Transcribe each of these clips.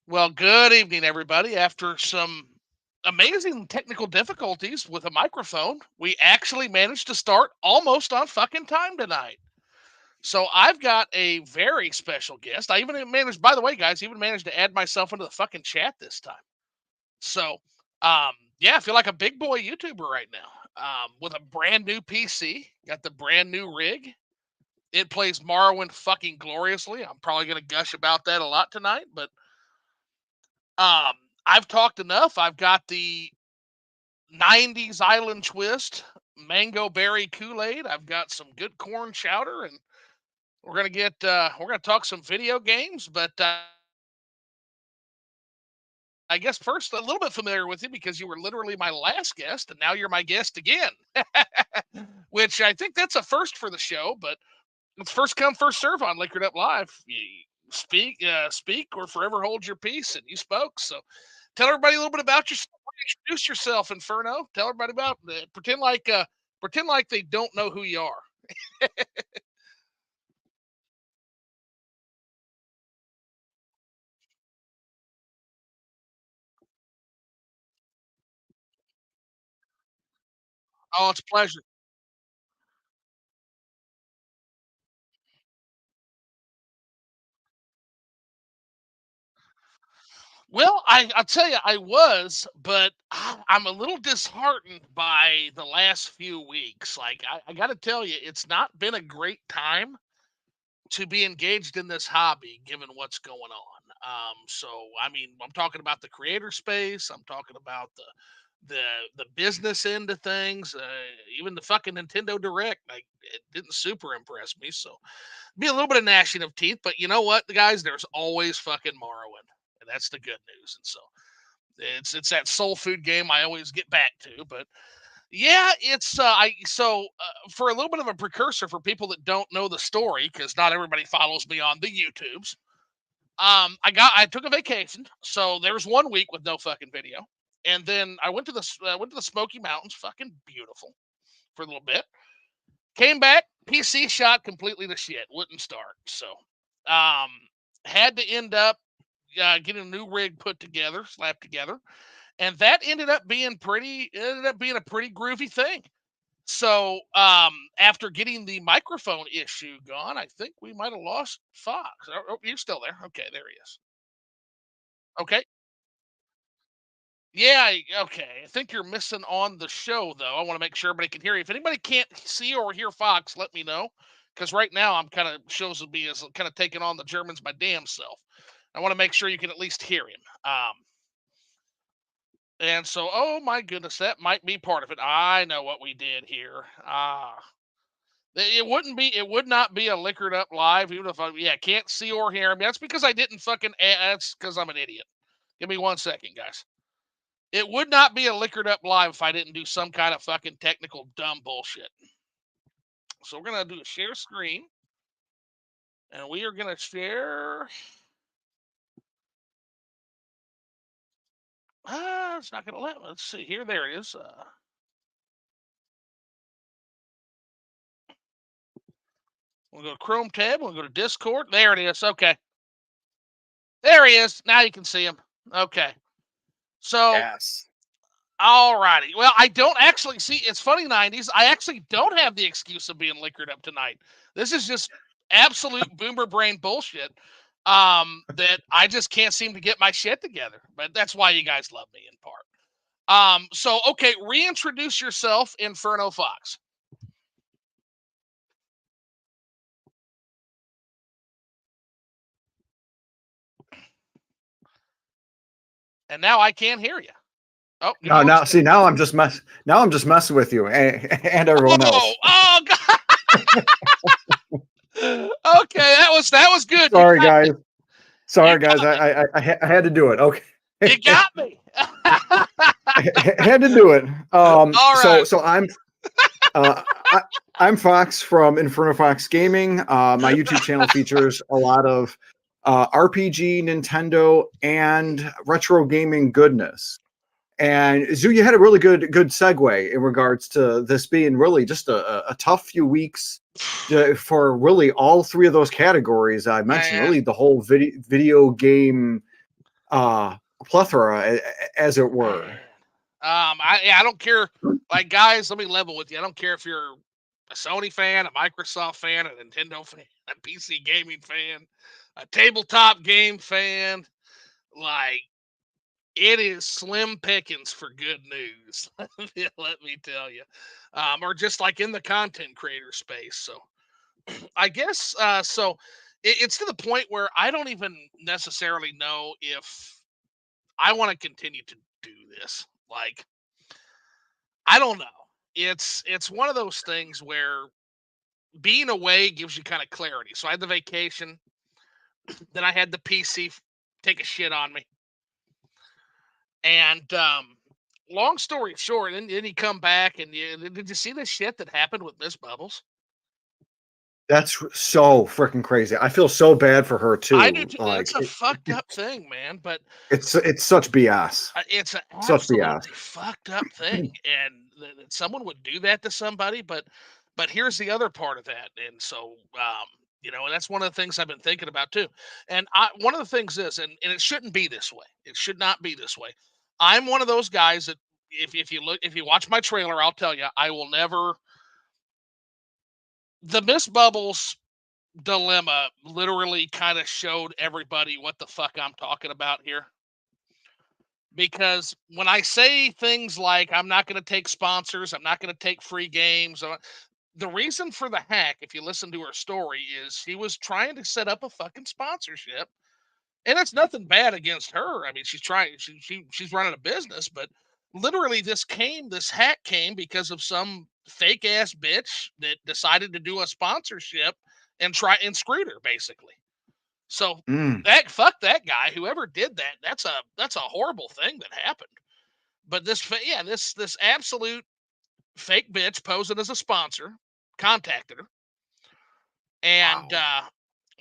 Well, good evening, everybody. After some amazing technical difficulties with a microphone, we actually managed to start almost on fucking time tonight. So I've got a very special guest. I even managed, by the way, guys, even managed to add myself into the fucking chat this time. So, um, yeah, I feel like a big boy YouTuber right now. With a brand new PC, got the brand new rig. It plays Morrowind fucking gloriously. I'm probably gonna gush about that a lot tonight, but um, I've talked enough. I've got the 90s Island Twist, Mango Berry Kool-Aid. I've got some good corn chowder, and we're gonna talk some video games. But I guess first a little bit familiar with you because you were literally my last guest, and now you're my guest again, which I think that's a first for the show. But it's first come first serve on Liquored Up Live. You speak or forever hold your peace, and you spoke. So tell everybody a little bit about yourself. Introduce yourself, Inferno. Tell everybody about pretend like they don't know who you are. Oh, it's a pleasure. Well, I'll tell you, I was, but I'm a little disheartened by the last few weeks. Like, I got to tell you, it's not been a great time to be engaged in this hobby given what's going on. So I mean, I'm talking about the creator space. I'm talking about the the business end of things. Even the fucking Nintendo Direct, like, it didn't super impress me. So be a little bit of gnashing of teeth. But you know what, guys? There's always fucking Morrowind, and that's the good news. And so it's that soul food game I always get back to. But yeah, it's I so for a little bit of a precursor for people that don't know the story, because not everybody follows me on the YouTubes. I took a vacation, so there was 1 week with no fucking video, and then I went to the Smoky Mountains, fucking beautiful, for a little bit. Came back, PC shot completely to shit, wouldn't start. So, um, had to end up getting a new rig put together, slapped together, and that ended up being a pretty groovy thing. So, after getting the microphone issue gone, I think we might have lost Fox. Oh, you're still there. Okay, there he is. Okay. Yeah, okay. I think you're missing on the show, though. I want to make sure everybody can hear you. If anybody can't see or hear Fox, let me know. Because right now I'm kind of shows me as kind of taking on the Germans my damn self. I want to make sure you can at least hear him. And so, oh my goodness, that might be part of it. I know what we did here. It would not be a liquored up live, even if I can't see or hear me. That's because I didn't fucking, that's because I'm an idiot. Give me 1 second, guys. It would not be a liquored up live if I didn't do some kind of fucking technical dumb bullshit. So we're gonna do a share screen, and we are gonna share. It's not gonna let. Let's see here. There it is. We'll go to Chrome tab. We'll go to Discord. There it is. Okay, there he is. Now you can see him. Okay. So, Yes. all righty. Well, I don't actually see. It's funny, 90s. I actually don't have the excuse of being liquored up tonight. This is just absolute boomer brain bullshit. That I just can't seem to get my shit together. But that's why you guys love me in part. So okay, reintroduce yourself, InfernoFox. And now I can't hear you. Oh, give me No, one now second. see now I'm just mess now I'm just messing with you and everyone Oh, else. oh God. Okay, that was good. You Sorry got guys. me. You Sorry guys. got me. I had to do it. Okay. You got me. Had to do it. All right. So uh I, I'm Fox from InfernoFox Gaming. My YouTube channel features a lot of RPG, Nintendo, and retro gaming goodness. And Zoo, you had a really good segue in regards to this being really just a tough few weeks for really all three of those categories I mentioned. Man, Really, the whole video game plethora, as it Man. were. I don't care. Like, guys, let me level with you. I don't care if you're a Sony fan, a Microsoft fan, a Nintendo fan, a PC gaming fan, a tabletop game fan. Like, it is slim pickings for good news. Let me tell you, or just like in the content creator space. So I guess it's to the point where I don't even necessarily know if I want to continue to do this. Like, I don't know. It's one of those things where being away gives you kind of clarity. So I had the vacation, then I had the PC take a shit on me, and long story short, then you come back and did you see the shit that happened with Miss Bubbles? That's so freaking crazy. I feel so bad for her I do too. too. Like It's a fucked up thing, man. But it's such BS. it's an Such BS. absolutely fucked up thing, and that someone would do that to somebody. But here's the other part of that, and so and that's one of the things I've been thinking about too. And one of the things is, and it shouldn't be this way. It should not be this way. I'm one of those guys that if you watch my trailer, I'll tell you I will never. The Miss Bubbles dilemma literally kind of showed everybody what the fuck I'm talking about here. Because when I say things like I'm not going to take sponsors, I'm not going to take free games, the reason for the hack, if you listen to her story, is she was trying to set up a fucking sponsorship, and it's nothing bad against her. I mean, she's trying, she's running a business, but literally this hack came because of some fake ass bitch that decided to do a sponsorship and try and screwed her basically. So Mm. that fuck that guy, whoever did that, that's a horrible thing that happened. But this absolute fake bitch posing as a sponsor contacted her, and Wow.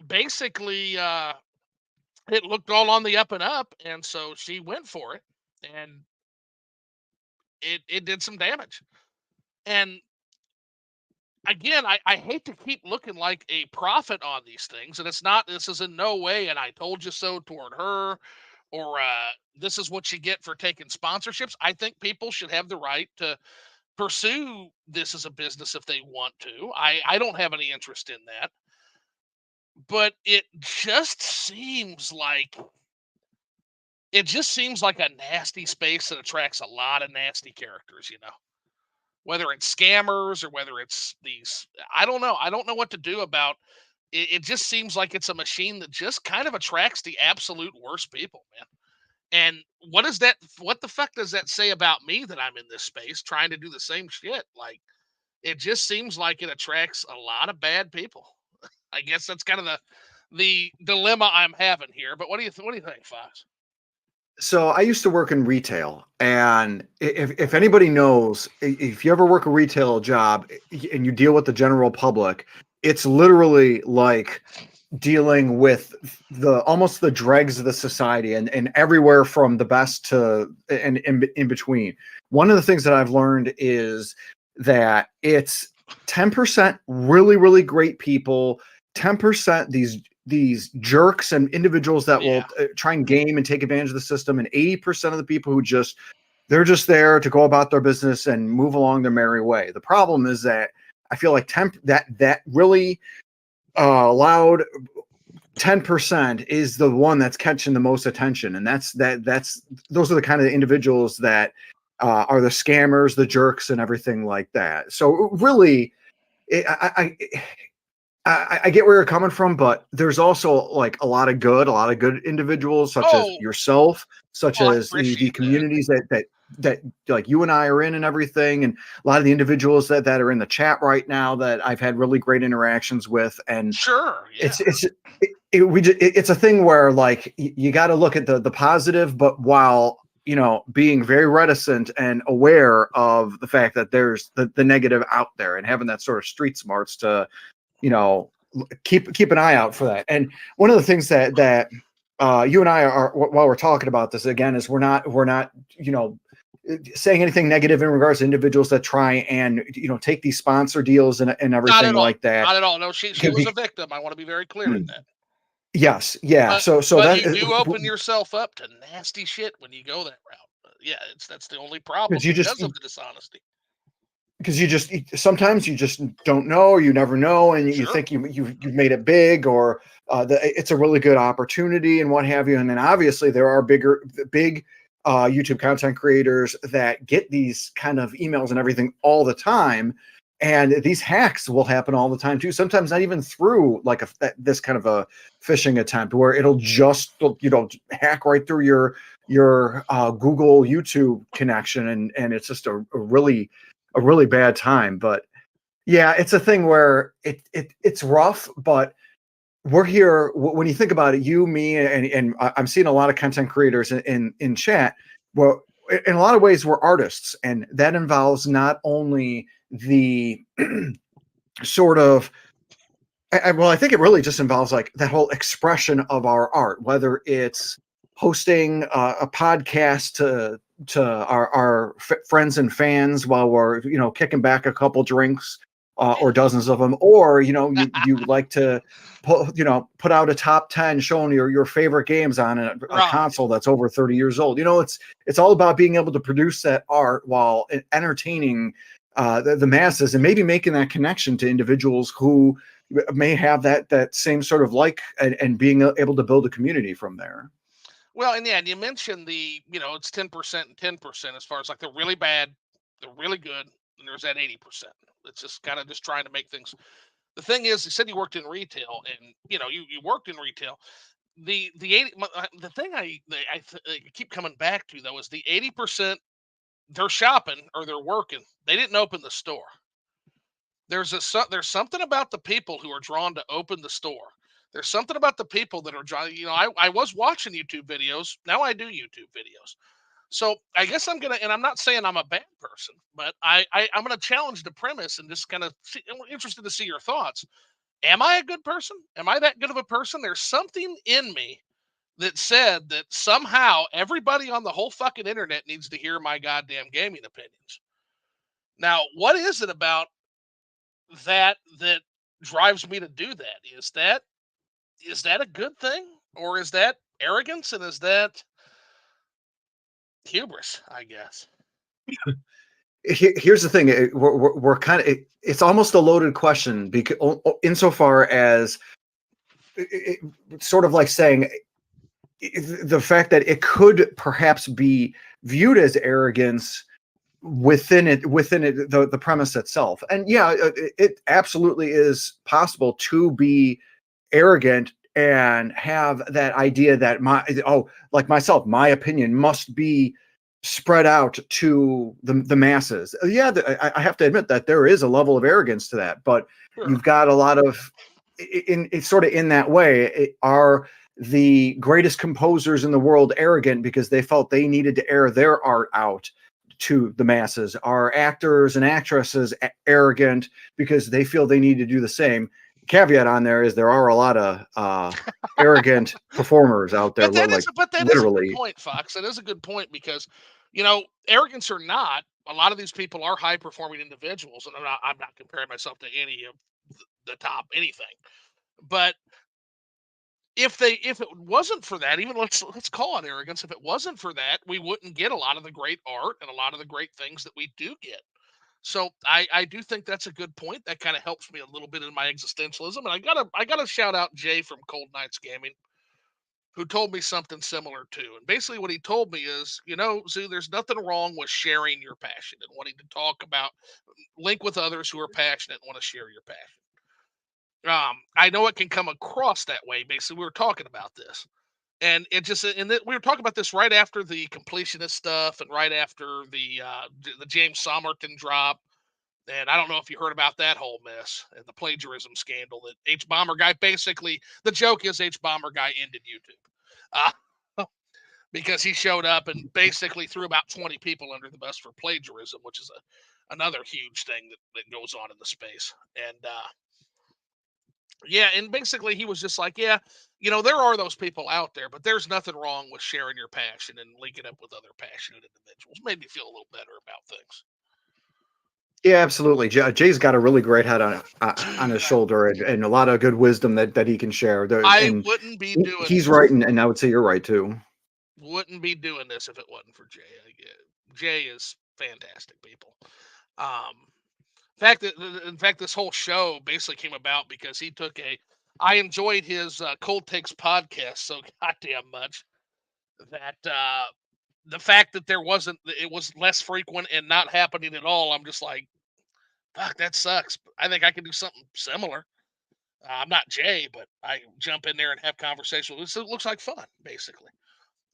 basically it looked all on the up and up, and so she went for it, and it did some damage. And again, I hate to keep looking like a prophet on these things, and this is in no way and I told you so toward her, or this is what you get for taking sponsorships. I think people should have the right to pursue this as a business if they want to. I don't have any interest in that. But it just seems like a nasty space that attracts a lot of nasty characters, whether it's scammers or whether it's these, I don't know. I don't know what to do about it. It just seems like it's a machine that just kind of attracts the absolute worst people, man. And what the fuck does that say about me that I'm in this space trying to do the same shit? Like, it just seems like it attracts a lot of bad people. I guess that's kind of the dilemma I'm having here. But what do you think, Fox? So I used to work in retail, and if anybody knows, if you ever work a retail job and you deal with the general public, it's literally like dealing with the almost the dregs of the society, and everywhere from the best to and in between. One of the things that I've learned is that it's 10% really, really great people, 10% these jerks and individuals that will Yeah. try and game and take advantage of the system, and 80% of the people who they're just there to go about their business and move along their merry way. The problem is that I feel like that really loud 10% is the one that's catching the most attention, and that's those are the kind of individuals that are the scammers, the jerks, and everything like that. So really, I get where you're coming from, but there's also like a lot of good individuals, such as Oh, yourself, such I as the appreciate that. communities that like you and I are in and everything, and a lot of the individuals that are in the chat right now that I've had really great interactions with. And Sure. Yeah. it's a thing where like you got to look at the positive, but while being very reticent and aware of the fact that there's the negative out there, and having that sort of street smarts to you know keep an eye out for that. And one of the things that you and I are, while we're talking about this again, is we're not saying anything negative in regards to individuals that try and take these sponsor deals and Not everything at all. like that. Not at all. No, she was a victim. I want to be very clear in that. Yes, yeah. So But that you do open yourself up to nasty shit when you go that route. Yeah, that's the only problem because you just because of the dishonesty. because you just sometimes you just don't know, or you never know, and you Sure. think you've made it big, or it's a really good opportunity and what have you. And then obviously there are big YouTube content creators that get these kind of emails and everything all the time, and these hacks will happen all the time too. Sometimes not even through like this kind of a phishing attempt, where it'll just hack right through your Google YouTube connection, and it's just a really bad time. But yeah, it's a thing where it's rough, but we're here. When you think about it, you, me, and I'm seeing a lot of content creators in chat. Well, in a lot of ways, we're artists, and that involves not only the sort of well, I think it really just involves like that whole expression of our art, whether it's hosting a podcast to our friends and fans while we're kicking back a couple drinks or dozens of them, or you like to put out a top 10 showing your favorite games on a Right. console that's over 30 years old. It's all about being able to produce that art while entertaining the masses, and maybe making that connection to individuals who may have that same sort of and being able to build a community from there. Well, and yeah, and you mentioned it's 10% and 10% as far as like they're really bad, they're really good, and there's that 80%. It's just kind of just trying to make things. The thing is, you said you worked in retail, and you worked in retail. The 80, the thing I keep coming back to though is the 80%. They're shopping or they're working. They didn't open the store. There's something about the people who are drawn to open the store. There's something about the people that are drawn. I was watching YouTube videos. Now I do YouTube videos. So I guess I'm gonna, and I'm not saying I'm a bad person, but I'm gonna challenge the premise and just kind of. I'm interested to see your thoughts. Am I a good person? Am I that good of a person? There's something in me that said that somehow everybody on the whole fucking internet needs to hear my goddamn gaming opinions. Now, what is it about that drives me to do that? Is that a good thing, or is that arrogance, and is that hubris? I guess. Here's the thing: we're kind of it's almost a loaded question, because insofar as sort of like saying the fact that it could perhaps be viewed as arrogance within it the premise itself. And yeah, it absolutely is possible to be arrogant and have that idea that like myself, my opinion must be spread out to the masses. Yeah, I have to admit that there is a level of arrogance to that, but Sure. you've got a lot of it's sort of in that way. Are the greatest composers in the world arrogant because they felt they needed to air their art out to the masses? Are actors and actresses arrogant because they feel they need to do the same? Caveat on there is there are a lot of arrogant performers out there, like But that is a good literally. point, Fox. That is a good point because, arrogance or not, a lot of these people are high performing individuals, and I'm not comparing myself to any of the top anything. But if it wasn't for that, even let's call it arrogance. If it wasn't for that, we wouldn't get a lot of the great art and a lot of the great things that we do get. So I do think that's a good point. That kind of helps me a little bit in my existentialism. And I gotta shout out Jay from Cold Nights Gaming, who told me something similar too. And basically what he told me is, Zoo, there's nothing wrong with sharing your passion and wanting to talk about, link with others who are passionate and want to share your passion. I know it can come across that way. Basically, we were talking about this, and we were talking about this right after the completionist stuff, and right after the James Somerton drop. And I don't know if you heard about that whole mess and the plagiarism scandal that H Bomber Guy, basically the joke is H Bomber Guy ended YouTube. Because he showed up and basically threw about 20 people under the bus for plagiarism, which is another huge thing that goes on in the space. And yeah, and basically he was just like, yeah, there are those people out there, but there's nothing wrong with sharing your passion and linking up with other passionate individuals. Made me feel a little better about things. Yeah, absolutely. Jay's got a really great head on his shoulder and a lot of good wisdom that he can share. I And wouldn't be doing he's right, and I would say you're right too. wouldn't be doing this if it wasn't for Jay. Jay is fantastic, people. Um, in fact, this whole show basically came about because he took a. I enjoyed his Cold Takes podcast so goddamn much that the fact that it was less frequent and not happening at all. I'm just like, fuck, that sucks. I think I can do something similar. I'm not Jay, but I jump in there and have conversation with. It looks like fun, basically.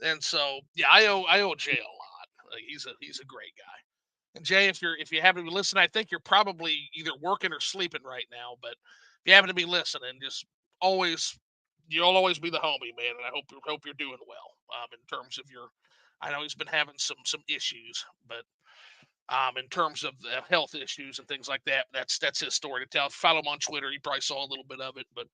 And so, yeah, I owe Jay a lot. Like, he's a great guy. And Jay, if you happen to be listening, I think you're probably either working or sleeping right now. But if you happen to be listening, just always you'll always be the homie, man. And I hope you're doing well. In terms of your, I know he's been having some issues, but in terms of the health issues and things like that, that's his story to tell. Follow him on Twitter. He probably saw a little bit of it, but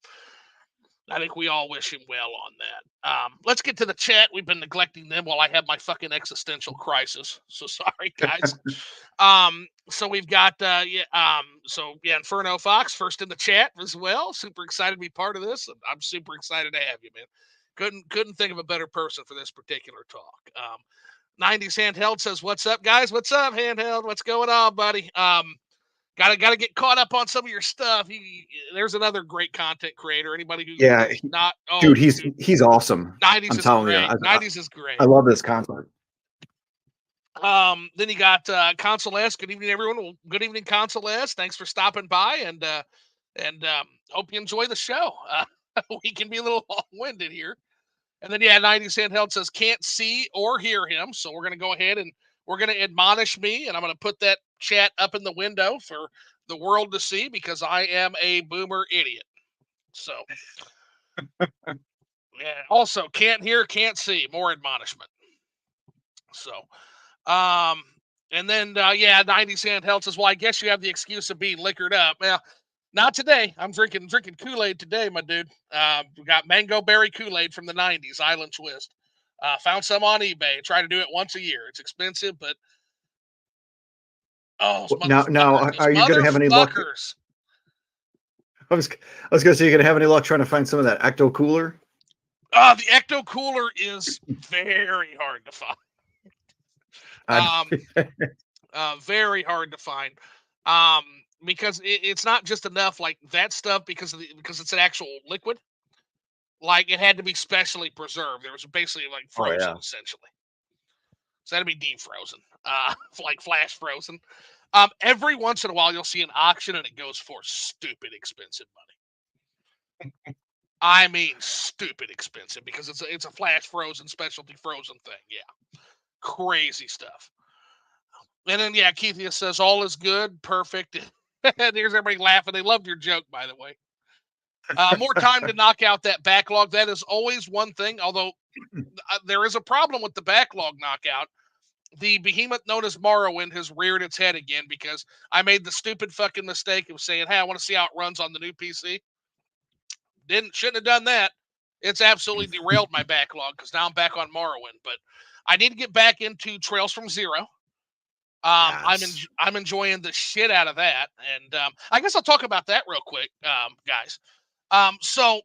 I think we all wish him well on that. Let's get to the chat. We've been neglecting them while I have my fucking existential crisis. So sorry, guys. So we've got Inferno Fox first in the chat as well. Super excited to be part of this. I'm super excited to have you, man. Couldn't think of a better person for this particular talk. 90s Handheld says, "What's up, guys? What's up, Handheld? What's going on, buddy? Gotta get caught up on some of your stuff. There's another great content creator. Anybody who Yeah, is not dude, dude, he's awesome. 90s I'm is telling you, great. 90s is I great. love this content. Then you got Console S. Good evening, everyone. Well, good evening, Console S. Thanks for stopping by, and hope you enjoy the show. We can be a little long-winded here. And then, 90s Handheld says, can't see or hear him. So we're going to go ahead and we're going to admonish me. And I'm going to put that chat up in the window for the world to see because I am a boomer idiot. So, yeah. Also, can't hear, can't see. More admonishment. So, um, and then, 90s Handheld says, well, I guess you have the excuse of being liquored up. Well, not today. I'm drinking Kool-Aid today, my dude. We got mango berry Kool-Aid from the 90s, Island Twist. Found some on eBay. Try to do it once a year. It's expensive, but those Now, motherfuckers. Those are you going to have any luck? motherfuckers. I was going to say, you're going to have any luck trying to find some of that Ecto Cooler? The Ecto Cooler is very hard to find. Very hard to find. Because it's not just enough like that stuff because it's an actual liquid. Like it had to be specially preserved. There was basically like Oh frozen yeah. essentially. So that'd be deep frozen, like flash frozen. Every once in a while, you'll see an auction and it goes for stupid expensive money. I mean, stupid expensive because it's a flash frozen specialty frozen thing. Yeah, crazy stuff. And then Keithia says all is good, perfect. There's everybody laughing. They loved your joke, by the way. More time to knock out that backlog. That is always one thing. Although there is a problem with the backlog knockout. The behemoth known as Morrowind has reared its head again because I made the stupid fucking mistake of saying, hey, I want to see how it runs on the new PC. Shouldn't have done that. It's absolutely derailed my backlog because now I'm back on Morrowind. But I need to get back into Trails from Zero. Yes. I'm enjoying the shit out of that, and I guess I'll talk about that real quick, guys. So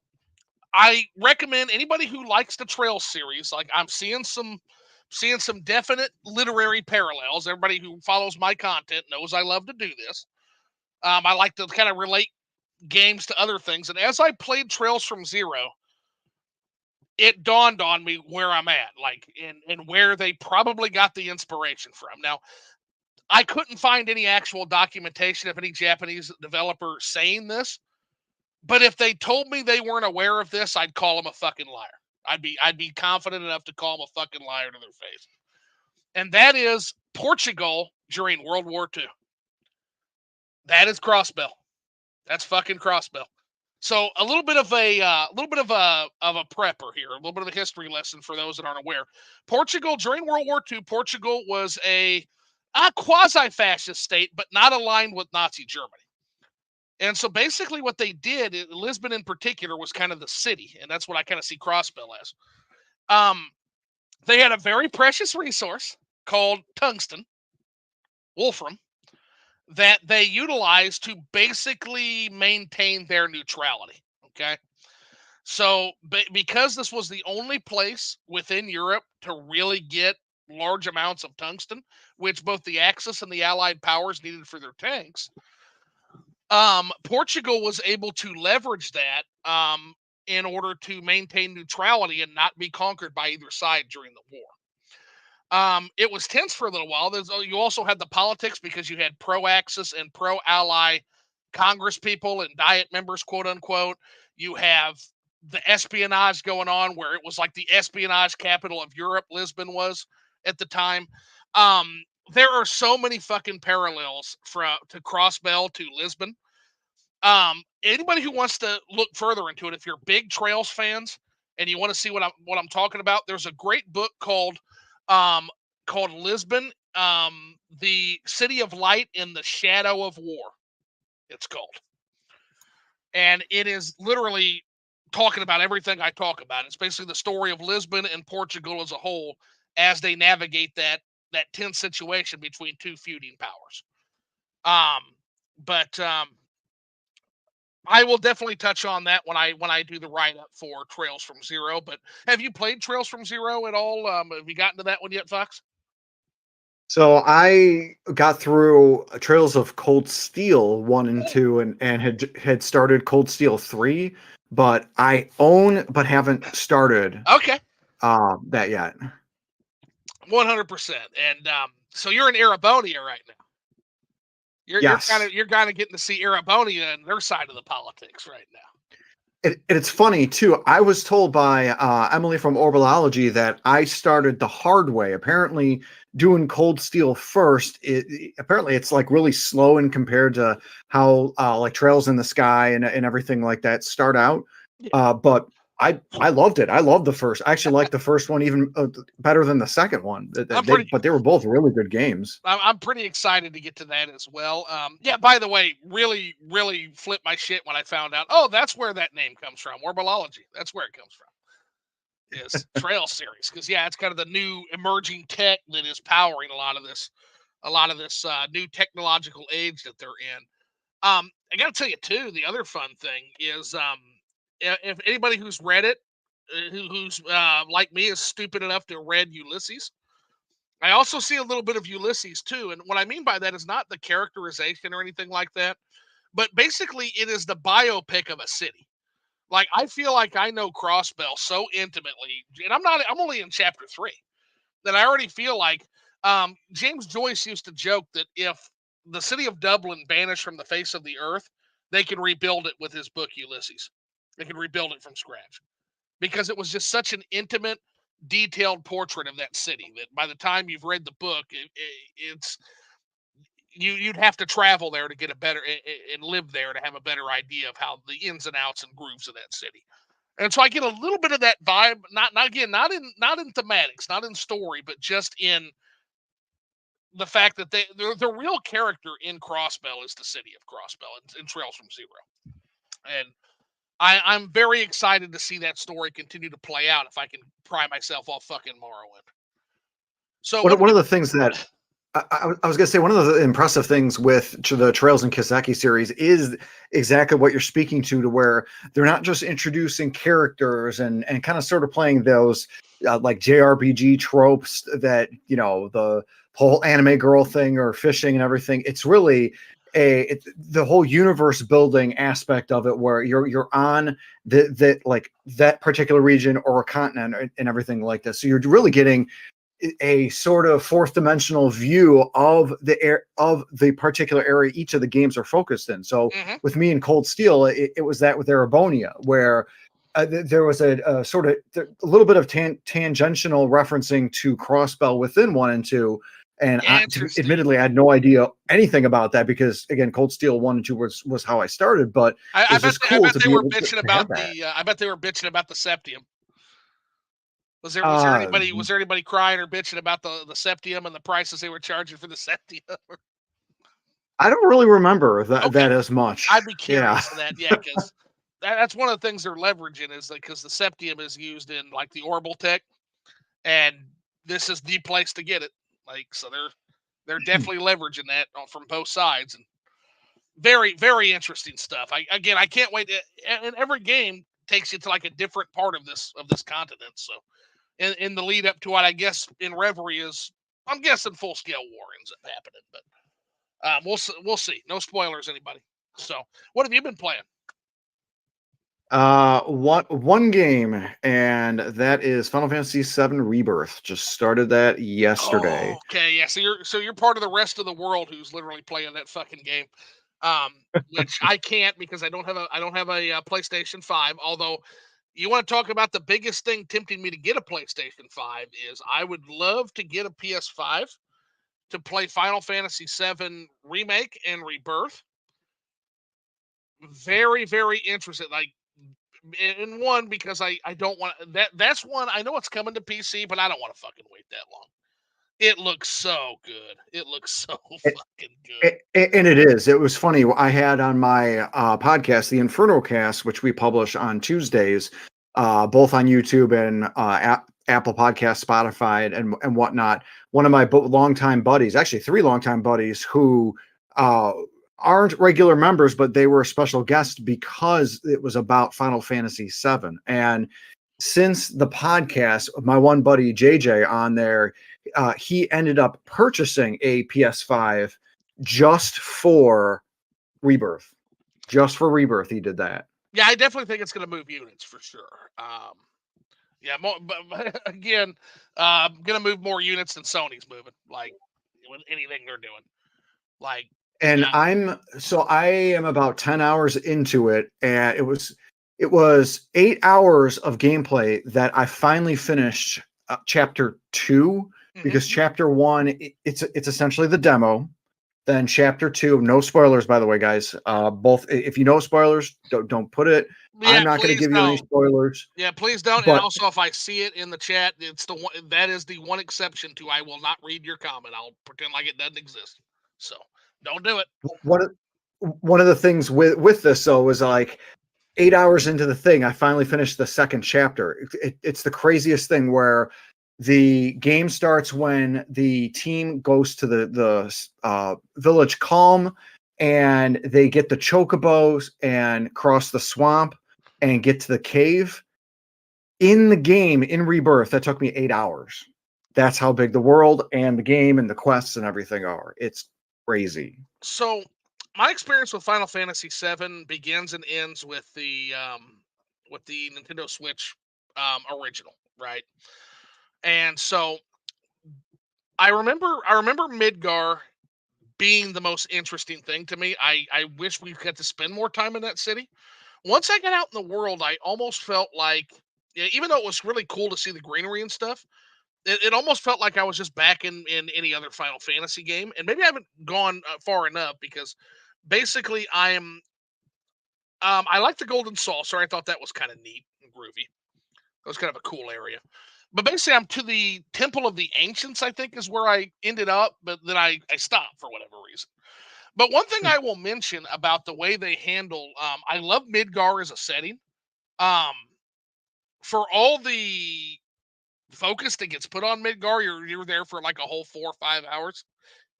I recommend anybody who likes the Trail series. Like I'm seeing some definite literary parallels. Everybody who follows my content knows I love to do this. I like to kind of relate games to other things. And as I played Trails from Zero, it dawned on me where I'm at, like, and where they probably got the inspiration from. Now, I couldn't find any actual documentation of any Japanese developer saying this, but if they told me they weren't aware of this, I'd call them a fucking liar. I'd be confident enough to call them a fucking liar to their face. And that is Portugal during World War II. That is Crossbell. That's fucking Crossbell. So a little bit of a prepper here, a little bit of a history lesson for those that aren't aware. Portugal during World War II, Portugal was a quasi-fascist state, but not aligned with Nazi Germany. And so basically what they did, Lisbon in particular, was kind of the city, and that's what I kind of see Crossbell as. They had a very precious resource called tungsten, wolfram, that they utilize to basically maintain their neutrality. Okay. So, because this was the only place within Europe to really get large amounts of tungsten, which both the Axis and the Allied powers needed for their tanks, Portugal was able to leverage that in order to maintain neutrality and not be conquered by either side during the war. It was tense for a little while. You also had the politics because you had pro-Axis and pro-Ally Congress people and Diet members, quote unquote. You have the espionage going on, where it was like the espionage capital of Europe. Lisbon was at the time. There are so many fucking parallels from to Crossbell to Lisbon. Anybody who wants to look further into it, if you're big Trails fans and you want to see what I'm talking about, there's a great book um, called Lisbon, the City of Light in the Shadow of War. It's called, and it is literally talking about everything I talk about. It's basically the story of Lisbon and Portugal as a whole as they navigate that tense situation between two feuding powers. Um, but I will definitely touch on that when I do the write up for Trails from Zero. But have you played Trails from Zero at all? Have you gotten to that one yet, Fox? So I got through Trails of Cold Steel 1 and 2 and had started Cold Steel 3, but I own but haven't started Okay, that yet. 100%. And so you're in Arabonia right now. You're kind Yes. of you're kind of getting to see Arabonia and their side of the politics right now. It's funny too. I was told by Emily from Orbology that I started the hard way. Apparently, doing Cold Steel first, apparently it's like really slow in compared to how like Trails in the Sky and everything like that start out. Yeah. But I loved it. I loved the first. I actually liked the first one even better than the second one. I'm pretty But they were both really good games. I'm pretty excited to get to that as well. Yeah, by the way, really, really flipped my shit when I found out. Oh, that's where that name comes from. Orbology. That's where it comes from. Is Trail series because yeah, it's kind of the new emerging tech that is powering a lot of this new technological age that they're in. I got to tell you too. The other fun thing is if anybody who's read it, who's like me, is stupid enough to have read Ulysses. I also see a little bit of Ulysses too. And what I mean by that is not the characterization or anything like that, but basically it is the biopic of a city. Like I feel like I know Crossbell so intimately, and I'm only in chapter 3, that I already feel like James Joyce used to joke that if the city of Dublin vanished from the face of the earth, they could rebuild it with his book Ulysses. They could rebuild it from scratch because it was just such an intimate, detailed portrait of that city that by the time you've read the book, it's you'd have to travel there to get a better and live there to have a better idea of how the ins and outs and grooves of that city. And so I get a little bit of that vibe, not again, not in thematics, not in story, but just in the fact that the real character in Crossbell is the city of Crossbell and Trails from Zero. And I'm very excited to see that story continue to play out if I can pry myself off fucking Morrowind. So what One about of the things that I was going to say, one of the impressive things with the Trails and Kiseki series is exactly what you're speaking to where they're not just introducing characters and kind of sort of playing those like JRPG tropes that, you know, the whole anime girl thing or fishing and everything. It's really the whole universe building aspect of it where you're on like that particular region or a continent and everything like this. So you're really getting a sort of fourth dimensional view of the particular area each of the games are focused in. So mm-hmm. with me and Cold Steel, it was that with Arabonia, where there was a sort of a little bit of tangential referencing to Crossbell within 1 and 2. And admittedly, I had no idea anything about that because, again, Cold Steel 1 and 2 was how I started. But it was just cool to be able to have that. I bet they were bitching about the Septium. Was there anybody crying or bitching about the Septium and the prices they were charging for the Septium? I don't really remember Okay, that as much. I'd be curious Yeah. to that. Yeah, because that's one of the things they're leveraging is because the Septium is used in like the orbital tech, and this is the place to get it. Like so, They're definitely leveraging that from both sides, and very, very interesting stuff. I can't wait. And every game takes you to like a different part of this continent. So, in the lead up to what I guess in Reverie is, I'm guessing full scale war ends up happening, but we'll see. No spoilers, anybody. So, what have you been playing? One game, and that is Final Fantasy VII Rebirth. Just started that yesterday. Oh, okay, yeah. So you're part of the rest of the world who's literally playing that fucking game, um, which I can't because I don't have a PlayStation 5. Although you want to talk about the biggest thing tempting me to get a PlayStation 5 is I would love to get a PS5 to play Final Fantasy 7 Remake and Rebirth. Very, very interested. Like in one because I don't want that's one I know it's coming to PC, but I don't want to fucking wait that long. It looks so good. It looks so fucking good. And it is. It was funny. I had on my podcast, the InfernoCast, which we publish on Tuesdays, both on YouTube and Apple Podcast, Spotify, and whatnot. One of my longtime buddies, actually three longtime buddies, who uh, aren't regular members, but they were a special guest because it was about Final Fantasy VII. And since the podcast, my one buddy JJ on there, he ended up purchasing a PS5 just for Rebirth. Just for Rebirth, he did that. Yeah, I definitely think it's going to move units for sure. Yeah, more, but again, going to move more units than Sony's moving. Like with anything they're doing. Like, And yeah, I am about 10 hours into it, and it was 8 hours of gameplay that I finally finished chapter 2, because mm-hmm. chapter 1, it's essentially the demo. Then chapter 2, no spoilers, by the way, guys. Both, if you know spoilers, don't put it. Yeah, I'm not going to please give you any don't. spoilers, Yeah, please don't. And but also, if I see it in the chat, it's the one that is the one exception to I will not read your comment. I'll pretend like it doesn't exist. So don't do it. one of one of the things with this though was like 8 hours into the thing, I finally finished the second chapter. It's the craziest thing where the game starts when the team goes to the village calm, and they get the chocobos and cross the swamp and get to the cave. In the game, in Rebirth, that took me 8 hours. That's how big the world and the game and the quests and everything are. It's crazy. So my experience with Final Fantasy VII begins and ends with the Nintendo Switch original, right? And so I remember Midgar being the most interesting thing to me. I wish we got to spend more time in that city. Once I got out in the world, I almost felt like, yeah, even though it was really cool to see the greenery and stuff, it almost felt like I was just back in any other Final Fantasy game. And maybe I haven't gone far enough because basically I like the Golden Saucer. I thought that was kind of neat and groovy. That was kind of a cool area. But basically, I'm to the Temple of the Ancients, I think is where I ended up, but then I stopped for whatever reason. But one thing I will mention about the way they handle, I love Midgar as a setting. Um, for all the focus that gets put on Midgar, you're there for like a whole 4 or 5 hours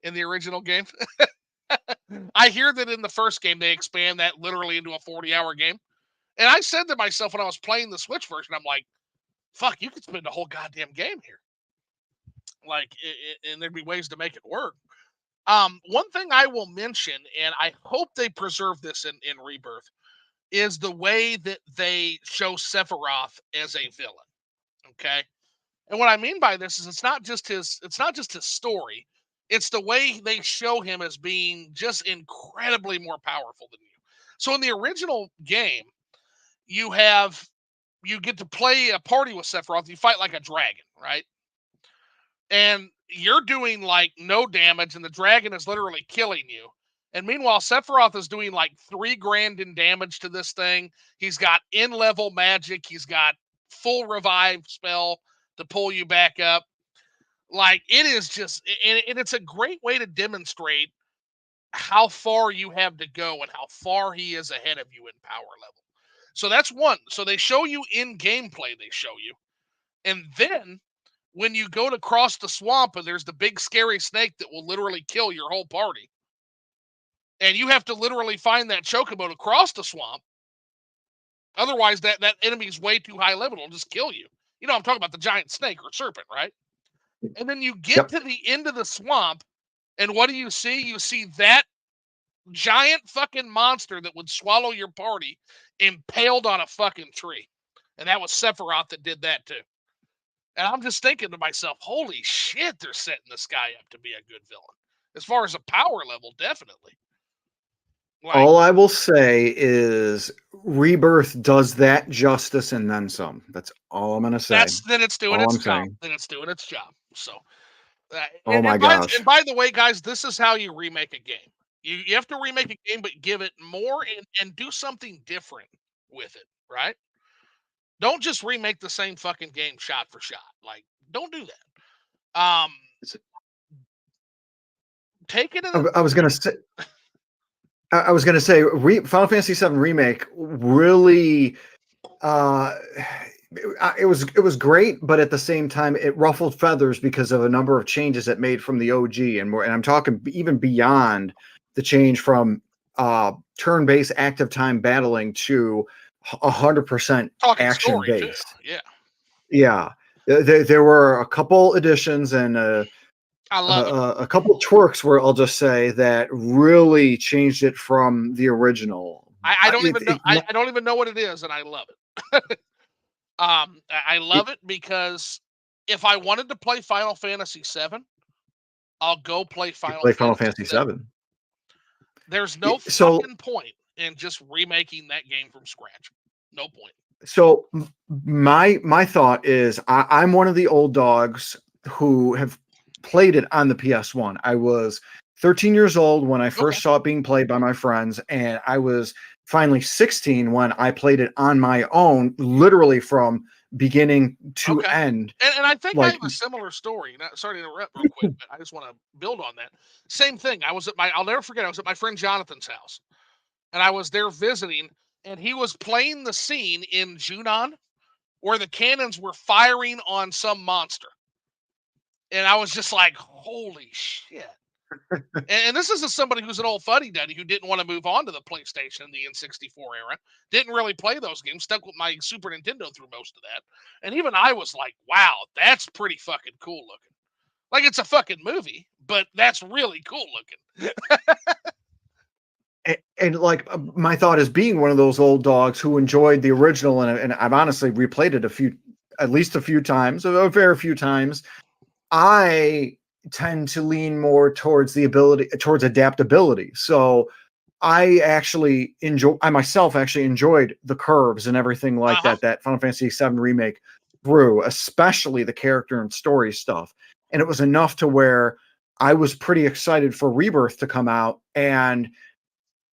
in the original game. I hear that in the first game they expand that literally into a 40-hour game. And I said to myself when I was playing the Switch version, I'm like, fuck, you could spend a whole goddamn game here. Like, and there'd be ways to make it work. One thing I will mention, and I hope they preserve this in Rebirth, is the way that they show Sephiroth as a villain. Okay. And what I mean by this is it's not just his story. It's the way they show him as being just incredibly more powerful than you. So in the original game, you have you get to play a party with Sephiroth. You fight like a dragon, right? And you're doing like no damage, and the dragon is literally killing you. And meanwhile, Sephiroth is doing like 3 grand in damage to this thing. He's got in level magic. He's got full revive spell to pull you back up. Like it is just, and it's a great way to demonstrate how far you have to go and how far he is ahead of you in power level. So that's one. So they show you in gameplay, they show you. And then when you go to cross the swamp and there's the big scary snake that will literally kill your whole party. And you have to literally find that chocobo to cross the swamp. Otherwise, that enemy is way too high level. It'll just kill you. You know, I'm talking about the giant snake or serpent, right? And then you get Yep. to the end of the swamp, and what do you see? You see that giant fucking monster that would swallow your party impaled on a fucking tree. And that was Sephiroth that did that too. And I'm just thinking to myself, holy shit, they're setting this guy up to be a good villain. As far as a power level, definitely. Like, All I will say is Rebirth does that justice and then some. That's all I'm going to say. then it's doing All its I'm job. saying. Then it's doing its job. So, Oh my gosh. and by the way, guys, this is how you remake a game. You have to remake a game, but give it more and do something different with it, right? Don't just remake the same fucking game shot for shot. Like, don't do that. Take it in I was going to say. I was going to say, Final Fantasy VII Remake really, it was great, but at the same time, it ruffled feathers because of a number of changes it made from the OG, and I'm talking even beyond the change from turn-based active time battling to 100% talking action story too. based. Yeah, Yeah, there were a couple additions and I love it. a couple twerks where I'll just say that really changed it from the original. I don't even know. I don't even know what it is, and I love it. I love it because if I wanted to play Final Fantasy VII, I'll go play you Final play Final Fantasy Fantasy VII. VII. There's no So fucking point in just remaking that game from scratch. No point. so my thought is I'm one of the old dogs who have played it on the PS1. I was 13 years old when I Okay. first saw it being played by my friends, and I was finally 16 when I played it on my own, literally from beginning to Okay. end. And I think I Like, have a similar story. Now, sorry to interrupt real quick, but I just want to build on that. Same thing. I'll never forget, I was at my friend Jonathan's house, and I was there visiting, and he was playing the scene in Junon where the cannons were firing on some monster. And I was just like, holy shit. And this is somebody who's an old fuddy-duddy who didn't want to move on to the PlayStation in the N64 era. Didn't really play those games. Stuck with my Super Nintendo through most of that. And even I was like, wow, that's pretty fucking cool looking. Like, it's a fucking movie, but that's really cool looking. and like my thought is being one of those old dogs who enjoyed the original, and I've honestly replayed it at least a few times, a fair few times. I tend to lean more towards towards adaptability. So I myself actually enjoyed the curves and everything like Uh-huh. that Final Fantasy VII Remake brew, especially the character and story stuff. And it was enough to where I was pretty excited for Rebirth to come out. And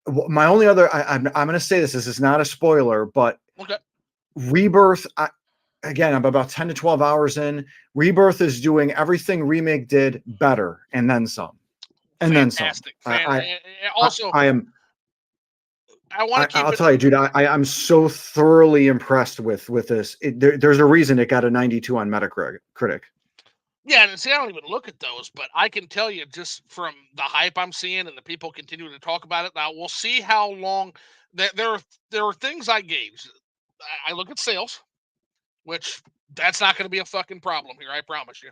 my only other, I'm going to say this is not a spoiler, but Okay. Rebirth, again, I'm about 10 to 12 hours in. Rebirth is doing everything Remake did better, and then some, and then some. Fantastic. I, Also, I am. I want to keep I'll it. tell you, dude. I'm so thoroughly impressed with this. There's a reason it got a 92 on Metacritic. Yeah, and see, I don't even look at those, but I can tell you just from the hype I'm seeing and the people continuing to talk about it. Now we'll see how long. There are things I gauge. I look at sales, which that's not going to be a fucking problem here. I promise you.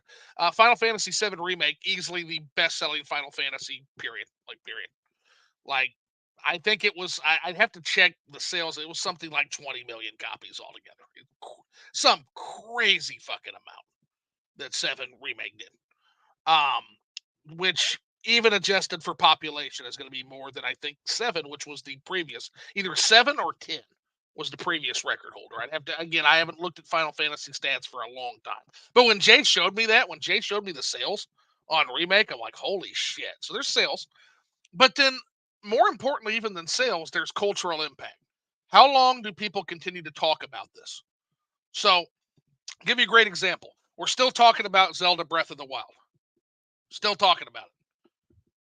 Final Fantasy VII Remake, easily the best-selling Final Fantasy. Period. Like period. Like I think it was. I'd have to check the sales. It was something like 20 million copies altogether. Some crazy fucking amount that Seven Remake did. Um, which even adjusted for population is going to be more than I think Seven, which was the previous, either 7 or 10 was the previous record holder. I'd have to, again, I haven't looked at Final Fantasy stats for a long time. But when Jay showed me the sales on Remake, I'm like, holy shit. So there's sales. But then more importantly, even than sales, there's cultural impact. How long do people continue to talk about this? So, give you a great example. We're still talking about Zelda Breath of the Wild. Still talking about it.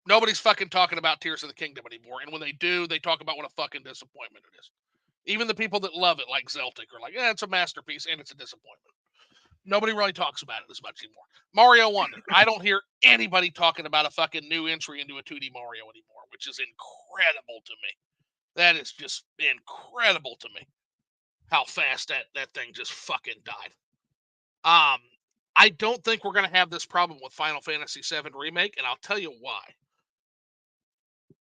Nobody's fucking talking about Tears of the Kingdom anymore. And when they do, they talk about what a fucking disappointment it is. Even the people that love it, like Zeltic, are like, yeah, it's a masterpiece and it's a disappointment. Nobody really talks about it as much anymore. Mario Wonder. I don't hear anybody talking about a fucking new entry into a 2D Mario anymore, which is incredible to me. That is just incredible to me. How fast that thing just fucking died. I don't think we're going to have this problem with Final Fantasy VII Remake, and I'll tell you why.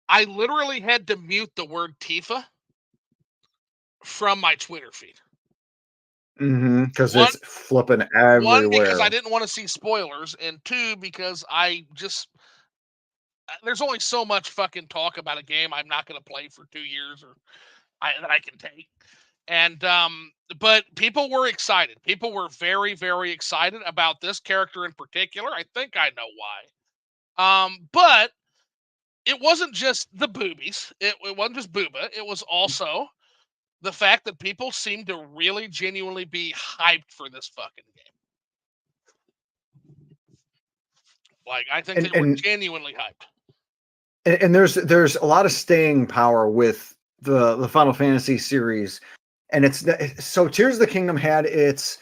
I literally had to mute the word Tifa from my Twitter feed. Because it's flipping everywhere. One, because I didn't want to see spoilers, and two, because there's only so much fucking talk about a game I'm not going to play for 2 years that I can take. And but people were excited. People were very, very excited about this character in particular. I think I know why. But it wasn't just the boobies. It wasn't just Booba. It was also the fact that people seemed to really genuinely be hyped for this fucking game. Like, I think they were genuinely hyped. And there's a lot of staying power with the Final Fantasy series. And it's so Tears of the Kingdom had its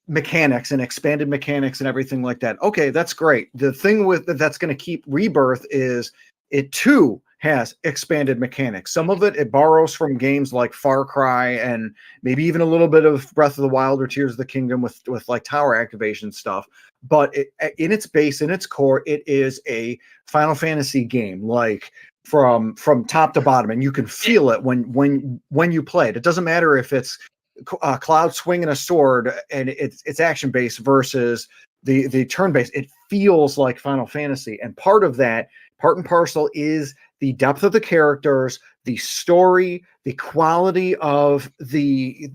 mechanics and expanded mechanics and everything like that. Okay, that's great. The thing with that's going to keep Rebirth is it too has expanded mechanics. Some of it borrows from games like Far Cry and maybe even a little bit of Breath of the Wild or Tears of the Kingdom with like tower activation stuff. But in its base, in its core, it is a Final Fantasy game, like from top to bottom, and you can feel it when you play it. It doesn't matter if it's Cloud swinging a sword and it's action based versus the turn based. It feels like Final Fantasy, and part of that, part and parcel, is the depth of the characters, the story, the quality of the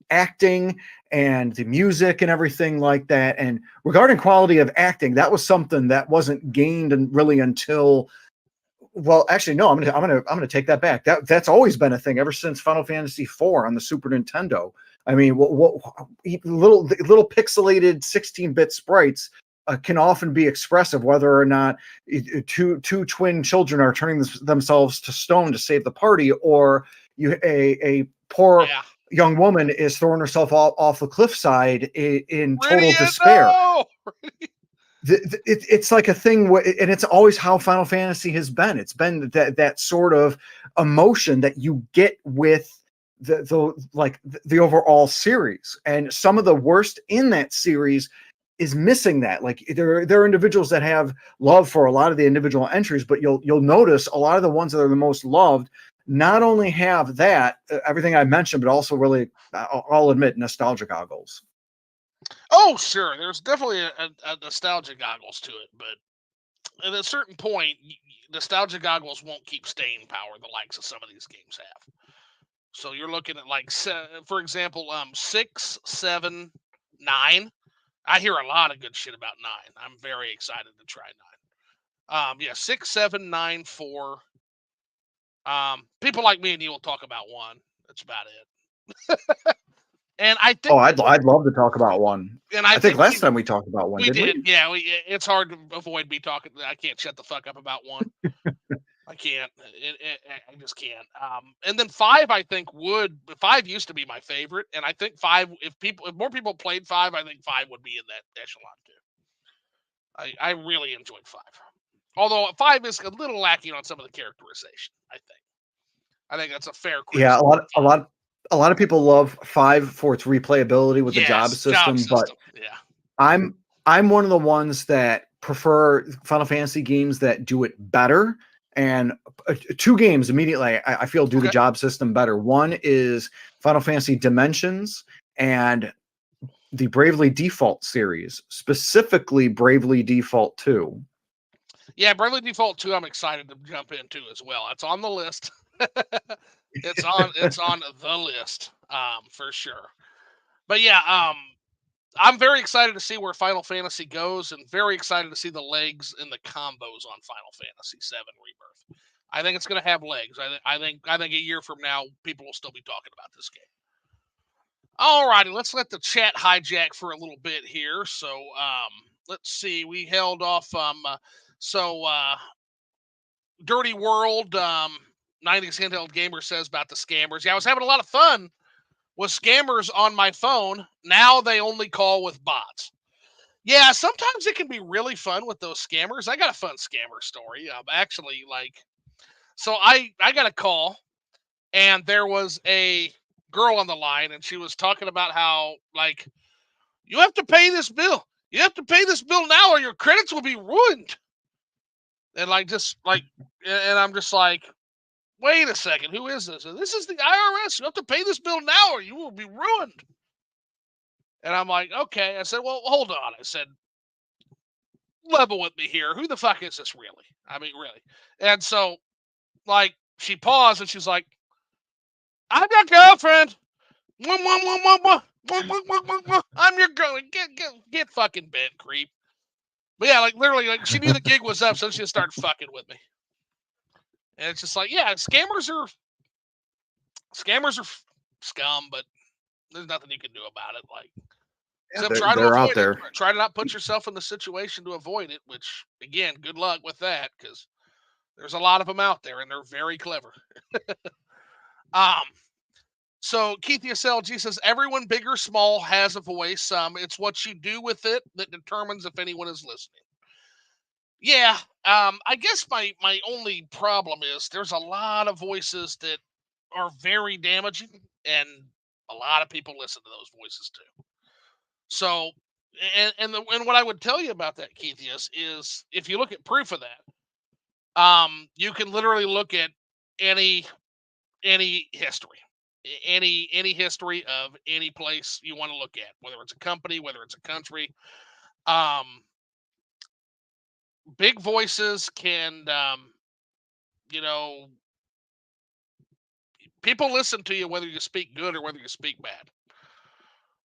acting and the music and everything like that. And regarding quality of acting, that was something that wasn't gained really until, well, actually, no, I'm gonna take that back. That's always been a thing ever since Final Fantasy IV on the Super Nintendo. I mean, what little pixelated 16-bit sprites can often be expressive, whether or not two twin children are turning themselves to stone to save the party, or a poor young woman is throwing herself off the cliffside in total despair. No! It's like a thing, and it's always how Final Fantasy has been. It's been that sort of emotion that you get with the overall series, and some of the worst in that series is missing that. Like there are individuals that have love for a lot of the individual entries, but you'll notice a lot of the ones that are the most loved not only have that everything I mentioned, but also really, I'll admit, nostalgia goggles. Oh, sure. There's definitely a nostalgia goggles to it, but at a certain point, nostalgia goggles won't keep staying power the likes of some of these games have. So you're looking at, like, for example, 6, 7, 9. I hear a lot of good shit about 9. I'm very excited to try 9. 6, 7, 9, 4. People like me and you will talk about 1. That's about it. And I think, I'd love to talk about 1. And I think last time we talked about 1, didn't we? Yeah, it's hard to avoid me talking. I can't shut the fuck up about 1. I can't. I just can't. And then 5, I think 5 used to be my favorite, and I think 5. If more people played 5, I think 5 would be in that echelon too. I really enjoyed 5, although 5 is a little lacking on some of the characterization. I think that's a fair criticism. Yeah, a lot of people love 5 for its replayability with the job system, but I'm one of the ones that prefer Final Fantasy games that do it better. And 2 games immediately I feel do the job system better. One is Final Fantasy Dimensions and the Bravely Default series, specifically Bravely Default 2. Yeah, Bravely Default 2 I'm excited to jump into as well. It's on the list. It's on the list, for sure. But yeah, I'm very excited to see where Final Fantasy goes, and very excited to see the legs and the combos on Final Fantasy VII Rebirth. I think it's going to have legs. I think a year from now, people will still be talking about this game. Alrighty, let's let the chat hijack for a little bit here. So let's see. We held off. Dirty World, 90s Handheld Gamer says about the scammers. Yeah, I was having a lot of fun with scammers on my phone. Now they only call with bots. Yeah, sometimes it can be really fun with those scammers. I got a fun scammer story. Actually, so I got a call, and there was a girl on the line, and she was talking about how, like, you have to pay this bill. You have to pay this bill now, or your credits will be ruined. And and I'm just like, wait a second, who is this? And this is the IRS. You have to pay this bill now, or you will be ruined. And I'm like, okay. I said, well, hold on. I said, level with me here. Who the fuck is this really? I mean, really. And so, like, she paused and she's like, I'm your girlfriend. I'm your girl. Get fucking bent, creep. But yeah, like, literally, like, she knew the gig was up, so she just started fucking with me. And it's just like, yeah, scammers are scum, but there's nothing you can do about it. Like, except try to they're out avoid there. it. Try to not put yourself in the situation to avoid it. Which, again, good luck with that, because there's a lot of them out there, and they're very clever. um. So Keith SLG says everyone, big or small, has a voice. It's what you do with it that determines if anyone is listening. Yeah. I guess my only problem is there's a lot of voices that are very damaging, and a lot of people listen to those voices too. So, and what I would tell you about that, Keith, is if you look at proof of that, you can literally look at any history, any history of any place you want to look at, whether it's a company, whether it's a country. Um, Big voices can, you know, people listen to you whether you speak good or whether you speak bad.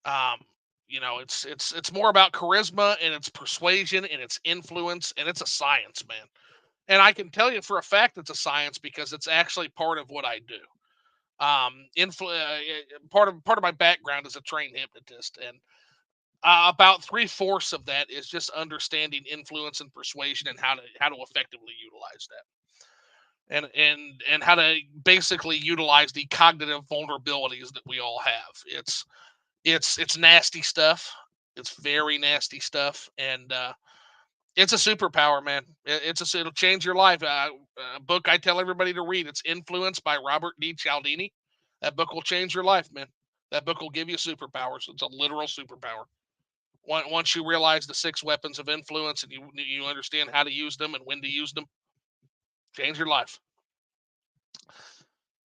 Um, it's more about charisma, and it's persuasion, and it's influence, and it's a science, man. And I can tell you for a fact it's a science because it's actually part of what I do. Part of my background is a trained hypnotist, and about 3/4 of that is just understanding influence and persuasion, and how to effectively utilize that, and how to basically utilize the cognitive vulnerabilities that we all have. It's nasty stuff. It's very nasty stuff, and it's a superpower, man. It'll change your life. A book I tell everybody to read. It's Influence by Robert D. Cialdini. That book will change your life, man. That book will give you superpowers. It's a literal superpower. Once you realize the 6 weapons of influence, and you understand how to use them and when to use them, change your life.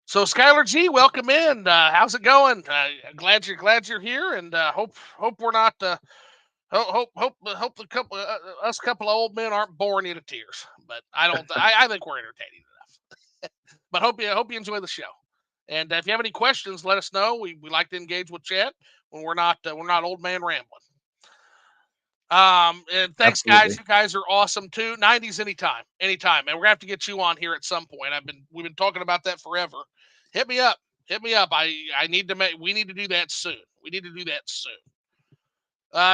So Skylar G, welcome in. How's it going? Glad you're here, and hope we're not hope the couple us couple of old men aren't boring you to tears. But I don't. I think we're entertaining enough. But hope you enjoy the show. And if you have any questions, let us know. We like to engage with chat when we're not old man rambling. And thanks, Absolutely. guys. You guys are awesome too. 90s anytime, and we're gonna have to get you on here at some point. We've been talking about that forever. Hit me up. I need to we need to do that soon. We need to do that soon.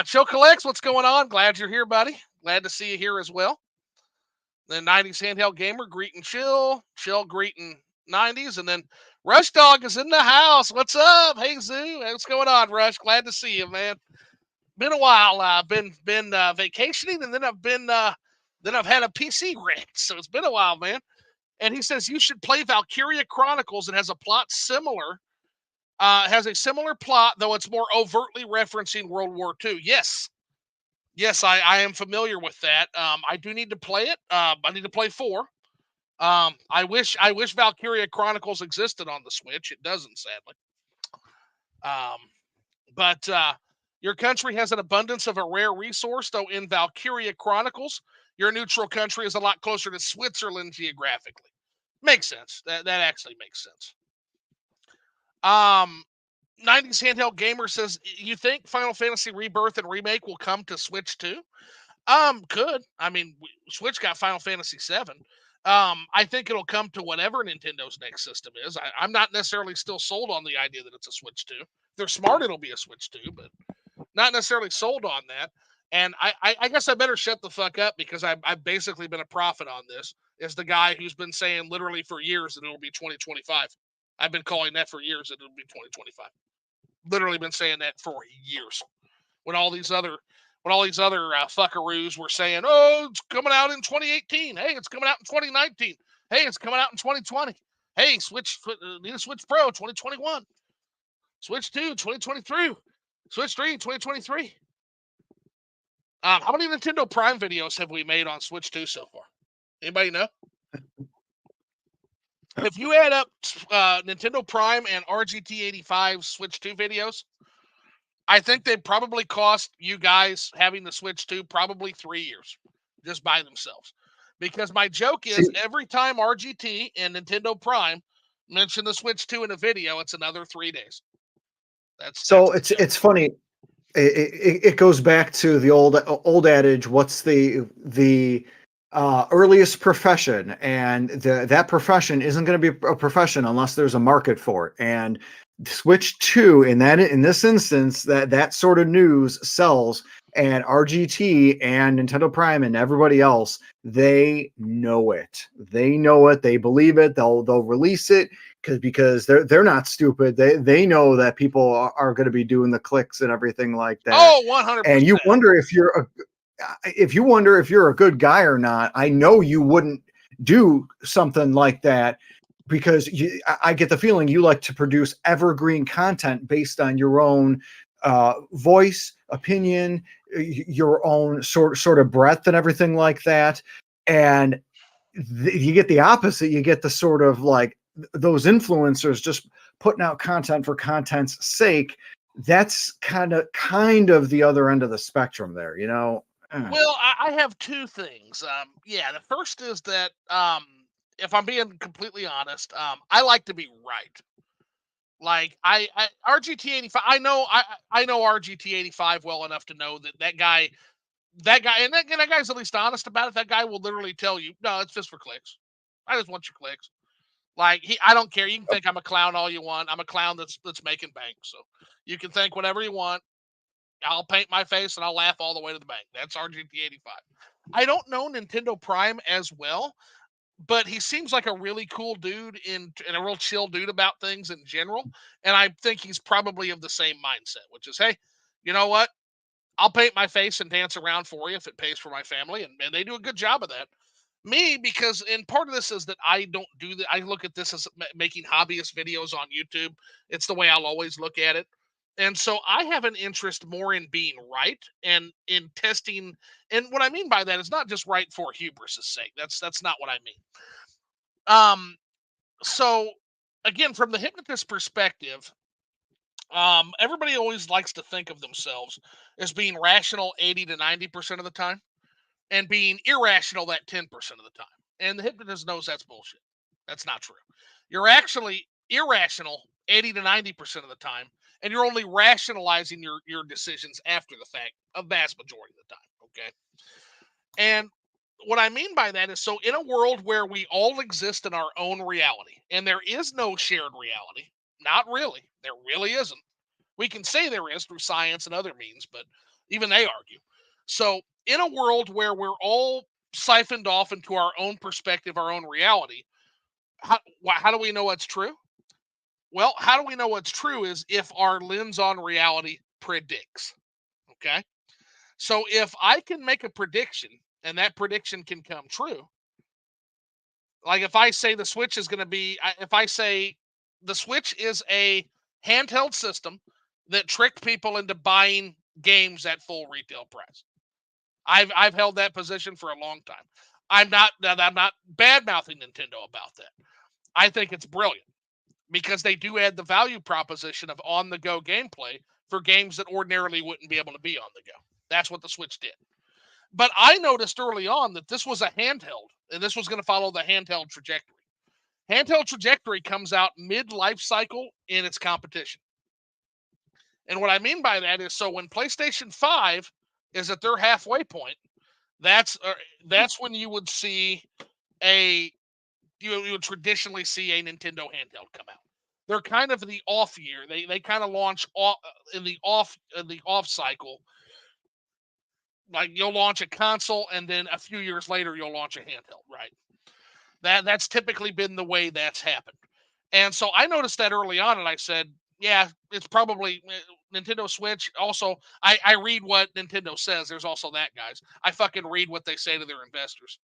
Chill Collects, what's going on? Glad you're here, buddy. Glad to see you here as well. The 90s handheld gamer greeting Chill greeting 90s, and then Rush Dog is in the house. What's up? Hey Zoo, what's going on, Rush? Glad to see you, man. Been a while. Been vacationing, and then I've had a PC wrecked, so it's been a while, man. And he says you should play Valkyria Chronicles. It has a plot similar, has a similar plot, though it's more overtly referencing World War II. Yes, I am familiar with that. I do need to play it. I need to play 4. I wish Valkyria Chronicles existed on the Switch. It doesn't, sadly. But your country has an abundance of a rare resource, though in Valkyria Chronicles, your neutral country is a lot closer to Switzerland geographically. Makes sense. That actually makes sense. 90s Handheld Gamer says, you think Final Fantasy Rebirth and Remake will come to Switch too? Could. I mean, Switch got Final Fantasy 7. I think it'll come to whatever Nintendo's next system is. I'm not necessarily still sold on the idea that it's a Switch 2. If they're smart, it'll be a Switch 2, but not necessarily sold on that. And I guess I better shut the fuck up, because I've basically been a prophet on this, as the guy who's been saying literally for years that it'll be 2025. I've been calling that for years that it'll be 2025. Literally been saying that for years. When all these other fuckaroos were saying, "Oh, it's coming out in 2018. Hey, it's coming out in 2019. Hey, it's coming out in 2020. Hey, need a Switch Pro 2021. Switch 2 2023. Switch 3 2023." How many Nintendo Prime videos have we made on Switch 2 so far? Anybody know? If you add up Nintendo Prime and RGT85 Switch 2 videos, I think they probably cost you guys having the Switch 2 probably 3 years just by themselves. Because my joke is See, every time RGT and Nintendo Prime mention the Switch 2 in a video, it's another 3 days. That's so the joke. it's funny. It goes back to the old adage, what's the earliest profession, and that profession isn't going to be a profession unless there's a market for it. And Switch 2, in this instance, that sort of news sells, and RGT and Nintendo Prime and everybody else, they know it. They know it. They believe it. They'll release it because they're not stupid. They know that people are going to be doing the clicks and everything like that. Oh, 100%. And you wonder if you're a good guy or not. I know you wouldn't do something like that because I get the feeling you like to produce evergreen content based on your own voice, opinion, your own sort of breadth and everything like that. And you get the opposite. You get the sort of like those influencers just putting out content for content's sake. That's kind of the other end of the spectrum there, you know? Well, I have two things. Yeah, the first is that if I'm being completely honest, I like to be right. Like I RGT85, I know RGT85 well enough to know that guy, and that guy's at least honest about it. That guy will literally tell you, no, it's just for clicks. I just want your clicks. Like I don't care. You can think I'm a clown all you want. I'm a clown that's making bank. So you can think whatever you want. I'll paint my face and I'll laugh all the way to the bank. That's RGT85. I don't know Nintendo Prime as well, but he seems like a really cool dude and a real chill dude about things in general. And I think he's probably of the same mindset, which is, hey, you know what? I'll paint my face and dance around for you if it pays for my family, and they do a good job of that. Me, because and part of this is that I don't do that. I look at this as making hobbyist videos on YouTube. It's the way I'll always look at it. And so I have an interest more in being right and in testing. And what I mean by that is not just right for hubris's sake. That's not what I mean. Um, so again, from the hypnotist perspective, everybody always likes to think of themselves as being rational 80 to 90% of the time and being irrational that 10% of the time. And the hypnotist knows that's bullshit. That's not true. You're actually irrational 80 to 90% of the time, and you're only rationalizing your decisions after the fact a vast majority of the time. Okay. And what I mean by that is so in a world where we all exist in our own reality and there is no shared reality, not really, there really isn't. We can say there is through science and other means, but even they argue. So, in a world where we're all siphoned off into our own perspective, our own reality, how do we know what's true? Well, how do we know what's true is if our lens on reality predicts. Okay. So, if I can make a prediction and that prediction can come true, like if I say the Switch is going to be, if I say the Switch is a handheld system that tricked people into buying games at full retail price. I've held that position for a long time. I'm not bad mouthing Nintendo about that. I think it's brilliant because they do add the value proposition of on the go gameplay for games that ordinarily wouldn't be able to be on the go. That's what the Switch did. But I noticed early on that this was a handheld and this was going to follow the handheld trajectory. Handheld trajectory comes out mid life cycle in its competition. And what I mean by that is so when PlayStation 5 is at their halfway point, that's when you would see you would traditionally see a Nintendo handheld come out. They're kind of the off year. They kind of launch off in the off cycle. Like you'll launch a console and then a few years later you'll launch a handheld, right? That's typically been the way that's happened. And so I noticed that early on and I said, Yeah, it's probably Nintendo Switch. Also, I read what Nintendo says. There's also that, guys. I fucking read what they say to their investors.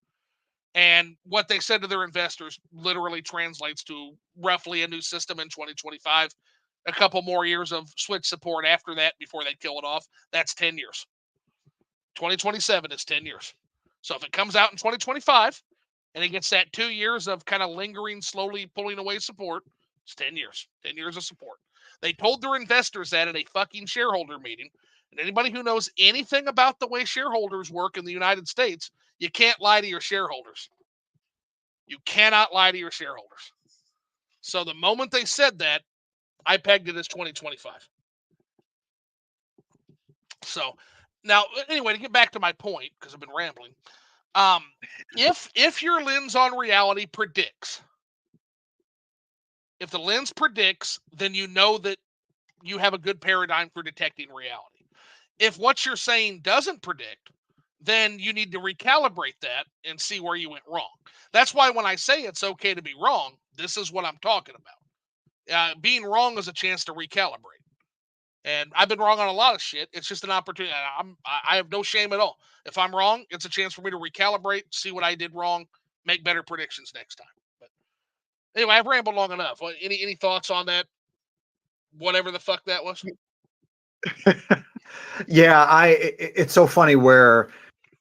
And what they said to their investors literally translates to roughly a new system in 2025, a couple more years of Switch support after that before they kill it off. That's 10 years. 2027 is 10 years. So if it comes out in 2025 and it gets that 2 years of kind of lingering, slowly pulling away support, it's 10 years. 10 years of support. They told their investors that at a fucking shareholder meeting. And anybody who knows anything about the way shareholders work in the United States, you can't lie to your shareholders. You cannot lie to your shareholders. So the moment they said that, I pegged it as 2025. So now, anyway, to get back to my point, because I've been rambling, um, if your lens on reality predicts, if the lens predicts, then you know that you have a good paradigm for detecting reality. If what you're saying doesn't predict, then you need to recalibrate that and see where you went wrong. That's why when I say it's okay to be wrong, this is what I'm talking about. Being wrong is a chance to recalibrate. And I've been wrong on a lot of shit. It's just an opportunity. I have no shame at all. If I'm wrong, it's a chance for me to recalibrate, see what I did wrong, make better predictions next time. But anyway, I've rambled long enough. Any thoughts on that? Whatever the fuck that was. Yeah, it's so funny where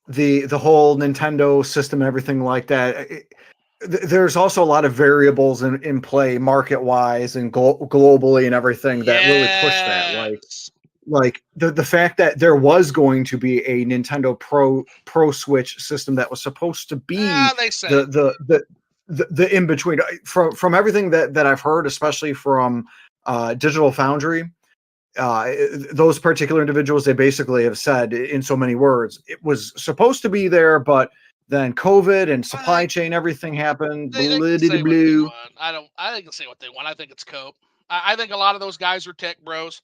the whole Nintendo system and everything like that. There's also a lot of variables in play market wise and globally and everything that really push that. Yes. Like the fact that there was going to be a Nintendo Pro Switch system that was supposed to be They say the the the the in between from everything that I've heard, especially from Digital Foundry. Those particular individuals, they basically have said in so many words, it was supposed to be there, but then COVID and supply chain, everything happened. they can say what they Blue. want. I don't. I think they can say what they want. I think it's cope. I think a lot of those guys are tech bros.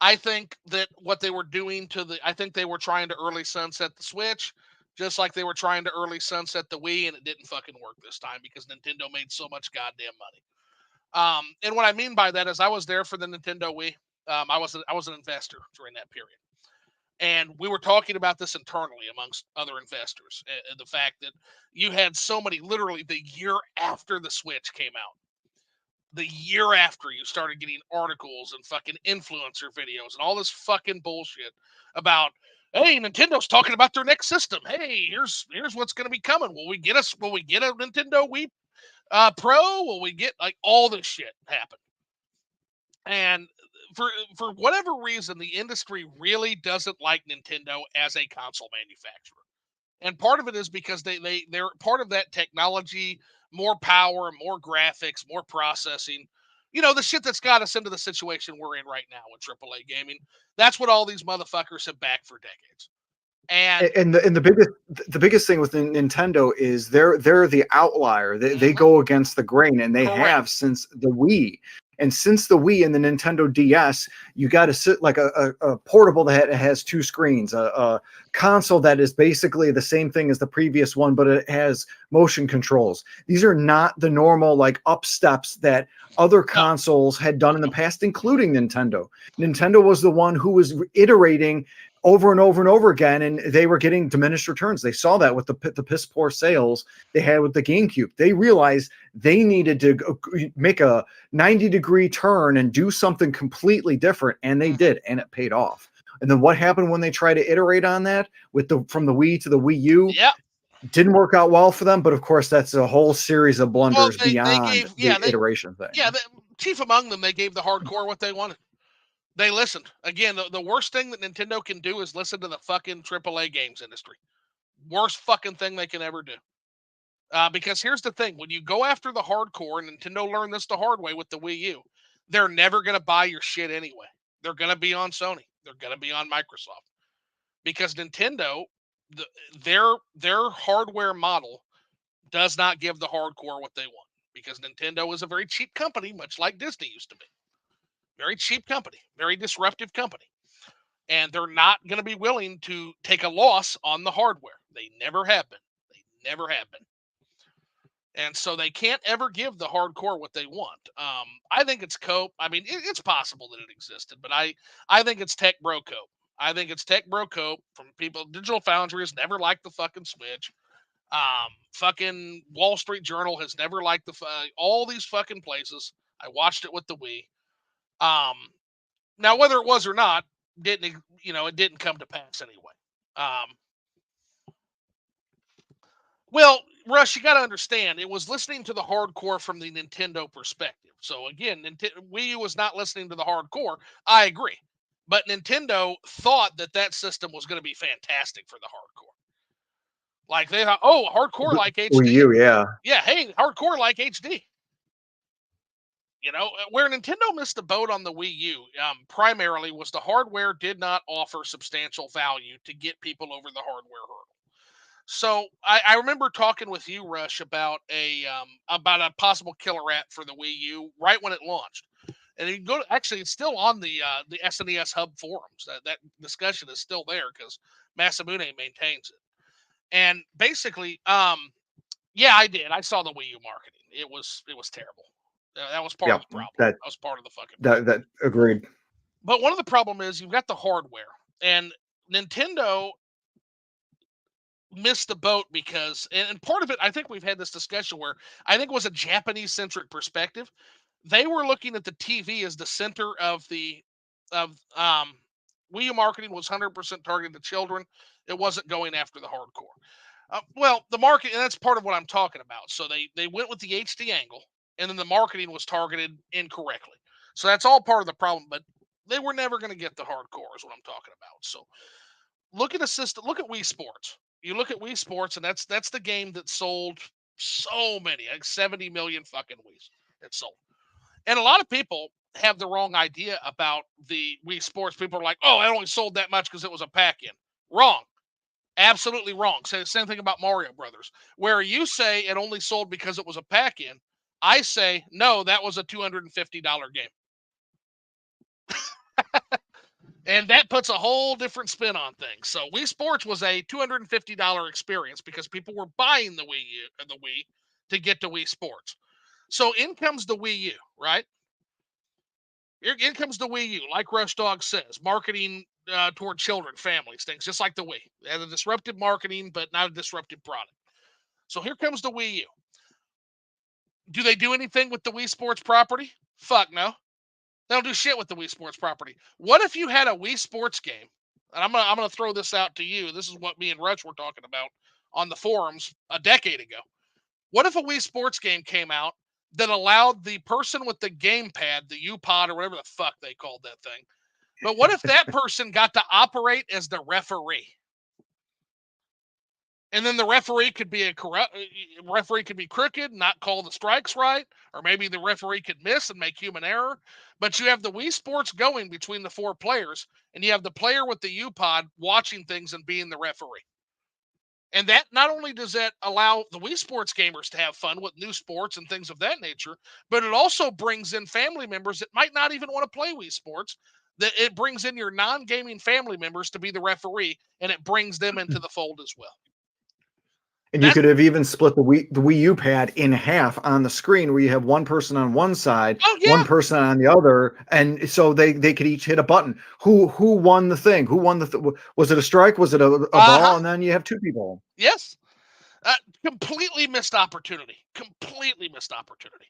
I think that what they were doing I think they were trying to early sunset the Switch, just like they were trying to early sunset the Wii, and it didn't fucking work this time because Nintendo made so much goddamn money. And what I mean by that is I was there for the Nintendo Wii. I was an investor during that period, and we were talking about this internally amongst other investors. The fact that you had so many, literally the year after the Switch came out, the year after you started getting articles and fucking influencer videos and all this fucking bullshit about, hey, Nintendo's talking about their next system. Hey, here's what's going to be coming. Will we get a Nintendo Wii Pro? Will we get, like, all this shit happen? And for whatever reason, the industry really doesn't like Nintendo as a console manufacturer. And part of it is because they're part of that technology, more power, more graphics, more processing. You know, the shit that's got us into the situation we're in right now with AAA gaming. That's what all these motherfuckers have backed for decades. And And the biggest thing with Nintendo is they're the outlier. They mhm, go against the grain, and they correct. have since the Wii. And since the Wii and the Nintendo DS, you got to sit like a portable that has two screens, a console that is basically the same thing as the previous one, but it has motion controls. These are not the normal like up steps that other No, consoles had done in the past, including Nintendo. Nintendo was the one who was iterating over and over and over again, and they were getting diminished returns. They saw that with the piss poor sales they had with the GameCube. They realized they needed to make a 90-degree turn and do something completely different, and they mhm. did, and it paid off. And then what happened when they tried to iterate on that with the from the Wii to the Wii U? Yeah. Didn't work out well for them, but of course that's a whole series of Well, blunders they beyond gave the iteration yeah thing. they, chief among them, they gave the hardcore what they wanted. They listened. Again, the worst thing that Nintendo can do is listen to the fucking AAA games industry. Worst fucking thing they can ever do. Because here's the thing: when you go after the hardcore, and Nintendo learned this the hard way with the Wii U, they're never going to buy your shit anyway. They're going to be on Sony. They're going to be on Microsoft because Nintendo, the, their hardware model does not give the hardcore what they want. Because Nintendo is a very cheap company, much like Disney used to be. Very cheap company, very disruptive company, and they're not going to be willing to take a loss on the hardware. They never have been. They never have been. And so they can't ever give the hardcore what they want. I think it's cope. I mean, it's possible that it existed, but I think it's tech bro cope. I think it's tech bro cope from people. Digital Foundry has never liked the fucking Switch. Fucking Wall Street Journal has never liked all these fucking places. I watched it with the Wii. Now whether it was or not, it didn't come to pass anyway. Well, Rush, you got to understand, it was listening to the hardcore from the Nintendo perspective. So again, Wii U was not listening to the hardcore. I agree, but Nintendo thought that system was going to be fantastic for the hardcore. Like they thought, oh, hardcore like HD. Wii U, yeah. Yeah, hey, hardcore like HD. Where Nintendo missed the boat on the Wii U, primarily was the hardware did not offer substantial value to get people over the hardware hurdle. So I remember talking with you, Rush, about a possible killer app for the Wii U right when it launched. And you can go to, actually, it's still on the SNES Hub forums. That discussion is still there because Masamune maintains it. And basically, yeah, I did. I saw the Wii U marketing. It was terrible. That was part of the problem. That was part of the fucking problem. That agreed. But one of the problem is you've got the hardware, and Nintendo missed the boat because, and part of it, I think we've had this discussion where I think it was a Japanese-centric perspective. They were looking at the TV as the center of Wii U marketing was 100% targeted to children. It wasn't going after the hardcore. Well, the market, and that's part of what I'm talking about. So they went with the HD angle, and then the marketing was targeted incorrectly. So that's all part of the problem, but they were never going to get the hardcore is what I'm talking about. So look at a system, look at Wii Sports. You look at Wii Sports, and that's the game that sold so many, like 70 million fucking Wiis it sold. And a lot of people have the wrong idea about the Wii Sports. People are like, oh, it only sold that much because it was a pack-in. Wrong. Absolutely wrong. Say the same thing about Mario Brothers, where you say it only sold because it was a pack-in. I say, no, that was a $250 game. And that puts a whole different spin on things. So Wii Sports was a $250 experience because people were buying the Wii to get to Wii Sports. So in comes the Wii U, right? In comes the Wii U, like Rush Dog says, marketing toward children, families, things just like the Wii. They had a disruptive marketing, but not a disruptive product. So here comes the Wii U. Do they do anything with the Wii Sports property? Fuck no. They don't do shit with the Wii Sports property. What if you had a Wii Sports game? And I'm gonna throw this out to you. This is what me and Rush were talking about on the forums a decade ago. What if a Wii Sports game came out that allowed the person with the gamepad, the U-Pod or whatever the fuck they called that thing, but what if that person got to operate as the referee? And then the referee could be crooked, not call the strikes right, or maybe the referee could miss and make human error. But you have the Wii Sports going between the four players, and you have the player with the U-Pod watching things and being the referee. And that not only does that allow the Wii Sports gamers to have fun with new sports and things of that nature, but it also brings in family members that might not even want to play Wii Sports. That it brings in your non-gaming family members to be the referee, and it brings them into the fold as well. And you could have even split the Wii U pad in half on the screen, where you have one person on one side, one person on the other, and so they could each hit a button. Who won the thing? Who won was it a strike? Was it a ball? And then you have two people. Yes, completely missed opportunity. Completely missed opportunity.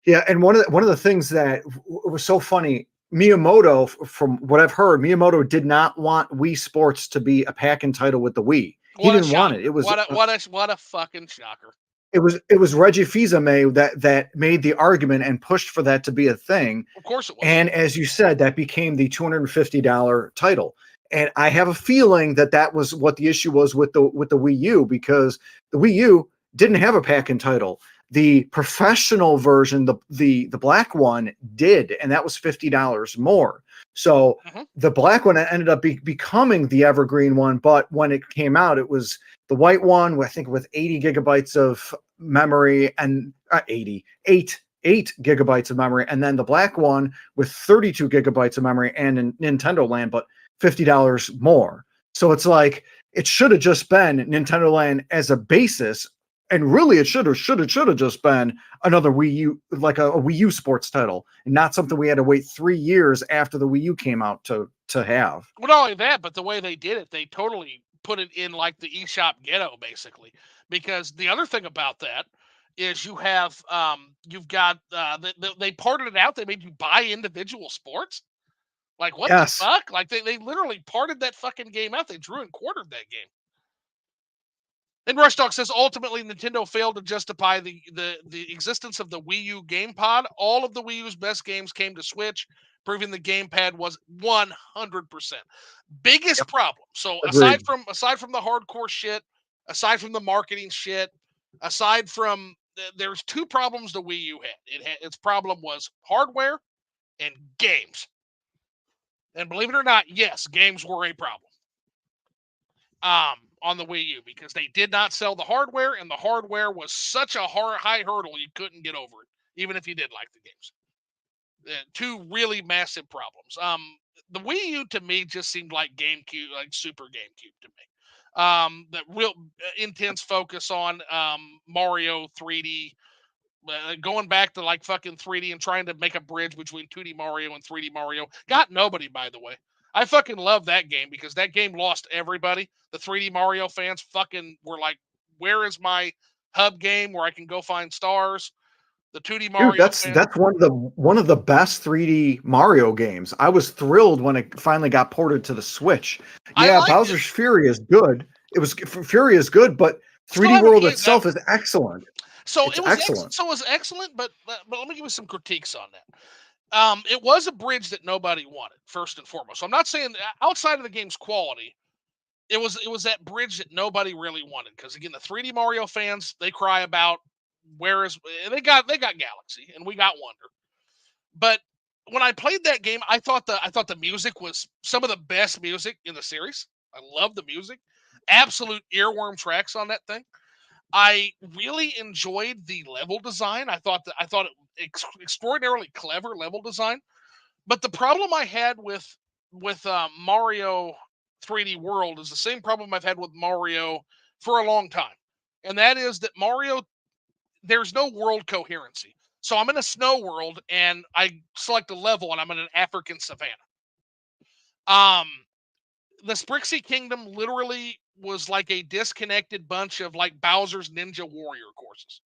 Yeah, and one of the things that was so funny. Miyamoto, from what I've heard, Miyamoto did not want Wii Sports to be a pack-in title with the Wii. He didn't want it. It was what a fucking shocker. It was Reggie Fils-Aimé that made the argument and pushed for that to be a thing. Of course it was. And as you said, that became the $250 title. And I have a feeling that was what the issue was with the Wii U, because the Wii U didn't have a pack-in title. The professional version, the black one did, and that was $50 more. So the black one ended up becoming the evergreen one, but when it came out, it was the white one, I think with 80 gigabytes of memory, and 8 gigabytes of memory, and then the black one with 32 gigabytes of memory and in Nintendo Land, but $50 more. So it's like, it should have just been Nintendo Land as a basis. And really, it should have just been another Wii U, like a Wii U sports title, and not something we had to wait 3 years after the Wii U came out to have. Well, not only that, but the way they did it, they totally put it in like the eShop ghetto, basically. Because the other thing about that is you've got they parted it out. They made you buy individual sports. Like what the Yes. fuck? Like they literally parted that fucking game out. They drew and quartered that game. And Rush Dog says ultimately Nintendo failed to justify the existence of the Wii U GamePod. All of the Wii U's best games came to Switch, proving the gamepad was 100%. Biggest Yep. problem. So aside Agreed. from the hardcore shit, aside from the marketing shit, aside from there's two problems the Wii U had. Its problem was hardware and games. And believe it or not, yes, games were a problem. On the Wii U because they did not sell the hardware, and the hardware was such a high hurdle you couldn't get over it, even if you did like the games. Two really massive problems. The Wii U to me just seemed like GameCube, like Super GameCube to me. The real intense focus on Mario 3D, going back to like fucking 3D and trying to make a bridge between 2D Mario and 3D Mario. Got nobody, by the way. I fucking love that game because that game lost everybody. The 3D Mario fans fucking were like, where is my hub game where I can go find stars? The 2D Dude, Mario fans. that's one of the best 3D Mario games. I was thrilled when it finally got ported to the Switch. I Yeah, like Bowser's it. Fury is good. Fury is good, but Still 3D haven't World played that itself one. is excellent. So It's excellent. so it was excellent, but let me give you some critiques on that. It was a bridge that nobody wanted, first and foremost. So I'm not saying outside of the game's quality, it was that bridge that nobody really wanted. Because again, the 3D Mario fans, they cry about where is they got Galaxy and we got Wonder. But when I played that game, I thought the music was some of the best music in the series. I love the music. Absolute earworm tracks on that thing. I really enjoyed the level design. I thought it extraordinarily clever level design. But the problem I had with Mario 3D World is the same problem I've had with Mario for a long time, and that is that Mario there's no world coherency. So I'm in a snow world and I select a level and I'm in an African savannah. Um, the Sprixie Kingdom literally was like a disconnected bunch of like Bowser's Ninja Warrior courses.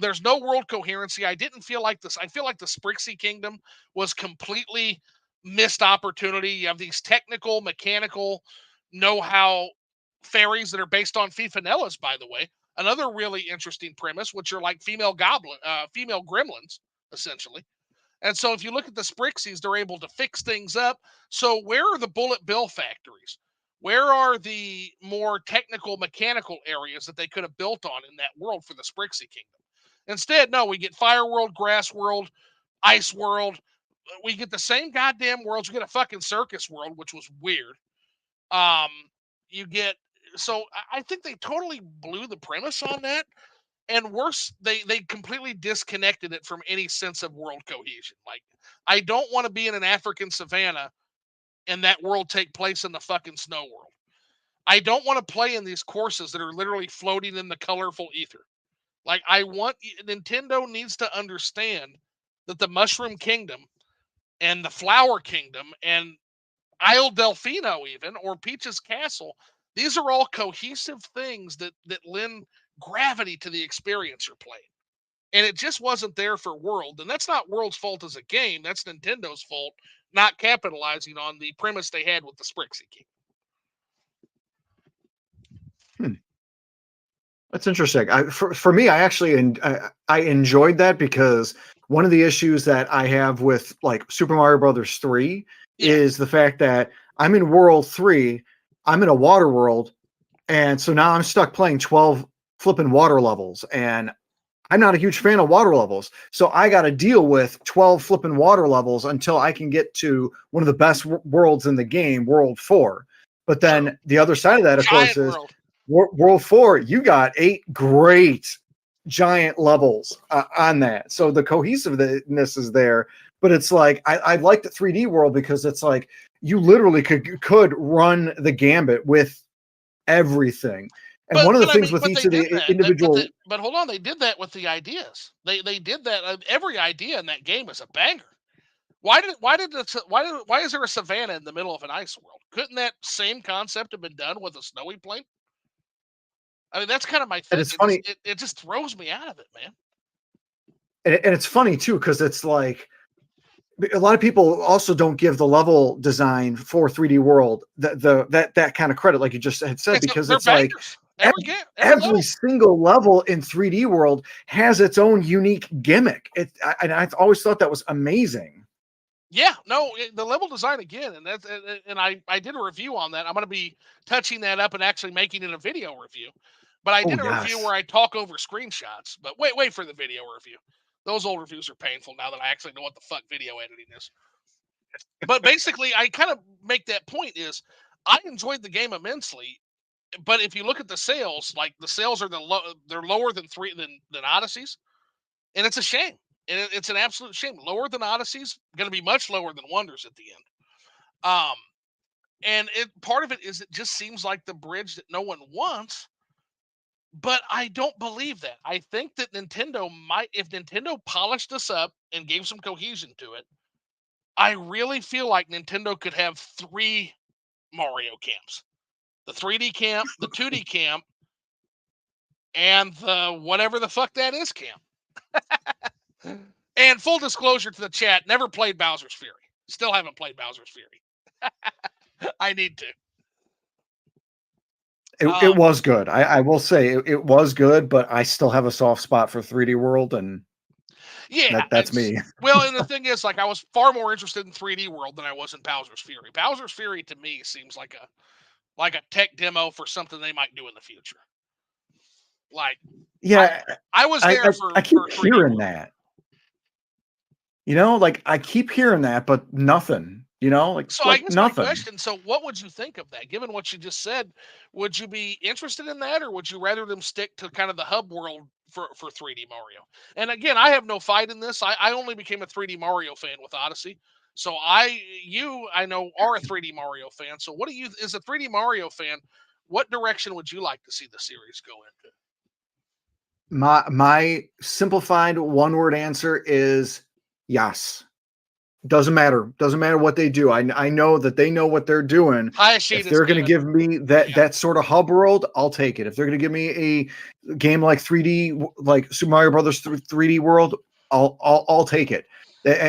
There's no world coherency. I didn't feel like this. I feel like the Sprixie Kingdom was completely missed opportunity. You have these technical, mechanical know-how fairies that are based on Fifanellas, by the way. Another really interesting premise, which are like female gremlins, essentially. And so if you look at the Sprixies, they're able to fix things up. So where are the bullet bill factories? Where are the more technical, mechanical areas that they could have built on in that world for the Sprixie Kingdom? Instead, no, we get Fire World, Grass World, Ice World. We get the same goddamn worlds. We get a fucking Circus World, which was weird. Um, you get so I think they totally blew the premise on that. And worse, they completely disconnected it from any sense of world cohesion. Like, I don't want to be in an African savannah and that world take place in the fucking snow world. I don't want to play in these courses that are literally floating in the colorful ether. Like, Nintendo needs to understand that the Mushroom Kingdom and the Flower Kingdom and Isle Delfino, even, or Peach's Castle, these are all cohesive things that lend gravity to the experience you're playing. And it just wasn't there for World. And that's not World's fault as a game. That's Nintendo's fault not capitalizing on the premise they had with the Sprixie King. That's interesting. For me, I actually I enjoyed that because one of the issues that I have with like Super Mario Brothers 3 is the fact that I'm in World 3, I'm in a water world, and so now I'm stuck playing 12 flipping water levels, and I'm not a huge fan of water levels. So I got to deal with 12 flipping water levels until I can get to one of the best worlds in the game, World 4. But then the other side of that, of course, is World 4, you got 8 great giant levels on that. So the cohesiveness is there. But it's like, I like the 3D world because it's like you literally could run the gambit with everything. And But one of the but I things mean, with but each they of did the that. individual, But hold on, they did that with the ideas. They did that. Every idea in that game is a banger. Why is there a savannah in the middle of an ice world? Couldn't that same concept have been done with a snowy plain? I mean, that's kind of my and thing. it's funny, It just throws me out of it, man. and it's funny too, because it's like a lot of people also don't give the level design for 3D World that kind of credit, like you just had said, because They're it's like bangers. every, Every game, every every level. single level in 3D World has its own unique gimmick. And I've always thought that was amazing. Yeah, no, the level design again, and I did a review on that. I'm going to be touching that up and actually making it a video review. But I Oh did a review yes. where I talk over screenshots. But wait for the video review. Those old reviews are painful now that I actually know what the fuck video editing is. But basically, I kind of make that point is I enjoyed the game immensely. But if you look at the sales, like the sales are they're lower than Odyssey's, and it's a shame. And it's an absolute shame. Lower than Odyssey's, going to be much lower than Wonders at the end. Um, and part of it is it just seems like the bridge that no one wants. But I don't believe that. I think that Nintendo might, if Nintendo polished this up and gave some cohesion to it, I really feel like Nintendo could have 3 Mario camps: the 3D camp, the 2D camp, and the whatever the fuck that is camp. And full disclosure to the chat, never played Bowser's Fury. Still haven't played Bowser's Fury. I need to. It was good. I will say it was good, but I still have a soft spot for 3D World, and Yeah, that's me. well, and the thing is, like, I was far more interested in 3D World than I was in Bowser's Fury. Bowser's Fury to me seems like a tech demo for something they might do in the future. Like, I Yeah, I was I there I keep for 3D hearing World. that. Like I keep hearing that, but nothing. So I Like guess my nothing. question, so what would you think of that? Given what you just said, would you be interested in that, or would you rather them stick to kind of the hub world for 3D Mario? And again, I have no fight in this. I only became a 3D Mario fan with Odyssey. So I know are a 3D Mario fan. So what do you, as a 3D Mario fan, what direction would you like to see the series go into? My simplified one word answer is yes. Doesn't matter what they do. I know that they know what they're doing. If Hayashita's they're going to gonna, give me that yeah. that sort of hub world, I'll take it. If they're going to give me a game like 3D, like Super Mario Brothers 3D World, I'll take it.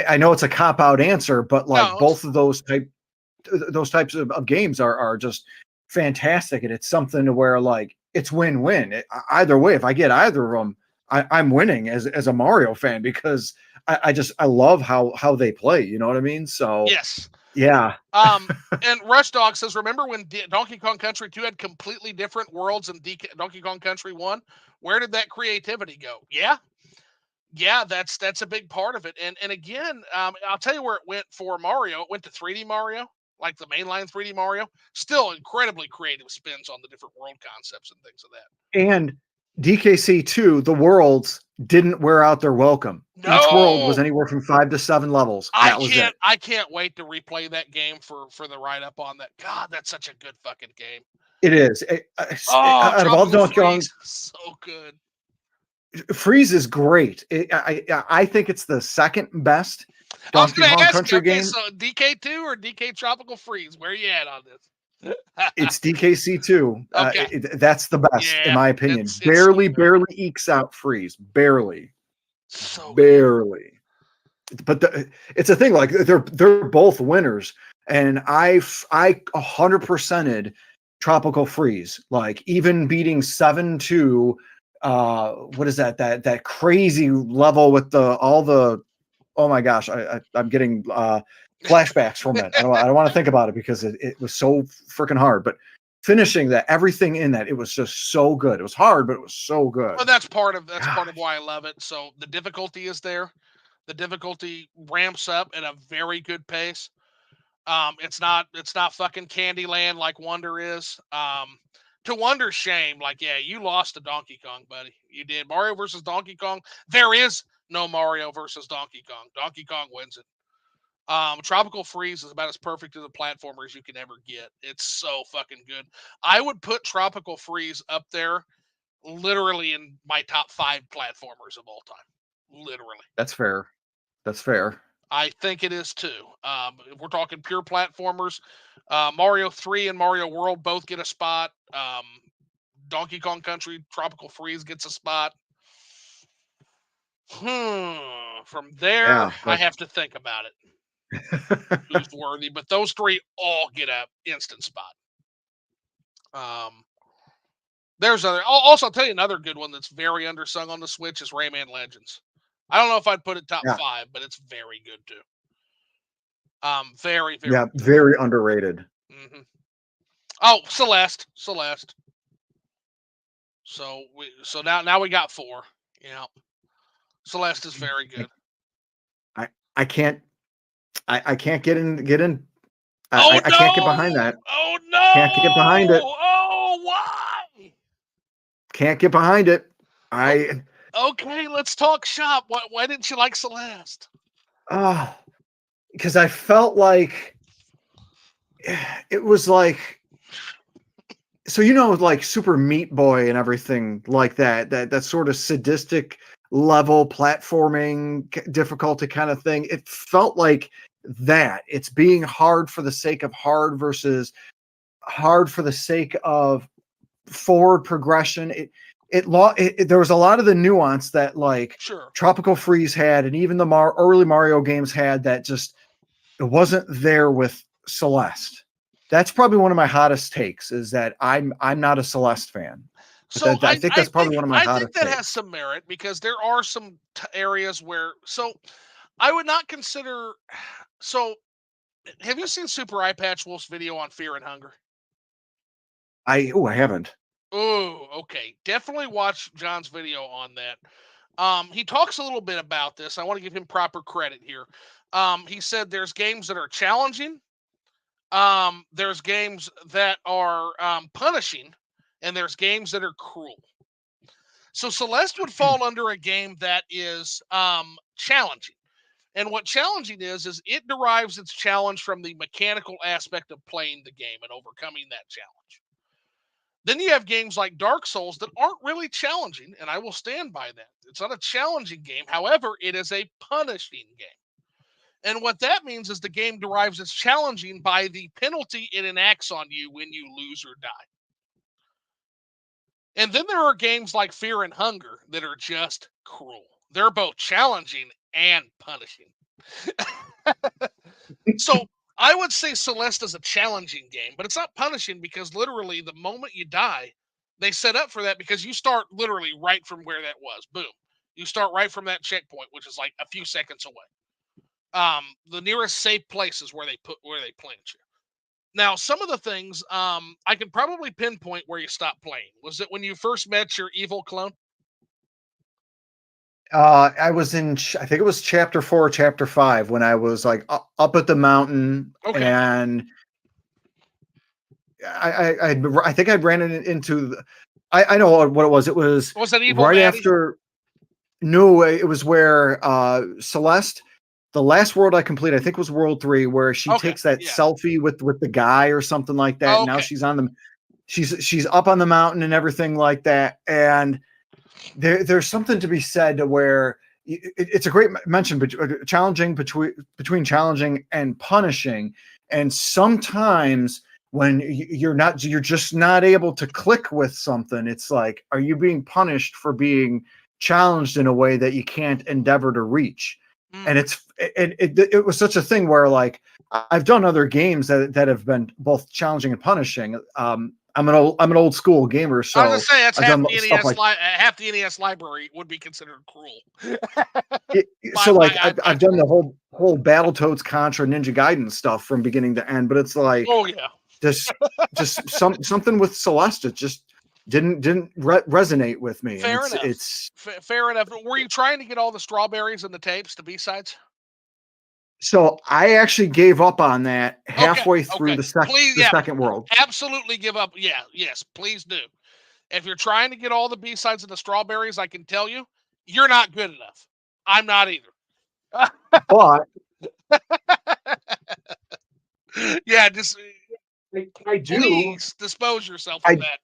I know it's a cop out answer, but like No, it's, both of those types of games are just fantastic, and it's something to where like it's win-win. Either way, if I get either of them, I'm winning as a Mario fan, because I love how they play. You know what I mean? So yes. yeah. Um, and Rush Dog says, remember when Donkey Kong Country 2 had completely different worlds in Donkey Kong Country 1? Where did that creativity go? Yeah, that's a big part of it. And again, I'll tell you where it went for Mario. It went to 3D Mario, like the mainline 3D Mario. Still incredibly creative spins on the different world concepts and things of that. And DKC2, the worlds didn't wear out their welcome. Each world was No, anywhere from 5 to 7 levels. I That was can't it. I can't wait to replay that game for the write up on that. God, that's such a good fucking game. It is. Oh, Out of all Tropical Donkey Kong, Freeze, so good. Freeze is great. I think it's the second best I was Donkey gonna Kong ask you, Country okay, game. so DK2 or DK Tropical Freeze? Where you at on this? It's DKC2. Okay. That's the best, in Yeah, my opinion. it's so good. Barely ekes out Freeze. Barely, So good. barely. But it's a thing. Like they're both winners, and I 100%ed Tropical Freeze. Like even beating 7-2. What is that crazy level with all the, oh my gosh, I'm getting flashbacks from it. I don't want to think about it because it was so freaking hard. But finishing that, everything in that, it was just so good. It was hard, but it was so good. Well, that's part of Gosh. why I love it. So the difficulty is there. The difficulty ramps up at a very good pace. It's not fucking Candyland like Wonder is. To Wonder's shame, like, yeah, you lost to Donkey Kong, buddy. You did. Mario versus Donkey Kong. There is no Mario versus Donkey Kong. Donkey Kong wins it. Tropical Freeze is about as perfect as a platformer as you can ever get. It's so fucking good. I would put Tropical Freeze up there literally in my top 5 platformers of all time. Literally. That's fair. That's fair. I think it is too. If we're talking pure platformers, Mario 3 and Mario World both get a spot. Donkey Kong Country Tropical Freeze gets a spot. From there, Yeah, I like have to think about it. Who's worthy? But those 3 all get a instant spot. There's other. I'll tell you another good one that's very undersung on the Switch is Rayman Legends. I don't know if I'd put it top yeah, 5, but it's very good too. Very, very yeah, good. very underrated. Mm-hmm. Oh, Celeste. So now we got 4. Yeah, Celeste is very good. I can't I can't get in. Oh I can't get behind no! that. Oh Can't get behind it. no! Oh, why? Can't get behind it. I Okay, let's talk shop. Why didn't you like Celeste? because I felt like it was like so like Super Meat Boy and everything like that sort of sadistic level platforming difficulty kind of thing. It felt like that. It's being hard for the sake of hard versus hard for the sake of forward progression. There was a lot of the nuance that like Sure. Tropical Freeze had, and even the early Mario games had that just it wasn't there with Celeste. That's probably one of my hottest takes is that I'm not a Celeste fan. But So I think that's probably one of my I think hottest that has takes. some merit because there are some areas where I would not consider. So have you seen Super Eye Patch Wolf's video on Fear and Hunger? I haven't. Oh, okay. Definitely watch John's video on that. He talks a little bit about this. I want to give him proper credit here. He said there's games that are challenging. There's games that are punishing, and there's games that are cruel. So Celeste would fall under a game that is challenging. And what challenging is it derives its challenge from the mechanical aspect of playing the game and overcoming that challenge. Then you have games like Dark Souls that aren't really challenging, and I will stand by that. It's not a challenging game. However, it is a punishing game. And what that means is the game derives its challenging by the penalty it enacts on you when you lose or die. And then there are games like Fear and Hunger that are just cruel. They're both challenging and punishing. So I would say Celeste is a challenging game, but it's not punishing because literally the moment you die, they set up for that because you start literally right from where that was. Boom. You start right from that checkpoint, which is like a few seconds away. The nearest safe place is where they plant you. Now, some of the things I can probably pinpoint where you stopped playing. Was it when you first met your evil clone? I was in, I think it was chapter 4, chapter 5, when I was like up at the mountain, Okay. and I think I ran into. I know what it was. It was that evil right Maddie? after. No, it was where Celeste, the last world I completed, I think was World 3, where she Okay. takes that Yeah. selfie with the guy or something like that. Okay. Now she's on the, she's up on the mountain and everything like that, and there's something to be said to where it's a great mention, but challenging between challenging and punishing, and sometimes when you're just not able to click with something, it's like, are you being punished for being challenged in a way that you can't endeavor to reach? And it was such a thing where like I've done other games that have been both challenging and punishing. I'm an old school gamer, I was gonna so say that's I've half done the stuff NES like half the NES library would be considered cruel. so like I I've done the whole Battletoads, Contra, Ninja Gaiden stuff from beginning to end, but it's like oh yeah. just something with Celeste just didn't resonate with me, and Fair enough. it's Fair enough. Were you trying to get all the strawberries and the tapes, the B-sides? so I actually gave up on that halfway through Okay. Please, the second world. absolutely give up. Yeah, yes, please do. If you're trying to get all the B-sides and the strawberries, I can tell you, you're not good enough. I'm not either. But Yeah, just I do. please dispose yourself of I that.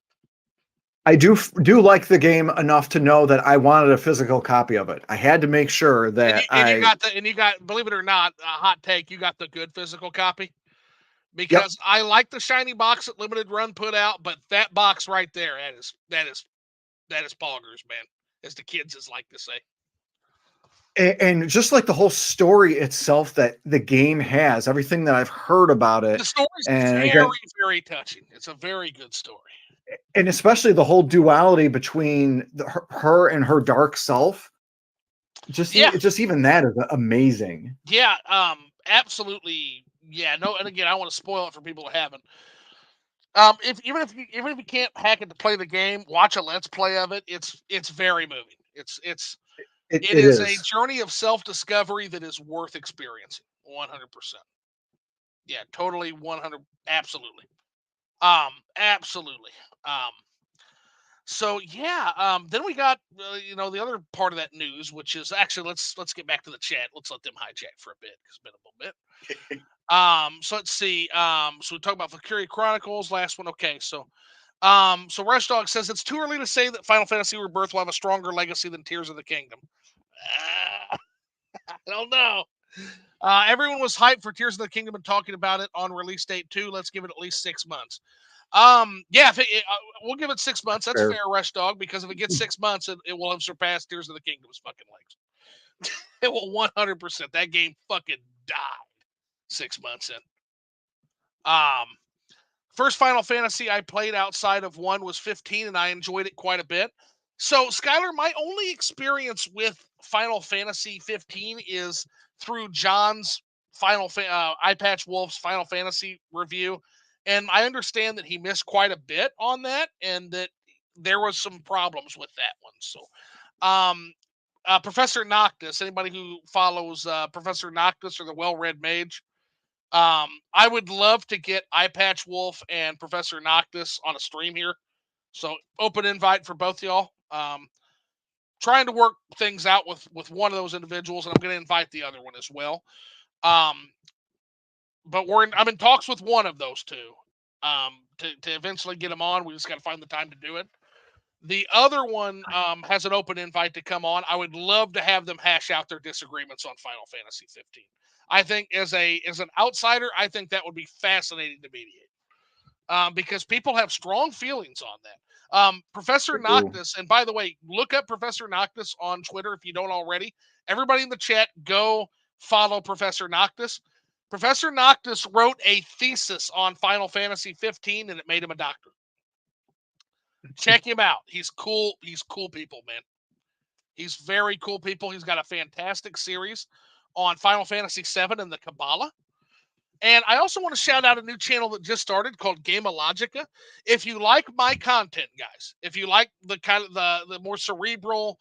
I do like the game enough to know that I wanted a physical copy of it. I had to make sure And that you I. got believe it or not, a hot take, you got the good physical copy Yep. because I like the shiny box that Limited Run put out, but that box right there, that is poggers, man, as the kids is like to say. And just like the whole story itself that the game has, everything that I've heard about The it, story's and very, again, very touching. It's a very good story. and especially the whole duality between her and her dark self, Yeah, just even that is amazing. yeah, absolutely. Yeah, no, and again, I don't want to spoil it for people who haven't. If even if you can't hack it to play the game, watch a let's play of it. It's very moving. It It is a is. journey of self discovery that is worth experiencing. 100%. Yeah, totally 100. Absolutely. Absolutely. Um, so yeah. Then we got the other part of that news, which is actually let's get back to the chat. Let's let them hijack for a bit. It's been a little bit. So let's see. So we talked about Valkyria Chronicles, last one. Okay, so Rush Dog says it's too early to say that Final Fantasy Rebirth will have a stronger legacy than Tears of the Kingdom. I don't know. Everyone was hyped for Tears of the Kingdom and talking about it on release date 2. Let's give it at least 6 months. Yeah, we'll give it 6 months. That's Fair. fair, Rush Dog, because if it gets 6 months, it will have surpassed Tears of the Kingdom's fucking legs. It will 100%. That game fucking died 6 months in. Um, First Final Fantasy I played outside of 1 was 15, and I enjoyed it quite a bit. So, Skylar, my only experience with Final Fantasy 15 is through John's Eye Patch Wolf's Final Fantasy review, and I understand that he missed quite a bit on that, and that there was some problems with that one. So, um, Professor Noctis, anybody who follows Professor Noctis or the Well-Read Mage, I would love to get Eye Patch Wolf and Professor Noctis on a stream here. So open invite for both y'all. Trying to work things out with one of those individuals, and I'm going to invite the other one as well. Um, but I'm in talks with one of those two. To eventually get them on, we just got to find the time to do it. The other one has an open invite to come on. I would love to have them hash out their disagreements on Final Fantasy 15. I think as an outsider, I think that would be fascinating to mediate, because people have strong feelings on that. Professor Ooh. Noctis, and by the way, look up Professor Noctis on Twitter if you don't already. Everybody in the chat, go follow Professor Noctis. Professor Noctis wrote a thesis on Final Fantasy 15, and it made him a doctor. Check him out. He's cool. He's cool people, man. He's very cool people. He's got a fantastic series on Final Fantasy VII and the Kabbalah. And I also want to shout out a new channel that just started called Gameologica. If you like my content, guys, if you like the kind of the more cerebral,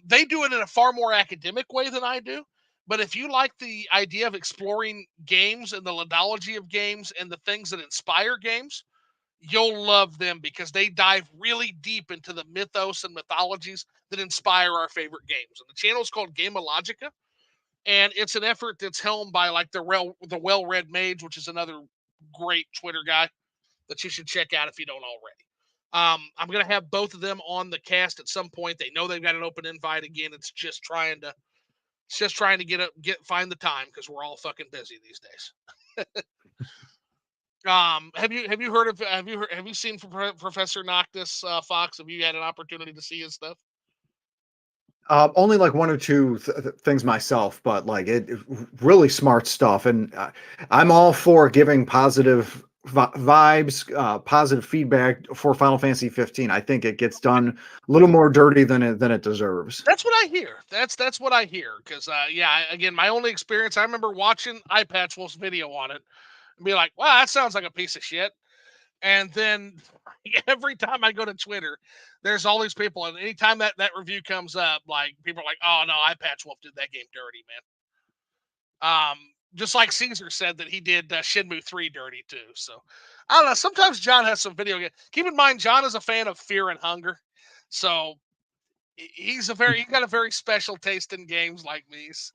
they do it in a far more academic way than I do. But if you like the idea of exploring games and the ludology of games and the things that inspire games, you'll love them because they dive really deep into the mythos and mythologies that inspire our favorite games. And the channel is called Gameologica, and it's an effort that's helmed by like the well-read mage, which is another great Twitter guy that you should check out if you don't already. I'm gonna have both of them on the cast at some point. They know they've got an open invite. Again, it's just trying to get find the time because we're all fucking busy these days. Have you heard of have you seen Professor Noctis, Fox? Have you had an opportunity to see his stuff? Only like one or two things myself, but like really smart stuff. And I'm all for giving positive vibes, positive feedback for Final Fantasy 15. I think it gets done a little more dirty than it deserves. That's what I hear. That's what I hear. Because yeah, again, my only experience, I remember watching Eye Patch Wolf's video on it and be like, "Wow, that sounds like a piece of shit." And then every time I go to Twitter, there's all these people, and anytime that review comes up, like people are like, "Oh no, Eye Patch Wolf did that game dirty, man." Just like Caesar said that he did Shenmue 3 dirty too. So I don't know. Sometimes John has some video game. Keep in mind, John is a fan of Fear and Hunger, so he got a very special taste in games like me. So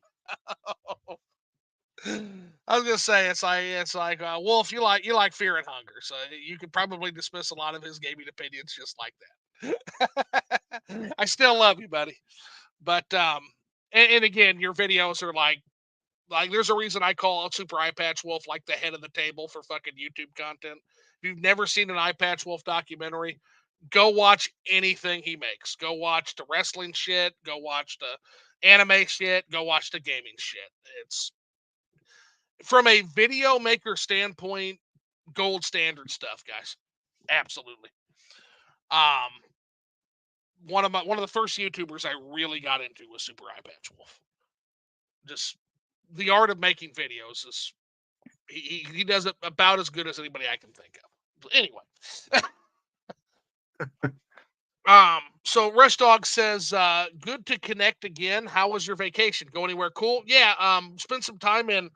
I was gonna say it's like Wolf. You like Fear and Hunger, so you could probably dismiss a lot of his gaming opinions just like that. I still love you, buddy, but and again, your videos are like there's a reason I call Super Eye Patch Wolf like the head of the table for fucking YouTube content. If you've never seen an Eye Patch Wolf documentary, go watch anything he makes. Go watch the wrestling shit. Go watch the anime shit. Go watch the gaming shit. It's from a video maker standpoint, gold standard stuff, guys. Absolutely. Um, one of the first YouTubers I really got into was Super Eye Patch Wolf. Just the art of making videos is he does it about as good as anybody I can think of. Anyway, so Rush Dog says, good to connect again. How was your vacation? Go anywhere cool? Yeah, spent some time in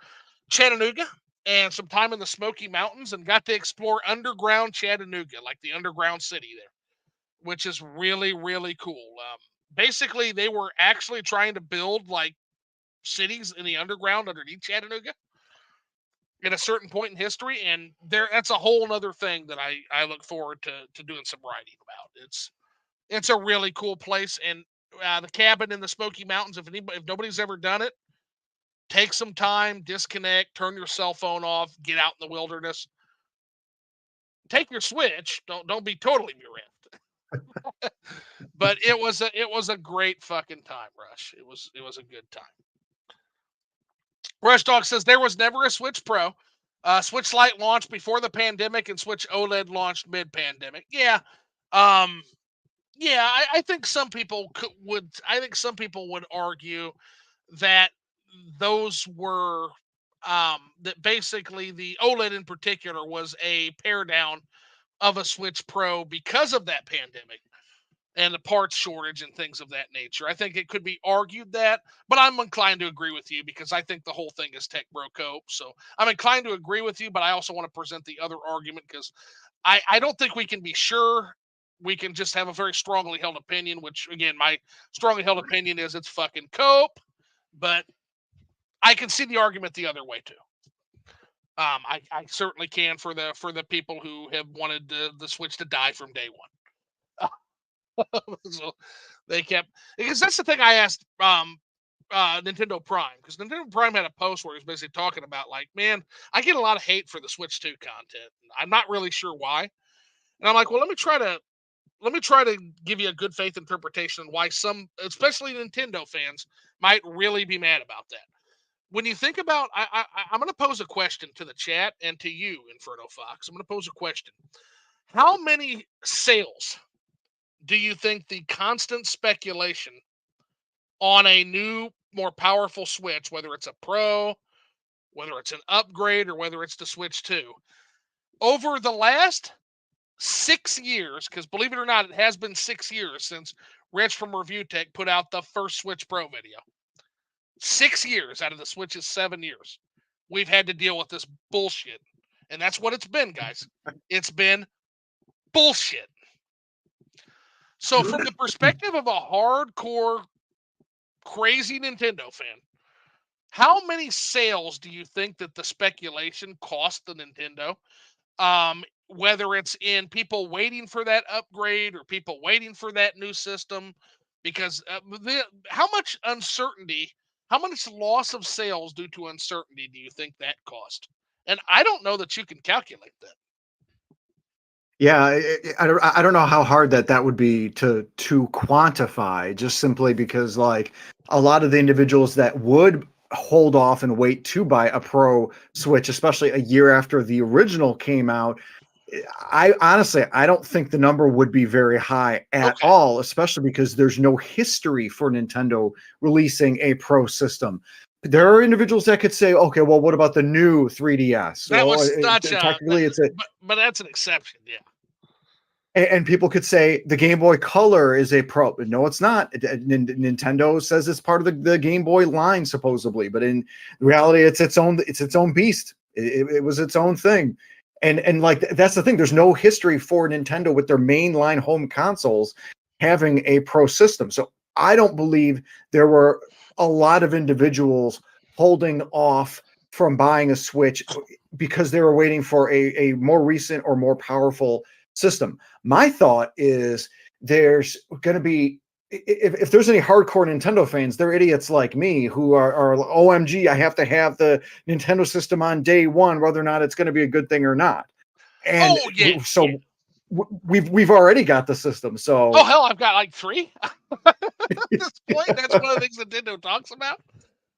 Chattanooga and some time in the Smoky Mountains and got to explore underground Chattanooga, like the underground city there, which is really, really cool. Basically, they were actually trying to build like cities in the underground underneath Chattanooga at a certain point in history, and that's a whole other thing that I look forward to doing some writing about. It's a really cool place, and the cabin in the Smoky Mountains. If nobody's ever done it, take some time, disconnect, turn your cell phone off, get out in the wilderness. Take your Switch. Don't be totally bereft. But it was a great fucking time, Rush. It was a good time. Rush Dog says there was never a Switch Pro. Switch Lite launched before the pandemic, and Switch OLED launched mid-pandemic. Yeah, um, yeah. I think some people would. I think some people would argue that those were that basically the OLED in particular was a pare down of a Switch Pro because of that pandemic and the parts shortage and things of that nature. I think it could be argued that, but I'm inclined to agree with you because I think the whole thing is tech bro cope. So I'm inclined to agree with you, but I also want to present the other argument because I don't think we can be sure. We can just have a very strongly held opinion, which again, my strongly held opinion is it's fucking cope, but I can see the argument the other way too. I certainly can for the people who have wanted the Switch to die from day one. So they kept because that's the thing I asked Nintendo Prime because Nintendo Prime had a post where he was basically talking about like, man, I get a lot of hate for the Switch 2 content. I'm not really sure why, and I'm like, well, let me try to give you a good faith interpretation on why some, especially Nintendo fans, might really be mad about that. When you think about, I'm going to pose a question to the chat and to you, InfernoFox. I'm going to pose a question. How many sales do you think the constant speculation on a new, more powerful Switch, whether it's a Pro, whether it's an upgrade, or whether it's the Switch 2, over the last 6 years, because believe it or not, it has been 6 years since Rich from Review Tech put out the first Switch Pro video. 6 years out of the Switch's 7 years, we've had to deal with this bullshit. And that's what it's been, guys. It's been bullshit. So, from the perspective of a hardcore, crazy Nintendo fan, how many sales do you think that the speculation cost the Nintendo? Whether it's in people waiting for that upgrade or people waiting for that new system, because how much uncertainty, how much loss of sales due to uncertainty do you think that cost? And I don't know that you can calculate that. Yeah, I don't know how hard that would be to quantify, just simply because like a lot of the individuals that would hold off and wait to buy a Pro Switch, especially a year after the original came out, I honestly I don't think the number would be very high at Okay. all, especially because there's no history for Nintendo releasing a Pro system. There are individuals that could say, okay, well, what about the new 3DS? That Well, was such a, technically, it's a but that's an exception. Yeah. and people could say the Game Boy Color is a Pro. No, it's not. Nintendo says it's part of the Game Boy line, supposedly, but in reality, it's its own beast. It was its own thing, and like that's the thing. There's no history for Nintendo with their mainline home consoles having a Pro system. So I don't believe there were a lot of individuals holding off from buying a Switch because they were waiting for a more recent or more powerful system. My thought is there's going to be, if there's any hardcore Nintendo fans, they're idiots like me who are OMG, I have to have the Nintendo system on day one, whether or not it's going to be a good thing or not. And Oh yeah, so yeah. we've already got the system. Oh So hell, I've got like 3 at this point. That's one of the things Nintendo talks about.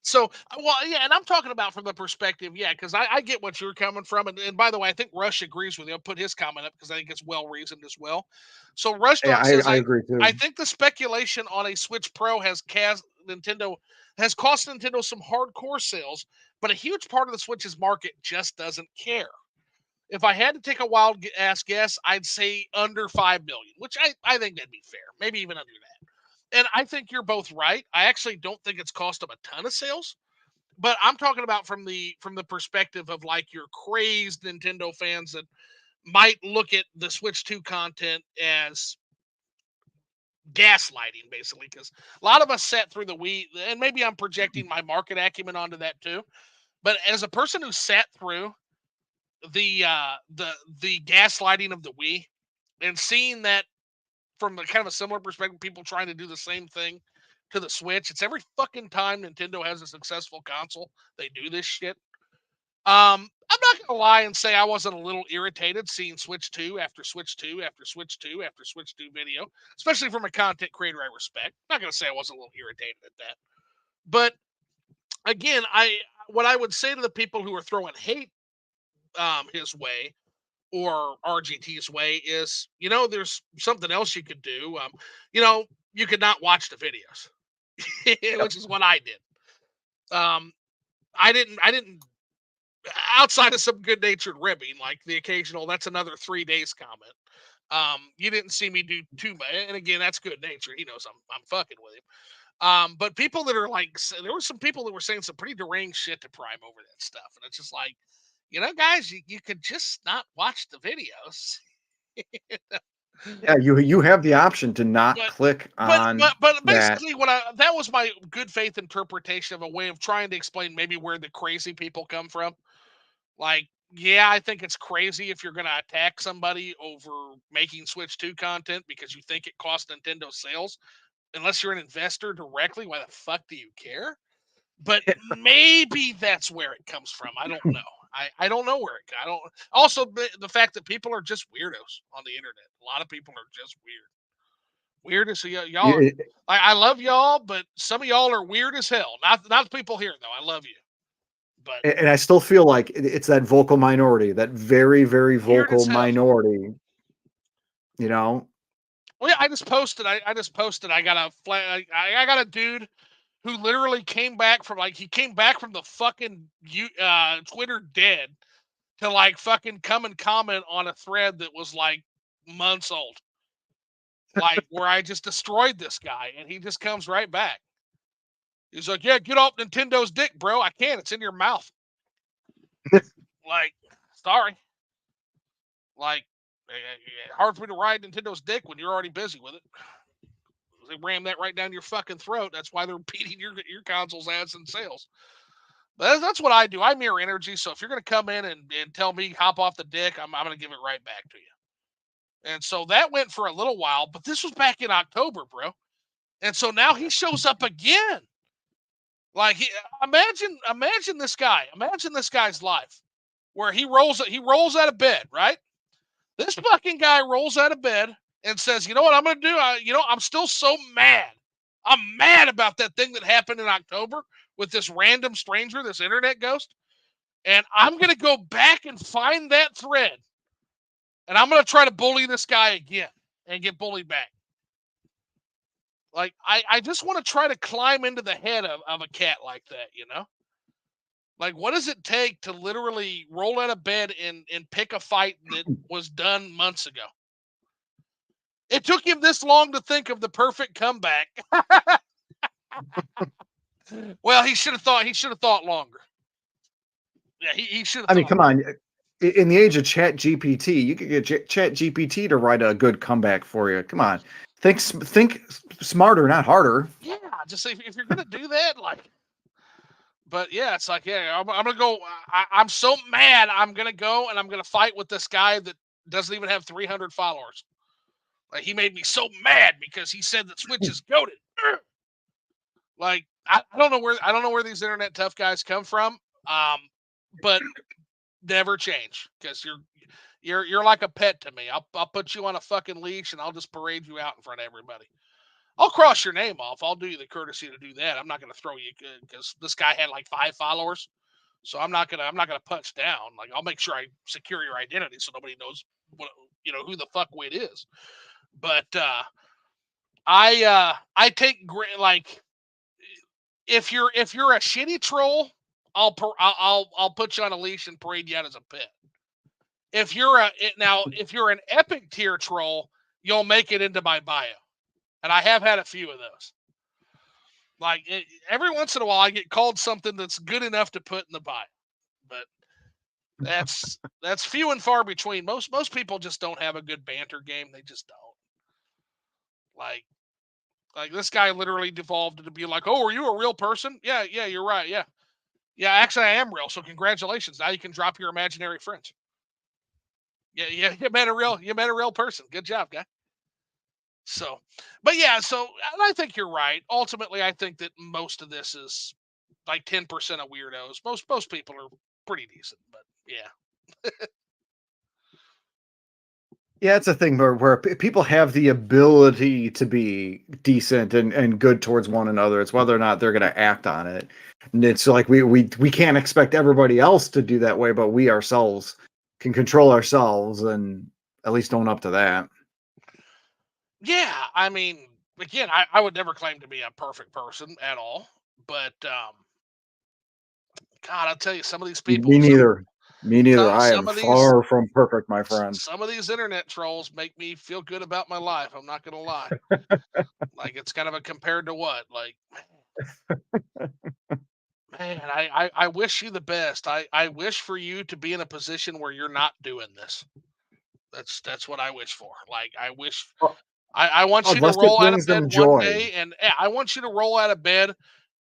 So, well, yeah, and I'm talking about from the perspective, yeah, because I get what you're coming from, and by the way, I think Rush agrees with you. I'll put his comment up because I think it's well reasoned as well. So Rush yeah, Dog says, I agree I too. think the speculation on a Switch Pro has cost Nintendo some hardcore sales, but a huge part of the Switch's market just doesn't care. If I had to take a wild ass guess, I'd say under 5 million, which I think that'd be fair, maybe even under that. And I think you're both right. I actually don't think it's cost them a ton of sales, but I'm talking about from the perspective of like your crazed Nintendo fans that might look at the Switch 2 content as gaslighting, basically, because a lot of us sat through the Wii, and maybe I'm projecting my market acumen onto that too. But as a person who sat through the uh the the gaslighting of the Wii and seeing that from a kind of a similar perspective, people trying to do the same thing to the Switch, it's every fucking time Nintendo has a successful console, they do this shit. I'm not gonna lie and say I wasn't a little irritated seeing Switch 2 after Switch 2 after Switch 2 after Switch 2 video, especially from a content creator I respect. I'm not gonna say I wasn't a little irritated at that. But again, I what I would say to the people who are throwing hate his way or RGT's way is, there's something else you could do. You know, you could not watch the videos, which is what I did. Um, I didn't outside of some good natured ribbing, like the occasional, that's another 3 days comment. You didn't see me do too much. And again, that's good nature. He knows I'm fucking with him. But people that are like, there were some people that were saying some pretty deranged shit to Prime over that stuff. And it's just like, guys, you could just not watch the videos. Yeah, you have the option to not but click on but that. basically that was my good faith interpretation of a way of trying to explain maybe where the crazy people come from. Like, yeah, I think it's crazy if you're going to attack somebody over making Switch 2 content because you think it cost Nintendo sales. Unless you're an investor directly, why the fuck do you care? But maybe that's where it comes from. I don't know. I don't know where I don't. Also, the fact that people are just weirdos on the internet. A lot of people are just weird. Weird as y'all. I love y'all, but some of y'all are weird as hell. Not the people here though. I love you, but And I still feel like it's that vocal minority, that very, very weird vocal as hell. minority, you know? Well, yeah, I just posted. I just posted. I got I got a dude who literally came back from he came back from the fucking Twitter dead to like fucking come and comment on a thread that was like months old, like where I just destroyed this guy, and he just comes right back. He's like, "Yeah, get off Nintendo's dick, bro. I can't. It's in your mouth." Like, sorry. Like, hard for me to ride Nintendo's dick when you're already busy with it. They ram that right down your fucking throat. That's why they're beating your console's ass in sales. But that's what I do. I mirror energy. So if you're going to come in and tell me hop off the dick, I'm going to give it right back to you. And so that went for a little while, but this was back in October, bro. And so now he shows up again. Like, imagine this guy. Imagine this guy's life where he rolls out of bed, right? This fucking guy rolls out of bed and says, "You know what I'm going to do? I'm still so mad. I'm mad about that thing that happened in October with this random stranger, this internet ghost. And I'm going to go back and find that thread. And I'm going to try to bully this guy again and get bullied back." Like, I just want to try to climb into the head of a cat like that, you know? Like, what does it take to literally roll out of bed and pick a fight that was done months ago? It took him this long to think of the perfect comeback. Well, he should have thought longer. Yeah, he should have I mean, thought come longer. on. In the age of Chat GPT, you could get Chat GPT to write a good comeback for you. Come on. Think smarter, not harder. Yeah, just if you're gonna do that, like, but yeah, it's like, yeah, I'm gonna go. I'm so mad. I'm gonna go and I'm gonna fight with this guy that doesn't even have 300 followers. Like he made me so mad because he said that Switch is goated. Like I don't know where these internet tough guys come from. Um, but never change because you're like a pet to me. I'll put you on a fucking leash and I'll just parade you out in front of everybody. I'll cross your name off. I'll do you the courtesy to do that. I'm not gonna throw you because this guy had like 5 followers. So I'm not gonna punch down. Like I'll make sure I secure your identity so nobody knows what who the fuck Wit is. But I take like if you're a shitty troll, I'll put you on a leash and parade you out as a pet. If you're an epic tier troll, you'll make it into my bio, and I have had a few of those. Like every once in a while, I get called something that's good enough to put in the bio, but that's few and far between. Most people just don't have a good banter game. They just don't. Like this guy literally devolved to be like, "Oh, are you a real person?" Yeah, you're right. Yeah, yeah. Actually, I am real. So congratulations. Now you can drop your imaginary friends. Yeah. You met a real person. Good job, guy. So, but yeah. So I think you're right. Ultimately, I think that most of this is like 10% of weirdos. Most people are pretty decent, but yeah. Yeah, it's a thing where people have the ability to be decent and good towards one another. It's whether or not they're going to act on it. And it's like we can't expect everybody else to do that way, but we ourselves can control ourselves and at least own up to that. Yeah, I mean, again, I would never claim to be a perfect person at all, but God, I'll tell you, some of these people, Me neither. Me neither. I some am of these, far from perfect, my friend. some of these internet trolls make me feel good about my life. I'm not gonna lie. Like it's kind of a compared to what, like, man, I wish you the best. I wish for you to be in a position where you're not doing this. That's what I wish for. Like I wish Uh, I want you to Unless it roll out of brings bed them one joy. day and yeah, I want you to roll out of bed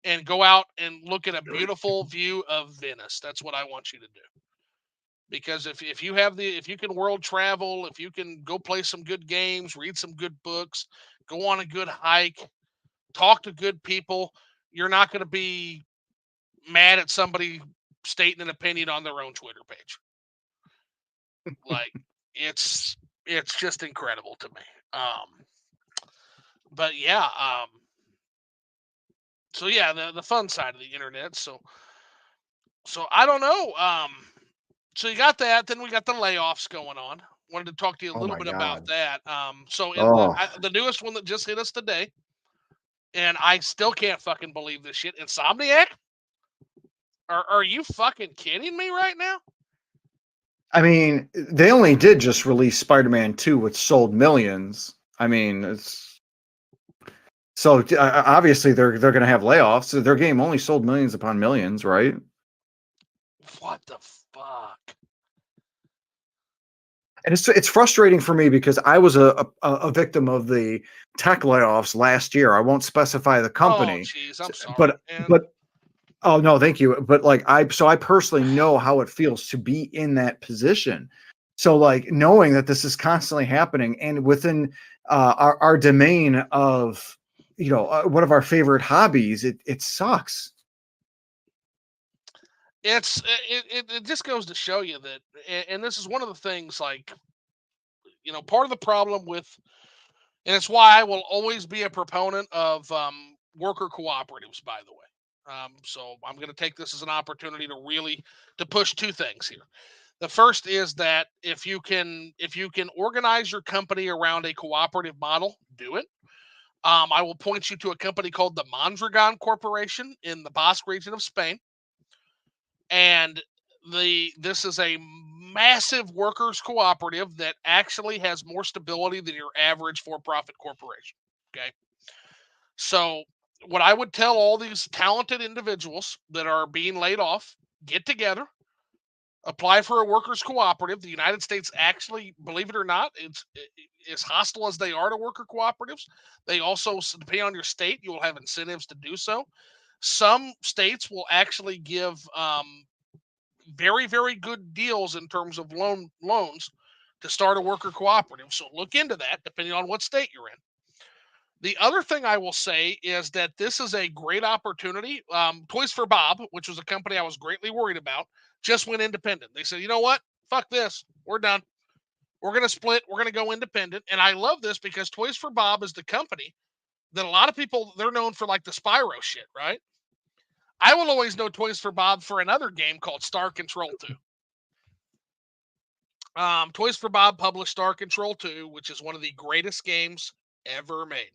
and go out and look at a beautiful view of Venice. That's what I want you to do. Because if you have if you can world travel, if you can go play some good games, read some good books, go on a good hike, talk to good people, you're not going to be mad at somebody stating an opinion on their own Twitter page. Like it's just incredible to me. But yeah, so yeah, the fun side of the internet. So I don't know. So you got that. Then we got the layoffs going on. Wanted to talk to you a Oh little my bit about God. that. So in Oh, the newest one that just hit us today, and I still can't fucking believe this shit. Insomniac? Are you fucking kidding me right now? I mean, they only did just release Spider-Man 2, which sold millions. I mean, it's so obviously they're going to have layoffs. Their game only sold millions upon millions, right? What the fuck? And it's frustrating for me because I was a victim of the tech layoffs last year. I won't specify the Oh, company, jeez, I'm sorry, but man. but oh no, thank you. But like I personally know how it feels to be in that position. So like knowing that this is constantly happening and within our domain of one of our favorite hobbies, it sucks. It just goes to show you that, and this is one of the things. Like part of the problem with, and it's why I will always be a proponent of worker cooperatives. By the way, so I'm going to take this as an opportunity to really to push two things here. The first is that if you can organize your company around a cooperative model, do it. I will point you to a company called the Mondragon Corporation in the Basque region of Spain, and this is a massive workers cooperative that actually has more stability than your average for-profit corporation. Okay, so what I would tell all these talented individuals that are being laid off, get together, apply for a workers cooperative. The United States actually, believe it or not, it's as hostile as they are to worker cooperatives. They also, depending on your state, you will have incentives to do so. Some states will actually give very, very good deals in terms of loans to start a worker cooperative. So look into that, depending on what state you're in. The other thing I will say is that this is a great opportunity. Toys for Bob, which was a company I was greatly worried about, just went independent. They said, you know what? Fuck this. We're done. We're going to split. We're going to go independent. And I love this because Toys for Bob is the company that a lot of people, they're known for like the Spyro shit, right? I will always know Toys for Bob for another game called Star Control 2. Toys for Bob published Star Control 2, which is one of the greatest games ever made.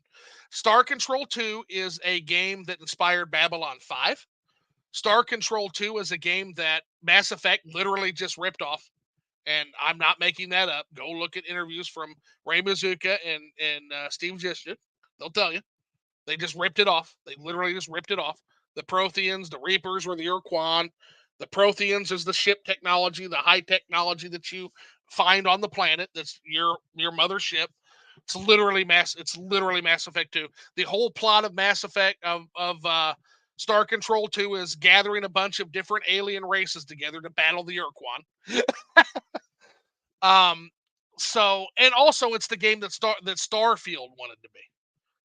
Star Control 2 is a game that inspired Babylon 5. Star Control 2 is a game that Mass Effect literally just ripped off. And I'm not making that up. Go look at interviews from Ray Mazuka and Steve Zissou. They'll tell you. They just ripped it off. They literally just ripped it off. The Protheans, the Reapers were the Urquan. The Protheans is the ship technology, the high technology that you find on the planet. That's your mothership. It's literally Mass Effect 2. The whole plot of Mass Effect of Star Control 2 is gathering a bunch of different alien races together to battle the Urquan. um so and also it's the game that Starfield wanted to be.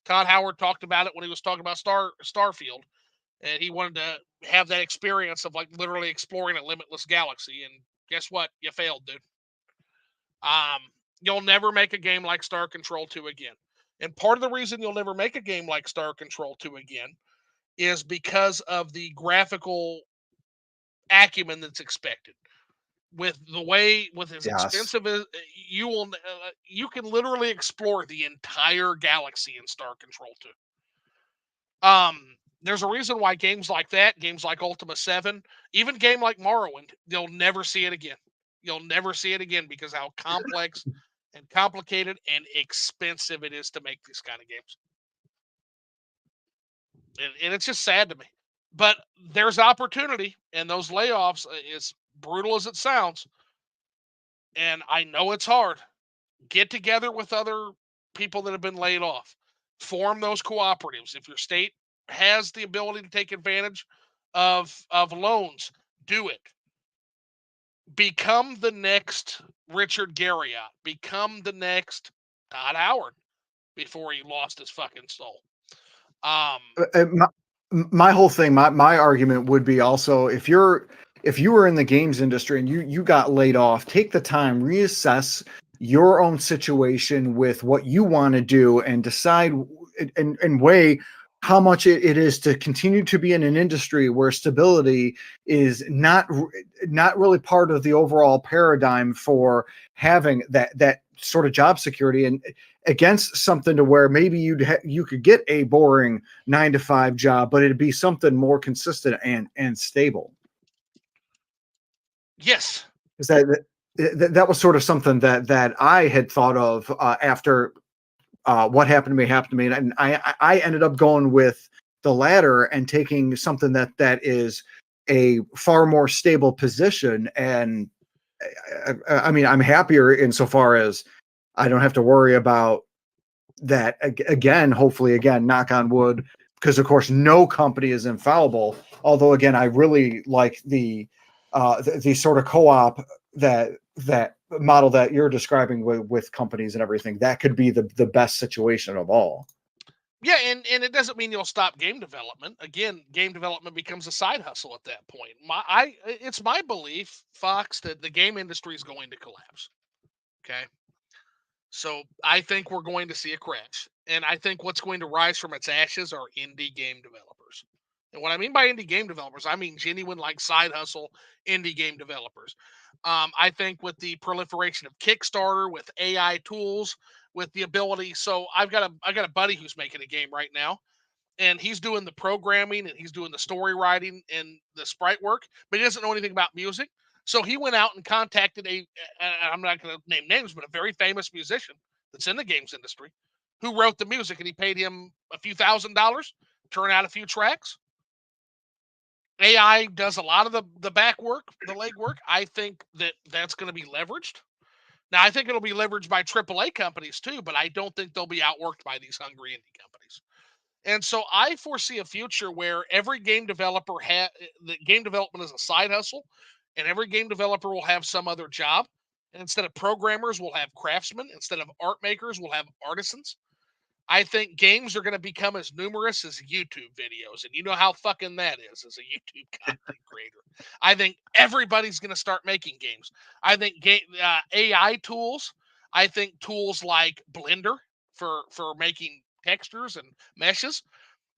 Todd Howard talked about it when he was talking about Starfield, and he wanted to have that experience of like literally exploring a limitless galaxy. And guess what? You failed, dude. Um, you'll never make a game like Star Control 2 again. And part of the reason you'll never make a game like Star Control 2 again is because of the graphical acumen that's expected. With as Yes. expensive as you can literally explore the entire galaxy in Star Control 2. There's a reason why games like that, games like Ultima 7, even game like Morrowind, you'll never see it again. You'll never see it again because how complex and complicated and expensive it is to make these kind of games. And it's just sad to me. But there's opportunity, and those layoffs, as brutal as it sounds, and I know it's hard. Get together with other people that have been laid off. Form those cooperatives. If your state has the ability to take advantage of loans, do it. Become the next Richard Garriott. Become the next Todd Howard before he lost his fucking soul. Um, My whole thing, my argument would be also if you were in the games industry and you got laid off, take the time, reassess your own situation with what you want to do and decide and weigh how much it is to continue to be in an industry where stability is not really part of the overall paradigm for having that sort of job security, and against something to where maybe you could get a boring 9 to 5 job, but it'd be something more consistent and stable. yes. Is that was sort of something that I had thought of after what happened to me, and I ended up going with the latter and taking something that is a far more stable position. And I mean, I'm happier insofar as I don't have to worry about that again. Hopefully, again, knock on wood, because of course no company is infallible. Although again, I really like the sort of co-op that model that you're describing with companies and everything. That could be the best situation of all. Yeah, and it doesn't mean you'll stop game development. Again, game development becomes a side hustle at that point. It's my belief, Fox, that the game industry is going to collapse. Okay. So I think we're going to see a crash. And I think what's going to rise from its ashes are indie game developers. And what I mean by indie game developers, I mean genuine like side hustle indie game developers. I think with the proliferation of Kickstarter, with AI tools, with the ability. So I got a buddy who's making a game right now, and he's doing the programming and he's doing the story writing and the sprite work, but he doesn't know anything about music. So he went out and contacted I'm not going to name names, but a very famous musician that's in the games industry who wrote the music, and he paid him a few $1,000s, turn out a few tracks. AI does a lot of the back work, the leg work. I think that's going to be leveraged. Now, I think it'll be leveraged by AAA companies too, but I don't think they'll be outworked by these hungry indie companies. And so I foresee a future where every game developer the game development is a side hustle, and every game developer will have some other job. And instead of programmers, we'll have craftsmen. Instead of art makers, we'll have artisans. I think games are going to become as numerous as YouTube videos, and you know how fucking that is as a YouTube content creator. I think everybody's going to start making games. I think AI tools. I think tools like Blender for making textures and meshes.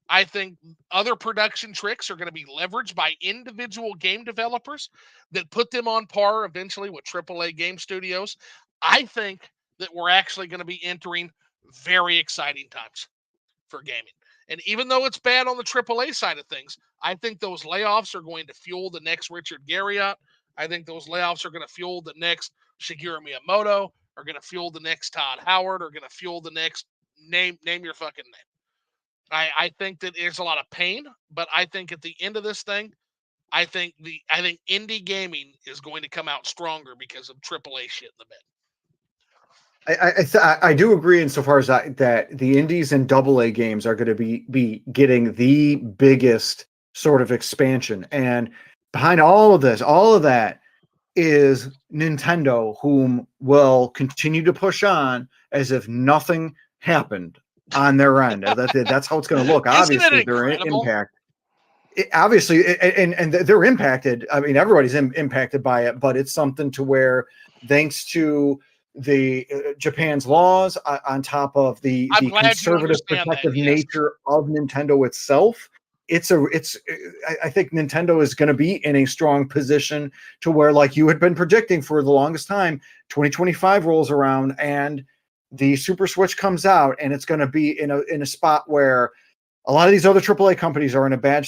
I think other production tricks are going to be leveraged by individual game developers that put them on par eventually with AAA game studios. I think that we're actually going to be entering very exciting times for gaming. And even though it's bad on the AAA side of things, I think those layoffs are going to fuel the next Richard Garriott. I think those layoffs are going to fuel the next Shigeru Miyamoto, are going to fuel the next Todd Howard, are going to fuel the next name your fucking name. I think that there's a lot of pain, but I think at the end of this thing, I think indie gaming is going to come out stronger because of AAA shit in the bed. I do agree insofar as that the indies and double A games are going to be getting the biggest sort of expansion, and behind all of that is Nintendo, whom will continue to push on as if nothing happened on their end. That's how it's going to look. Isn't it Obviously, their incredible? impact. Obviously, and they're impacted. I mean, everybody's impacted by it, but it's something to where, thanks to the Japan's laws, on top of I'm the glad you conservative, understand that. protective Yes. nature of Nintendo itself, I think Nintendo is going to be in a strong position to where, like you had been predicting for the longest time, 2025 rolls around and the Super Switch comes out, and it's going to be in a spot where a lot of these other AAA companies are in a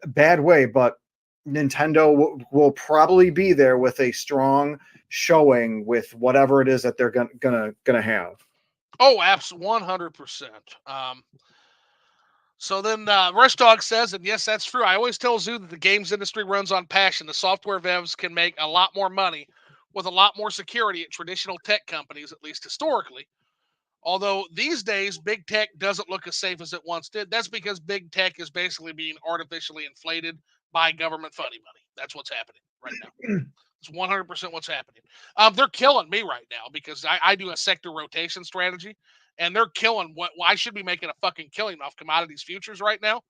bad way, but Nintendo will probably be there with a strong showing with whatever it is that they're gonna have. Oh, absolutely, 100%. So then Rush Dog says, and yes, that's true. I always tell Zoo that the games industry runs on passion. The software devs can make a lot more money with a lot more security at traditional tech companies, at least historically. Although these days, big tech doesn't look as safe as it once did. That's because big tech is basically being artificially inflated by government funding money. That's what's happening right now. It's 100% what's happening. They're killing me right now because I do a sector rotation strategy, and they're killing what I should be making a fucking killing off commodities futures right now.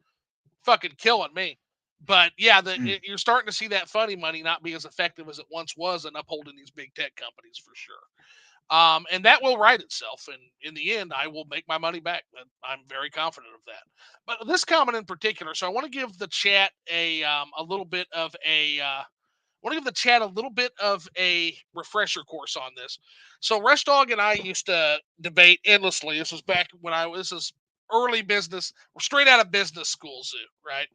Fucking killing me. But yeah, you're starting to see that funding money not be as effective as it once was in upholding these big tech companies for sure. And that will right itself. And in the end, I will make my money back. I'm very confident of that. But this comment in particular, so I want to give the chat a little bit of a want to give the chat a little bit of a refresher course on this. So Rush Dog and I used to debate endlessly. This was back when this is early business, straight out of business school, Zoo, right?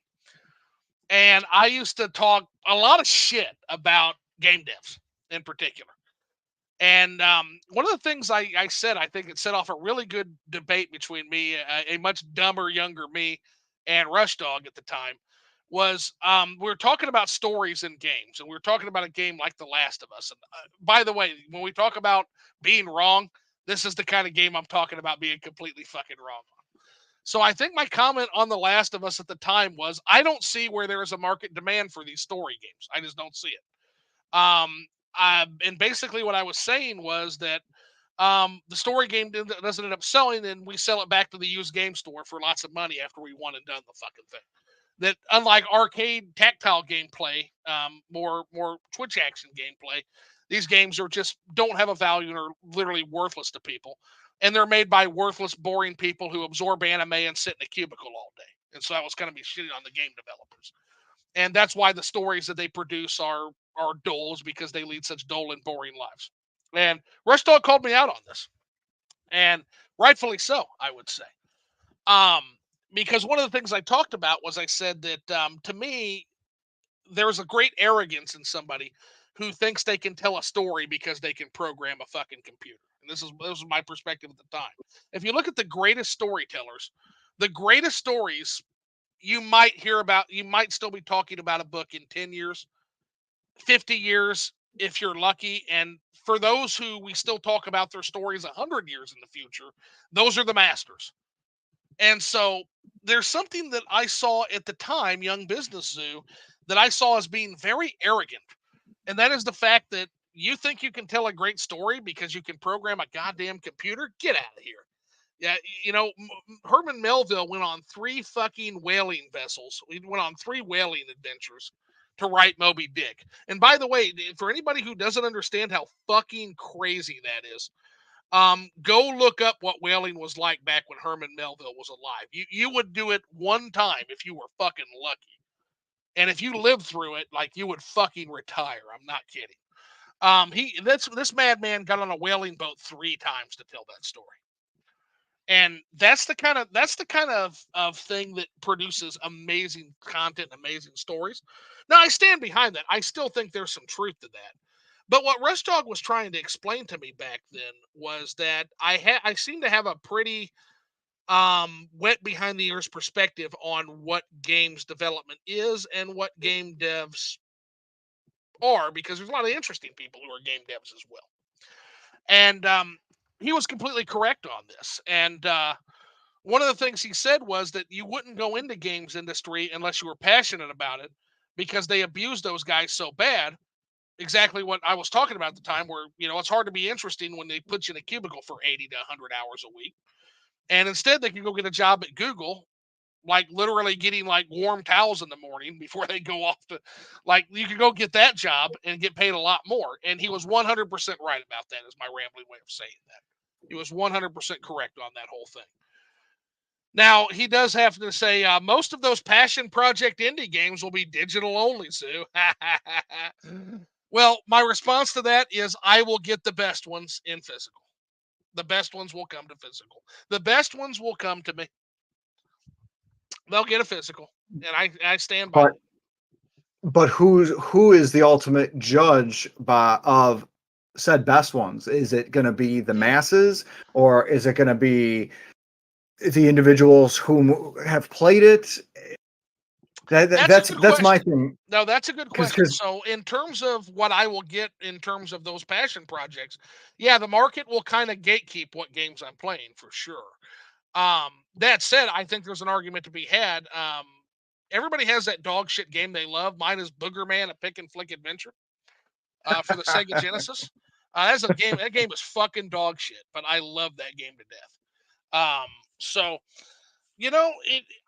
And I used to talk a lot of shit about game devs in particular. And one of the things I said, I think it set off a really good debate between me, a much dumber, younger me, and Rush Dog at the time, was we were talking about stories in games, and we were talking about a game like The Last of Us. And by the way, when we talk about being wrong, this is the kind of game I'm talking about being completely fucking wrong on. So I think my comment on The Last of Us at the time was, I don't see where there is a market demand for these story games. I just don't see it. And basically what I was saying was that the story game doesn't end up selling, and we sell it back to the used game store for lots of money after we won and done the fucking thing. That unlike arcade tactile gameplay, more Twitch action gameplay, these games are just don't have a value and are literally worthless to people. And they're made by worthless, boring people who absorb anime and sit in a cubicle all day. And so that was going to be shitting on the game developers. And that's why the stories that they produce are dulls, because they lead such dull and boring lives. And Rush Dog called me out on this, and rightfully so, I would say. Um, because one of the things I talked about was I said that to me, there's a great arrogance in somebody who thinks they can tell a story because they can program a fucking computer. And this was my perspective at the time. If you look at the greatest storytellers, the greatest stories you might hear about, you might still be talking about a book in 10 years, 50 years if you're lucky. And for those who we still talk about their stories 100 years in the future, those are the masters. And so there's something that I saw at the time, Young Business Zoo, that I saw as being very arrogant. And that is the fact that you think you can tell a great story because you can program a goddamn computer? Get out of here. Yeah, Herman Melville went on 3 fucking whaling vessels. He went on 3 whaling adventures to write Moby Dick. And by the way, for anybody who doesn't understand how fucking crazy that is, go look up what whaling was like back when Herman Melville was alive. You would do it one time if you were fucking lucky. And if you lived through it, like, you would fucking retire. I'm not kidding. This madman got on a whaling boat 3 times to tell that story. And that's the kind of thing that produces amazing content, amazing stories. Now, I stand behind that. I still think there's some truth to that. But what Rush Dog was trying to explain to me back then was that I seem to have a pretty wet behind the ears perspective on what games development is and what game devs are, because there's a lot of interesting people who are game devs as well. And he was completely correct on this. And one of the things he said was that you wouldn't go into games industry unless you were passionate about it, because they abuse those guys so bad. Exactly what I was talking about at the time, where, it's hard to be interesting when they put you in a cubicle for 80 to 100 hours a week. And instead, they can go get a job at Google, like literally getting like warm towels in the morning before they go off to, like, you could go get that job and get paid a lot more. And he was 100% right about that, is my rambling way of saying that. He was 100% correct on that whole thing. Now, he does have to say most of those passion project indie games will be digital only, Sue. Well, my response to that is I will get the best ones in physical. The best ones will come to physical. The best ones will come to me. They'll get a physical, and I stand by But it. but who is the ultimate judge of said best ones? Is it going to be the masses, or is it going to be the individuals who have played it? That's a good That's my question. thing. No, that's a good question. Because So, in terms of what I will get in terms of those passion projects, yeah, the market will kind of gatekeep what games I'm playing for sure. That said, I think there's an argument to be had. Everybody has that dog shit game they love. Mine is Booger Man, a pick and flick adventure for the Sega Genesis. That's a game. That game is fucking dog shit, but I love that game to death. So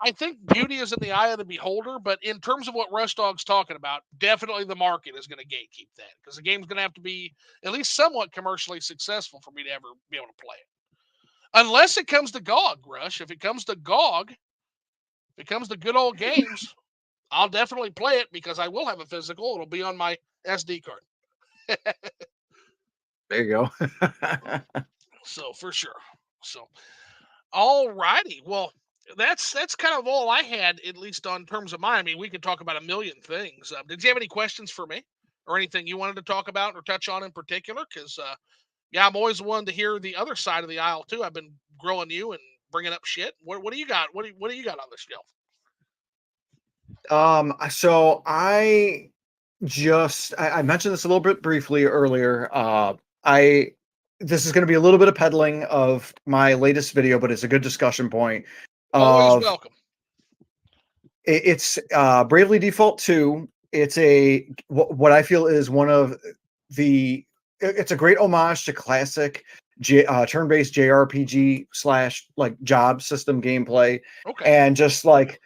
I think beauty is in the eye of the beholder. But in terms of what Rush Dog's talking about, definitely the market is going to gatekeep that, because the game's going to have to be at least somewhat commercially successful for me to ever be able to play it. Unless it comes to GOG, Rush. If it comes to GOG, if it comes to good old games, I'll definitely play it, because I will have a physical. It'll be on my SD card. there you go. So for sure. So all righty. Well, that's kind of all I had, at least on terms of mine. I mean, we could talk about a million things. Did you have any questions for me, or anything you wanted to talk about or touch on in particular? Because yeah, I'm always one to hear the other side of the aisle too. I've been growing you and bringing up shit. What do you got? What do you got on the shelf? So I mentioned this a little bit briefly earlier. I This is going to be a little bit of peddling of my latest video, but it's a good discussion point. Always Of welcome. It's Bravely Default 2. It's what I feel is one of the. It's a great homage to classic turn-based JRPG slash like job system gameplay, Okay. and just like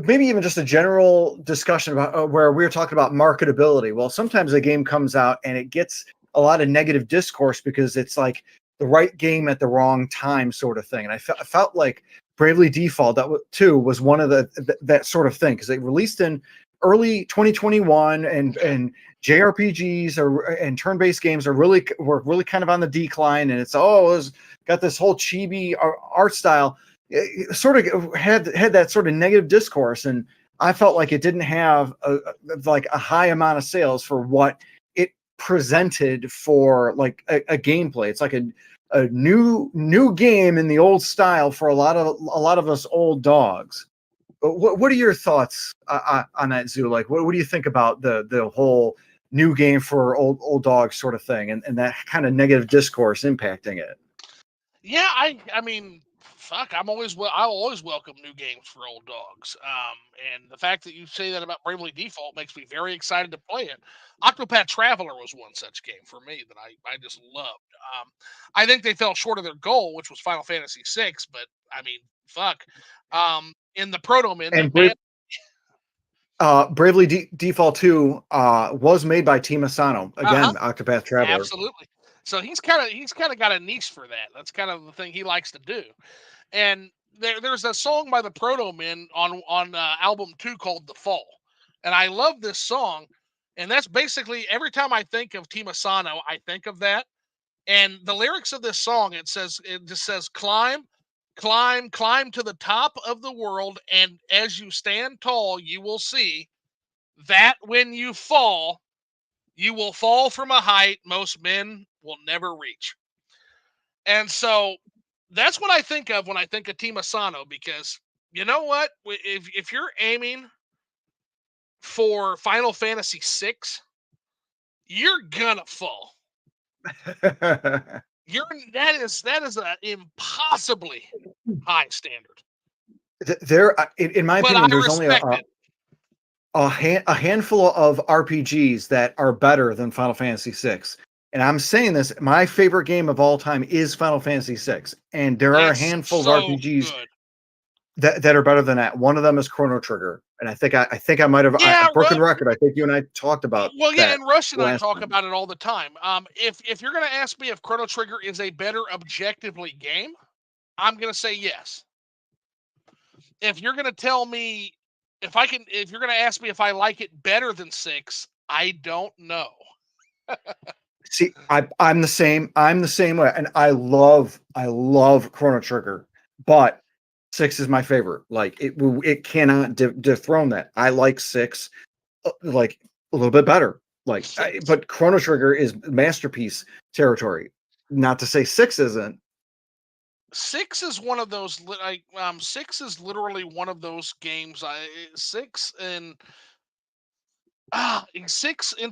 maybe even just a general discussion about where we were talking about marketability. Well, sometimes a game comes out and it gets a lot of negative discourse because it's like the right game at the wrong time, sort of thing. And I felt like Bravely Default too was one of that sort of thing, because it released in early 2021, and JRPGs and turn-based games were really kind of on the decline, and it's got this whole chibi art style. It sort of had that sort of negative discourse, and I felt like it didn't have a high amount of sales for what it presented for like a gameplay. It's like a new game in the old style for a lot of us old dogs. What are your thoughts on that, Zoo? Like, what do you think about the whole new game for old dogs sort of thing, and that kind of negative discourse impacting it? Yeah, I mean, fuck, I'll always welcome new games for old dogs. And the fact that you say that about Bravely Default makes me very excited to play it. Octopath Traveler was one such game for me that I just loved. Um, I think they fell short of their goal, which was Final Fantasy VI, but I mean, fuck. In the Proto Men, they And banned. Bravely Default 2 was made by Team Asano. Uh huh. Again, Octopath Traveler. Absolutely. So he's kind of got a niche for that. That's kind of the thing he likes to do. And there's a song by the Proto Men on album 2 called "The Fall," and I love this song. And that's basically every time I think of Team Asano, I think of that. And the lyrics of this song, it just says, "Climb, climb, climb to the top of the world, and as you stand tall, you will see that when you will fall from a height most men will never reach." And so that's what I think of when I think of Team Asano, because you know what? If you're aiming for Final Fantasy VI, you're gonna fall. You're that is an impossibly high standard. There, in my But opinion, I there's only respect it. a handful of RPGs that are better than Final Fantasy VI. And I'm saying this, my favorite game of all time is Final Fantasy VI. And there are a It's handful of so RPGs good. that are better than that. One of them is Chrono Trigger. And I think I might have Yeah, broken record. I think you and I talked about well, yeah, that and Rush and I last talk time. about it all the time. If you're gonna ask me if Chrono Trigger is a better objectively game, I'm gonna say yes. If you're gonna tell me if you're gonna ask me if I like it better than six, I don't know. See, I'm the same. I'm the same way, and I love Chrono Trigger, but six is my favorite. Like it cannot dethrone that. I like six, like a little bit better. But Chrono Trigger is masterpiece territory. Not to say six isn't. Six is one of those. Six is literally one of those games. Six in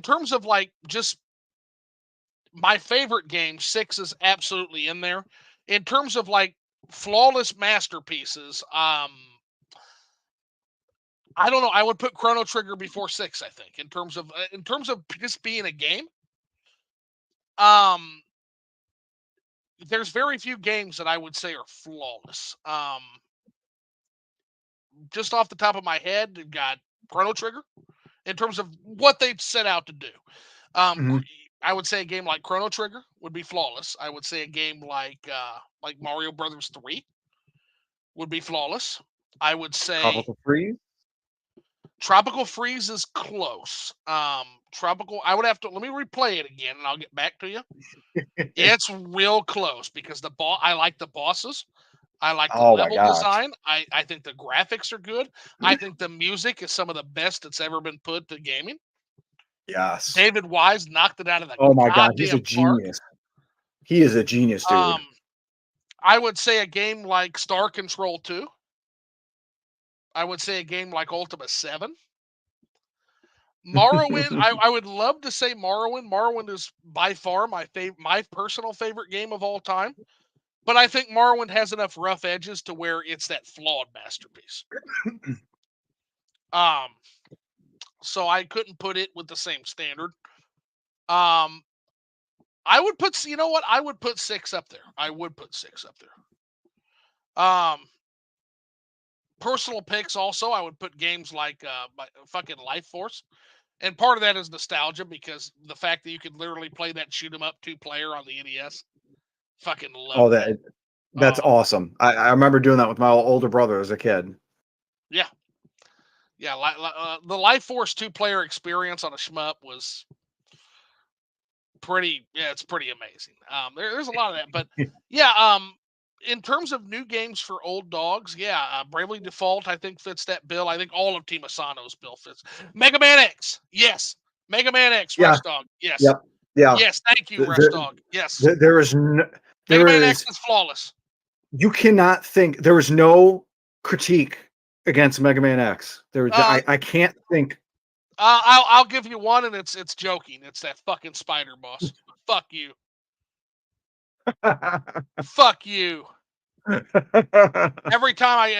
terms of like just my favorite game. Six is absolutely in there. In terms of like flawless masterpieces, I don't know. I would put Chrono Trigger before six. I think in terms of just being a game. Um, there's very few games that I would say are flawless. Just off the top of my head, you've got Chrono Trigger in terms of what they set out to do. Um, Mhm. I would say a game like Chrono Trigger would be flawless. I would say a game like Mario Brothers 3 would be flawless. I would say Tropical Freeze. Tropical Freeze is close. Tropical, I would have to let me replay it again, and I'll get back to you. It's real close because I like the bosses. I like the Oh my level gosh. design. I think the graphics are good. I think the music is some of the best that's ever been put to gaming. Yes. David Wise knocked it out of the Oh my god, he's a goddamn park. genius. He is a genius, dude. Um, I would say a game like Star Control 2. I would say a game like Ultima 7. Morrowind, I would love to say Morrowind. Morrowind is by far my personal favorite game of all time. But I think Morrowind has enough rough edges to where it's that flawed masterpiece. Um, so I couldn't put it with the same standard. Um, I would put, you know what? I would put six up there. I would put six up there. Personal picks also, I would put games like fucking Life Force. And part of that is nostalgia because the fact that you could literally play that shoot 'em up 2 player on the NES. Fucking love Oh, that. that's awesome. I remember doing that with my older brother as a kid. Yeah. Yeah. The Life Force 2 player experience on a shmup was it's pretty amazing. There's a lot of that, but yeah, in terms of new games for old dogs, yeah, Bravely Default I think fits that bill. I think all of Team Asano's bill fits. Mega Man X, yes. Mega Man X, Yeah. Rush Dog, yes, Yep. Yeah. yes. Thank you, Rush There, Dog, yes. there is no, Mega there Man X is is flawless. you cannot think there is no critique against Mega Man X. Uh, I can't think. I'll give you one, and it's joking. It's that fucking spider boss. Fuck you. Fuck you. Every time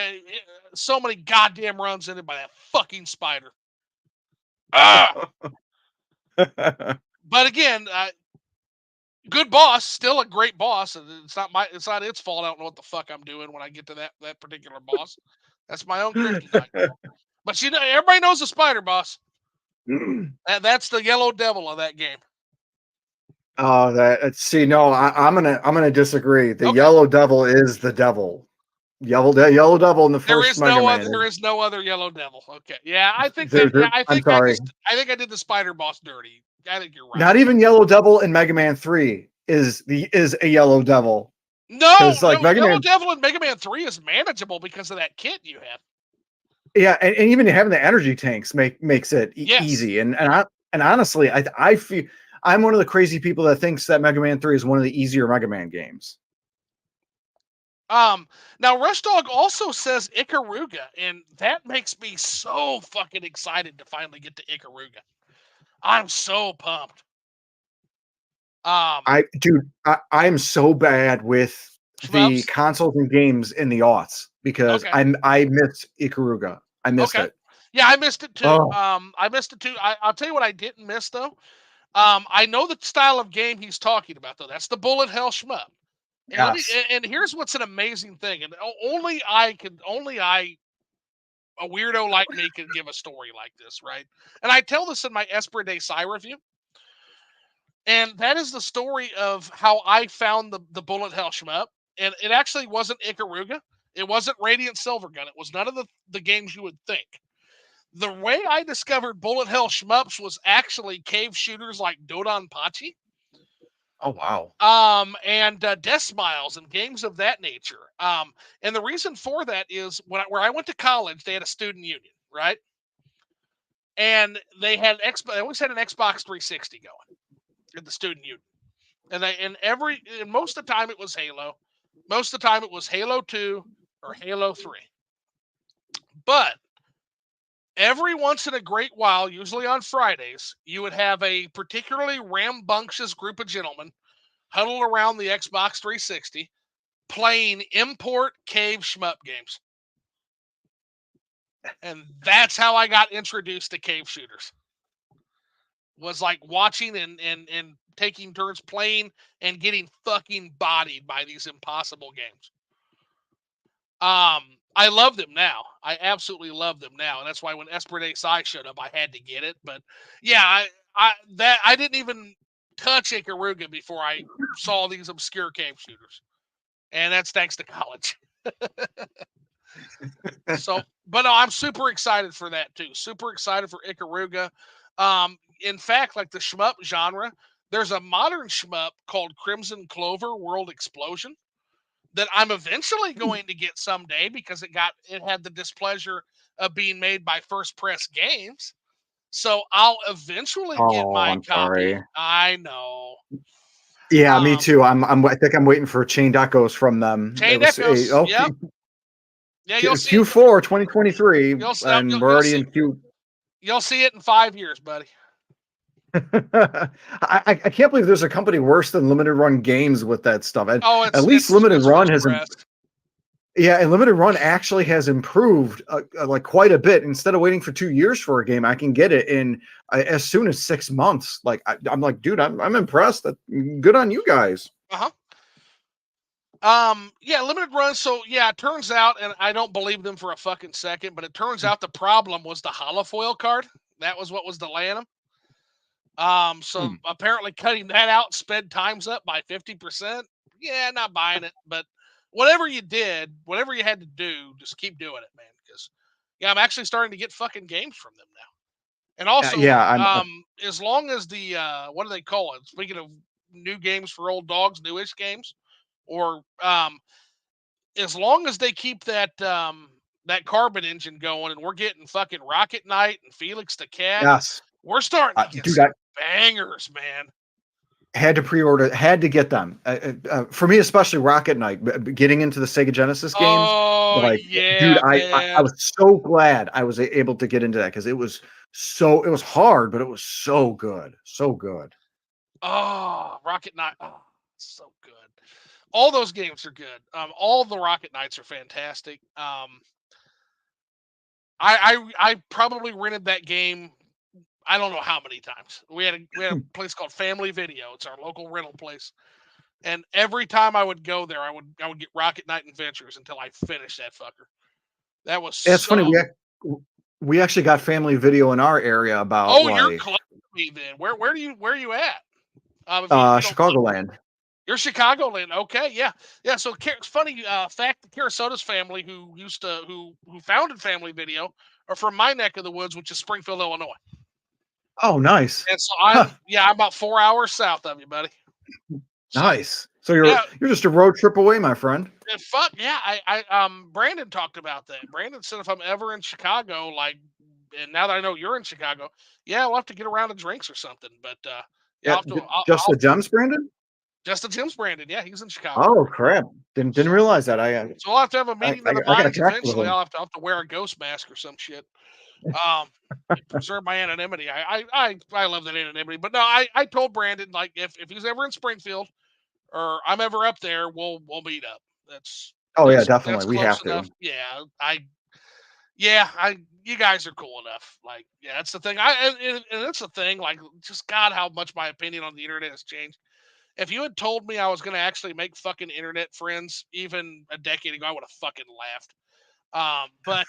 so many goddamn runs in it by that fucking spider. Ah! But again, good boss, still a great boss. It's not its fault. I don't know what the fuck I'm doing when I get to that particular boss. That's my own kryptonite. But everybody knows the spider boss. That's the yellow devil of that game. Oh, see, no, I'm gonna disagree. The Okay. yellow devil is the devil. Yellow devil in the first Mega Man. There is no other yellow devil. Okay. Yeah, I think I'm sorry. I think I did the spider boss dirty. I think you're right. Not even yellow devil in Mega Man 3 is a yellow devil. No, like Mega Yellow Man, Devil in Mega Man 3 is manageable because of that kit you have. yeah, and even having the energy tanks makes it Yes. easy. And honestly, I feel I'm one of the crazy people that thinks that Mega Man 3 is one of the easier Mega Man games. Now Rush Dog also says Ikaruga, and that makes me so fucking excited to finally get to Ikaruga. I'm so pumped. I'm so bad with the Shmups? consoles and games in the aughts because Okay. I missed Ikaruga. I missed it. Yeah, I missed it too. Oh. I missed it too. I'll tell you what I didn't miss though. I know the style of game he's talking about though. That's the bullet hell shmup. And Yes. and here's what's an amazing thing, and only a weirdo like me can give a story like this, right? And I tell this in my Esprit de Psi review. And that is the story of how I found the bullet hell shmup. And it actually wasn't Ikaruga. It wasn't Radiant Silvergun. It was none of the games you would think. The way I discovered bullet hell shmups was actually cave shooters like Dodon Pachi. Oh wow. And Death Smiles and games of that nature. And the reason for that is where I went to college, they had a student union, right? And they always had an Xbox 360 going in the student union. And most of the time it was Halo. Most of the time it was Halo 2 or Halo 3. But every once in a great while, usually on Fridays, you would have a particularly rambunctious group of gentlemen huddle around the Xbox 360 playing import cave shmup games. And that's how I got introduced to cave shooters. Was like watching and taking turns playing and getting fucking bodied by these impossible games. I love them now. I absolutely love them now. And that's why when Esprit de Psi showed up, I had to get it. But yeah, I didn't even touch Ikaruga before I saw these obscure cave shooters. And that's thanks to college. So, but no, I'm super excited for that too. Super excited for Ikaruga. In fact, like the shmup genre, there's a modern shmup called Crimson Clover World Explosion that I'm eventually going to get someday because it had the displeasure of being made by First Press Games. So I'll eventually get my I'm copy. sorry. I know. Yeah, me too. I think I'm waiting for Chained Echoes from them. Chained Echoes. Yep. Yeah, you'll see Q4 2023, and we're already in Q. You'll see it in 5 years, buddy. I can't believe there's a company worse than Limited Run Games with that stuff. At least Limited Run has and Limited Run actually has improved like quite a bit. Instead of waiting for 2 years for a game, I can get it in as soon as 6 months. Like I'm like, dude, I'm impressed. Good on you guys. Yeah, Limited Run. So yeah, it turns out, and I don't believe them for a fucking second, but it turns out the problem was the holofoil card. That was what was delaying them. So apparently cutting that out sped times up by 50%. Yeah, not buying it, but whatever you did, whatever you had to do, just keep doing it, man. Because yeah, I'm actually starting to get fucking games from them now. And also, as long as the what do they call it? Speaking of new games for old dogs, newish games, or as long as they keep that that carbon engine going, and we're getting fucking Rocket Knight and Felix the Cat. Yes, we're starting to get some bangers, man. Had to get them. For me, especially Rocket Knight, getting into the Sega Genesis games. Oh, like, yeah, dude, I was so glad I was able to get into that because it was hard, but it was so good. So good. Oh, Rocket Knight. Oh, so good. All those games are good. All the Rocket Knights are fantastic. I probably rented that game. I don't know how many times. We had a place called Family Video. It's our local rental place, and every time I would go there, I would get Rocket Knight Adventures until I finished that fucker. That was It's funny, so. we actually got Family Video in our area about Oh, you're like close to me then. Where are you at? If you don't mind. Chicagoland. You're Chicagoland. Okay, yeah, yeah. So it's funny fact: the Carasota's family, who founded Family Video, are from my neck of the woods, which is Springfield, Illinois. Oh, nice. And so Huh, I'm about 4 hours south of you, buddy. So nice. So you're yeah, you're just a road trip away, my friend. fuck yeah. Brandon talked about that. Brandon said if I'm ever in Chicago, like, and now that I know you're in Chicago, yeah, we'll have to get around to drinks or something. But yeah, Yeah, just the gems, Brandon? just the Jim's Brandon. Yeah, he's in Chicago. Oh crap! Didn't So realize that. I so we'll have to have a I meeting I, of the I got to minds connect with eventually. him. I'll have to wear a ghost mask or some shit. Um, preserve my anonymity. I love that anonymity. But no, I told Brandon, like, if he's ever in Springfield or I'm ever up there, we'll meet up. That's Oh yeah, that's definitely. We close have to. enough. I you guys are cool enough. Like, yeah, that's the thing. And that's the thing. Like, just God, how much my opinion on the internet has changed. If you had told me I was going to actually make fucking internet friends even a decade ago, I would have fucking laughed. But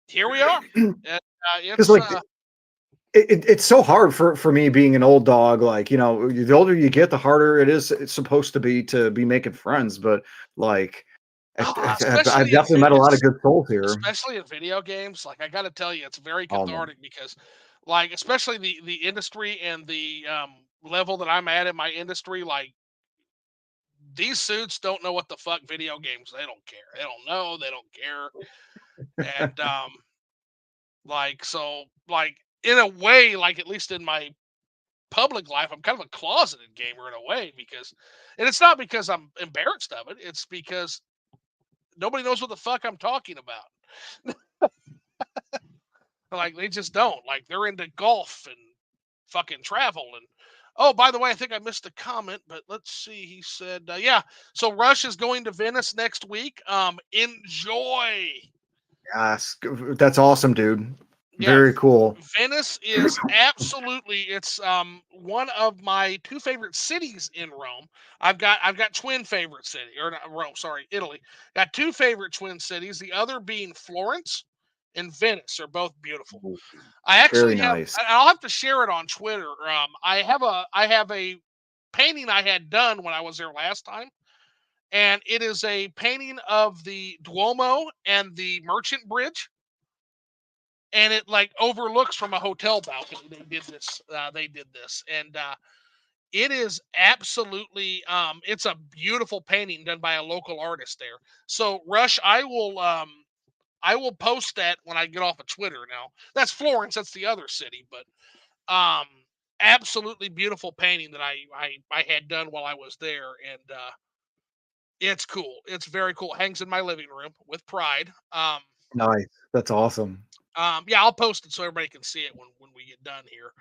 here we are. And, Because it's like it's so hard for me being an old dog. Like the older you get, the harder it's supposed to be making friends. But like, I've especially in definitely met a lot of good souls here. especially in video games. Like, I got to tell you, it's very Oh man, cathartic because, like, especially the industry and the level that I'm at in my industry, like, these suits don't know what the fuck video games. They don't care. They don't know. They don't care. And like in a way, like, at least in my public life, I'm kind of a closeted gamer in a way because, and it's not because I'm embarrassed of it. It's because nobody knows what the fuck I'm talking about. Like, they just don't. Like, they're into golf and fucking travel. And oh, by the way, I think I missed a comment, but let's see. He said, yeah. So Rush is going to Venice next week. Enjoy. yes, that's awesome, dude. Yeah, Very cool. Venice is absolutely, it's one of my two favorite cities in Rome. I've got twin favorite city, or not Rome, sorry, Italy. Got two favorite twin cities, the other being Florence and Venice are both beautiful. I Very actually have nice. I'll have to share it on Twitter. I have a painting I had done when I was there last time, and it is a painting of the Duomo and the Merchant Bridge, and it, like, overlooks from a hotel balcony. They did this, and it is absolutely it's a beautiful painting done by a local artist there. So Rush, I will post that when I get off of Twitter. Now that's Florence, that's the other city, but um absolutely beautiful painting that I had done while I was there. And it's cool, it's very cool. Hangs in my living room with pride. Nice. That's awesome. Yeah, I'll post it so everybody can see it when we get done here.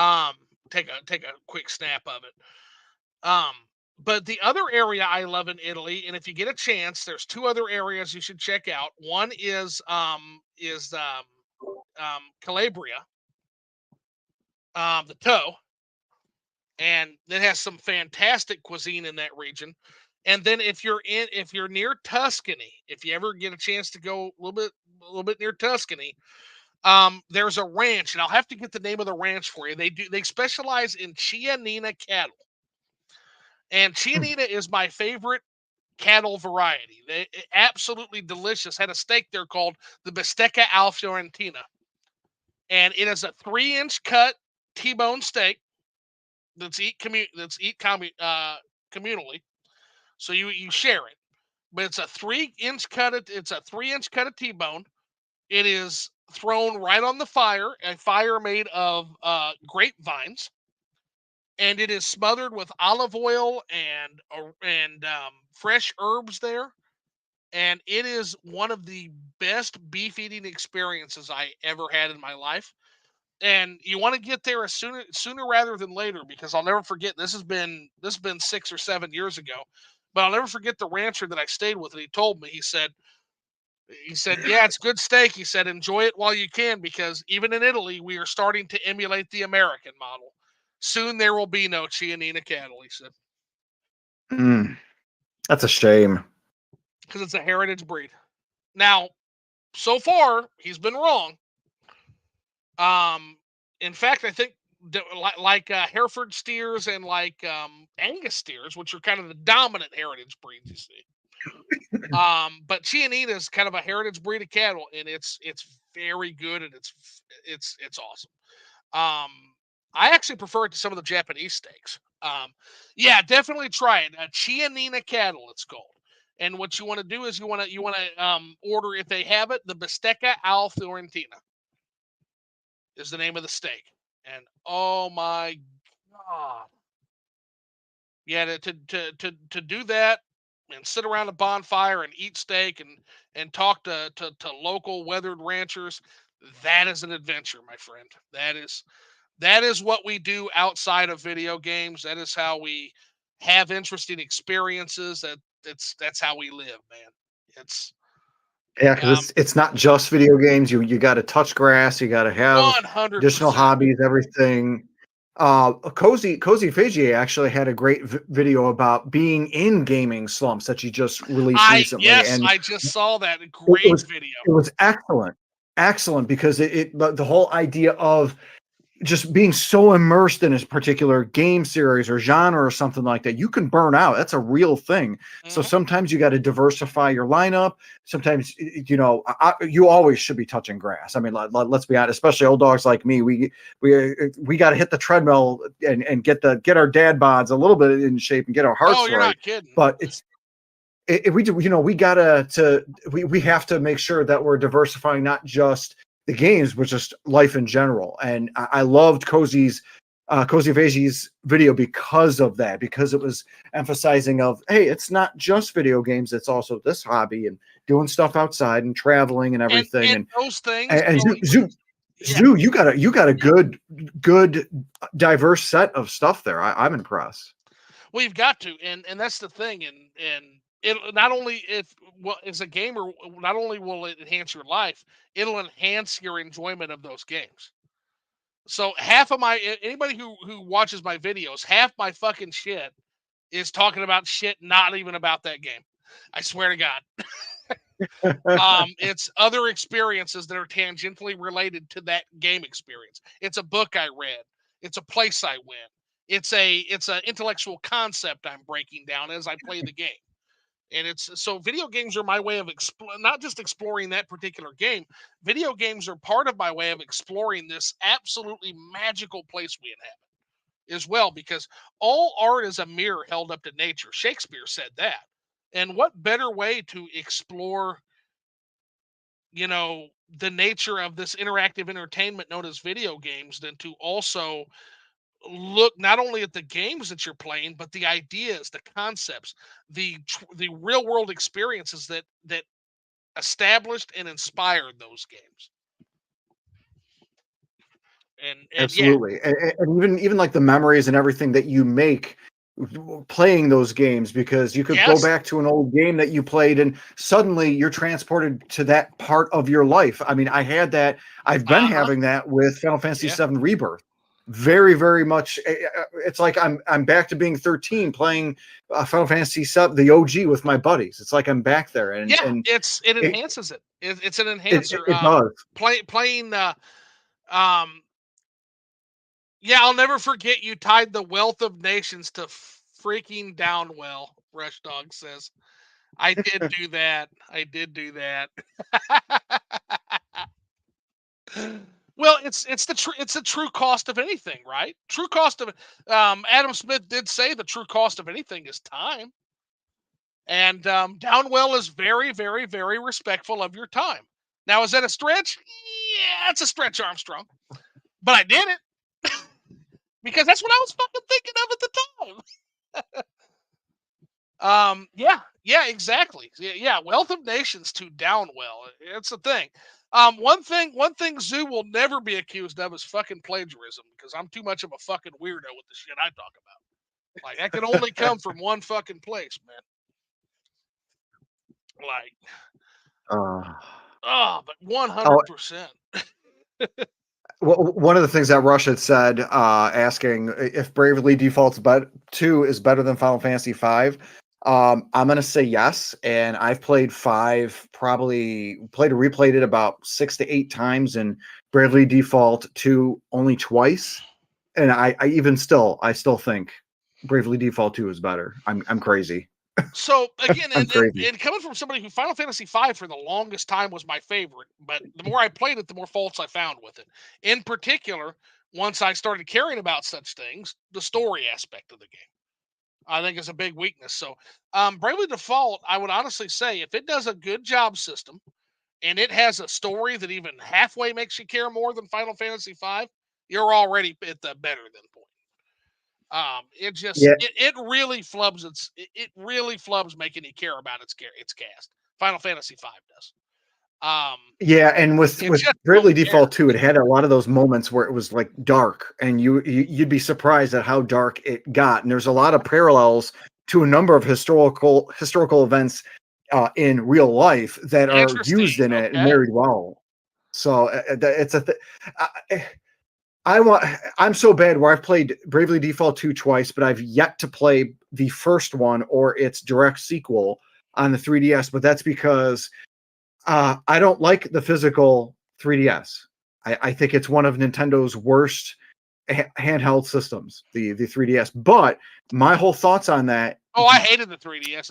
Um, take a quick snap of it. Um, but the other area I love in Italy, and if you get a chance, there's two other areas you should check out. One is Calabria, the toe, and it has some fantastic cuisine in that region. And then if you're near Tuscany, if you ever get a chance to go a little bit near Tuscany, there's a ranch, and I'll have to get the name of the ranch for you. They specialize in Chianina cattle, and Chianina is my favorite cattle variety. Absolutely delicious. Had a steak there called the Bistecca al Fiorentina, and it is a 3-inch cut T-bone steak communally. So you share it, but it's a 3-inch cut of T-bone. It is thrown right on the fire, a fire made of grapevines, and it is smothered with olive oil and fresh herbs there. And it is one of the best beef eating experiences I ever had in my life. And you want to get there as sooner rather than later, because I'll never forget. This has been 6 or 7 years ago. But I'll never forget the rancher that I stayed with, and he told me, he said, yeah, it's good steak. He said, enjoy it while you can, because even in Italy, we are starting to emulate the American model. Soon there will be no Chianina cattle, he said. That's a shame. Because it's a heritage breed. Now, so far, he's been wrong. In fact, I think like Hereford steers and like Angus steers, which are kind of the dominant heritage breeds you see. But Chianina is kind of a heritage breed of cattle, and it's very good, and it's awesome. Um, I actually prefer it to some of the Japanese steaks. Yeah, definitely try it. A Chianina cattle, it's called. And what you want to do is you want to order, if they have it, the bistecca al Fiorentina is the name of the steak. And oh my god, yeah, to do that and sit around a bonfire and eat steak and talk to local weathered ranchers, that is an adventure, my friend. That is what we do outside of video games. That is how we have interesting experiences. That's how we live, man. It's Yeah, because it's not just video games. You got to touch grass. You got to have additional 100%. hobbies. Everything. Cozy Fagier actually had a great video about being in gaming slumps that she just released recently, Yes, and I just saw that it great was video. it was excellent because the whole idea of just being so immersed in a particular game series or genre or something like that, you can burn out. That's a real thing. So Mm-hmm. sometimes you got to diversify your lineup. Sometimes, you always should be touching grass. I mean, let's be honest, especially old dogs like me. We got to hit the treadmill and get our dad bods a little bit in shape and get our Oh, hearts you're right. not kidding. But we have to make sure that we're diversifying not just the games, but just life in general. And I loved Cozy Vegie's video because of that, because it was emphasizing of, hey, it's not just video games, it's also this hobby and doing stuff outside and traveling and everything. And those things. Yeah. Zoo, you got a good diverse set of stuff there. I'm impressed. Well, you've got to, and that's the thing, and it not only if well as a gamer, not only will it enhance your life, it'll enhance your enjoyment of those games. So half of my anybody who watches my videos, half my fucking shit is talking about shit not even about that game. I swear to God. It's other experiences that are tangentially related to that game experience. It's a book I read. It's a place I went. It's an intellectual concept I'm breaking down as I play the game. And it's so video games are my way of not just exploring that particular game. Video games are part of my way of exploring this absolutely magical place we inhabit as well, because all art is a mirror held up to nature. Shakespeare said that. And what better way to explore, the nature of this interactive entertainment known as video games than to also look not only at the games that you're playing, but the ideas, the concepts, the real world experiences that established and inspired those games. And yeah, Absolutely, and even like the memories and everything that you make playing those games, because you could go yes, back to an old game that you played and suddenly you're transported to that part of your life. I mean, I had that. I've been uh-huh, having that with Final Fantasy yeah, VII Rebirth. Very, very much. It's like I'm back to being 13, playing Final Fantasy VII, the OG, with my buddies. It's like I'm back there, and yeah. and It it enhances it. It's an it, enhancer. it does. Playing. Um, yeah, I'll never forget you tied the wealth of nations to freaking Downwell. Rush Dog says. I did do that. I did do that. Well, it's the true cost of anything, right? True cost of Adam Smith did say the true cost of anything is time, and Downwell is very, very, very respectful of your time. Now, is that a stretch? Yeah, it's a stretch, Armstrong, but I did it because that's what I was fucking thinking of at the time. Yeah, yeah, exactly. Yeah, Wealth of Nations to Downwell. It's a thing. One thing Zoo will never be accused of is fucking plagiarism, because I'm too much of a fucking weirdo with the shit I talk about. Like, that can only come from one fucking place, man. Like, Uh, but oh, 100%. one of the things that Rush had said, asking if Bravely Default's 2 is better than Final Fantasy 5. I'm gonna say yes, and I've played 5, probably played or replayed it about 6 to 8 times, and Bravely Default 2 only twice. And I still think Bravely Default 2 is better. I'm crazy. So again, I'm and, and crazy. and coming from somebody who Final Fantasy V for the longest time was my favorite, but the more I played it, the more faults I found with it. In particular, once I started caring about such things, the story aspect of the game, I think is a big weakness. So, Bravely Default, I would honestly say, if it does a good job system and it has a story that even halfway makes you care more than Final Fantasy V, you're already at the better than point. It just Yeah, it really flubs it really flubs making you care about its cast. Final Fantasy V does. Um, yeah, and with you just don't Bravely care. Default 2, it had a lot of those moments where it was like dark, and you'd be surprised at how dark it got. And there's a lot of parallels to a number of historical events in real life that are Interesting. used in it and Okay. married well. So it's I, I want. I'm so bad where I've played Bravely Default 2 twice, but I've yet to play the first one or its direct sequel on the 3DS. But that's because I don't like the physical 3DS. I think it's one of Nintendo's worst handheld systems, the 3DS. But my whole thoughts on that, Oh, I hated the 3DS.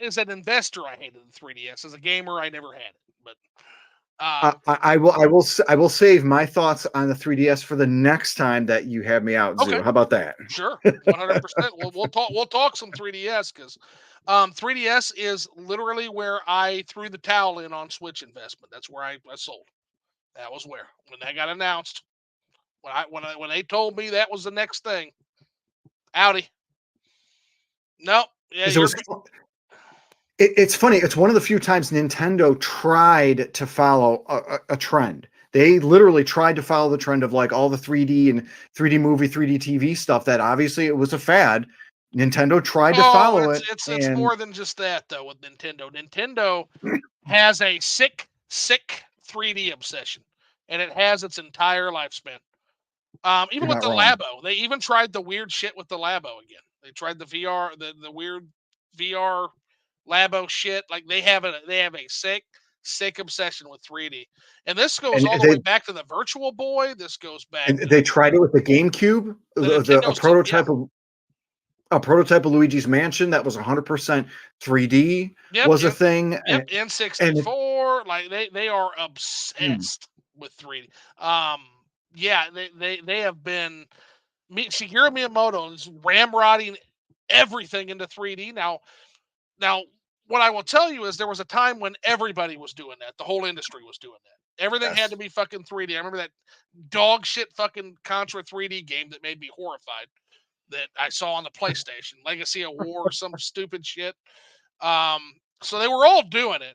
As an investor, I hated the 3DS. As a gamer, I never had it. But I will save my thoughts on the 3DS for the next time that you have me out, okay, Zoo. How about that? sure, 100%. We'll talk some 3DS because 3DS is literally where I threw the towel in on Switch investment. That's where I sold. That was where when that got announced. When they told me that was the next thing, Audi. Nope. Yeah, Because it you're was it's funny. It's one of the few times Nintendo tried to follow a trend. They literally tried to follow the trend of like all the 3D and 3D movie, 3D TV stuff that obviously it was a fad. Nintendo tried to oh, follow it, it's and more than just that though with Nintendo. Nintendo has a sick 3D obsession, and it has its entire lifespan. Even you're with not the wrong. Labo, they even tried the weird shit with the Labo again. They tried the VR, the weird VR Labo shit. Like they have a sick obsession with 3D, and this goes And all the way back to the Virtual Boy. This goes back to they tried it with the GameCube, the Nintendo. Yeah, a prototype of Luigi's Mansion that was 100% 3D yep, was a yep, thing, yep. and it, N64. Like they are hmm, obsessed with 3D. Yeah, they have been. Shigeru Miyamoto is ramrodding everything into 3D now. What I will tell you is there was a time when everybody was doing that. The whole industry was doing that. Everything had to yes. be fucking 3D. I remember that dog shit fucking Contra 3D game that made me horrified that I saw on the PlayStation, Legacy of War, some stupid shit. So they were all doing it,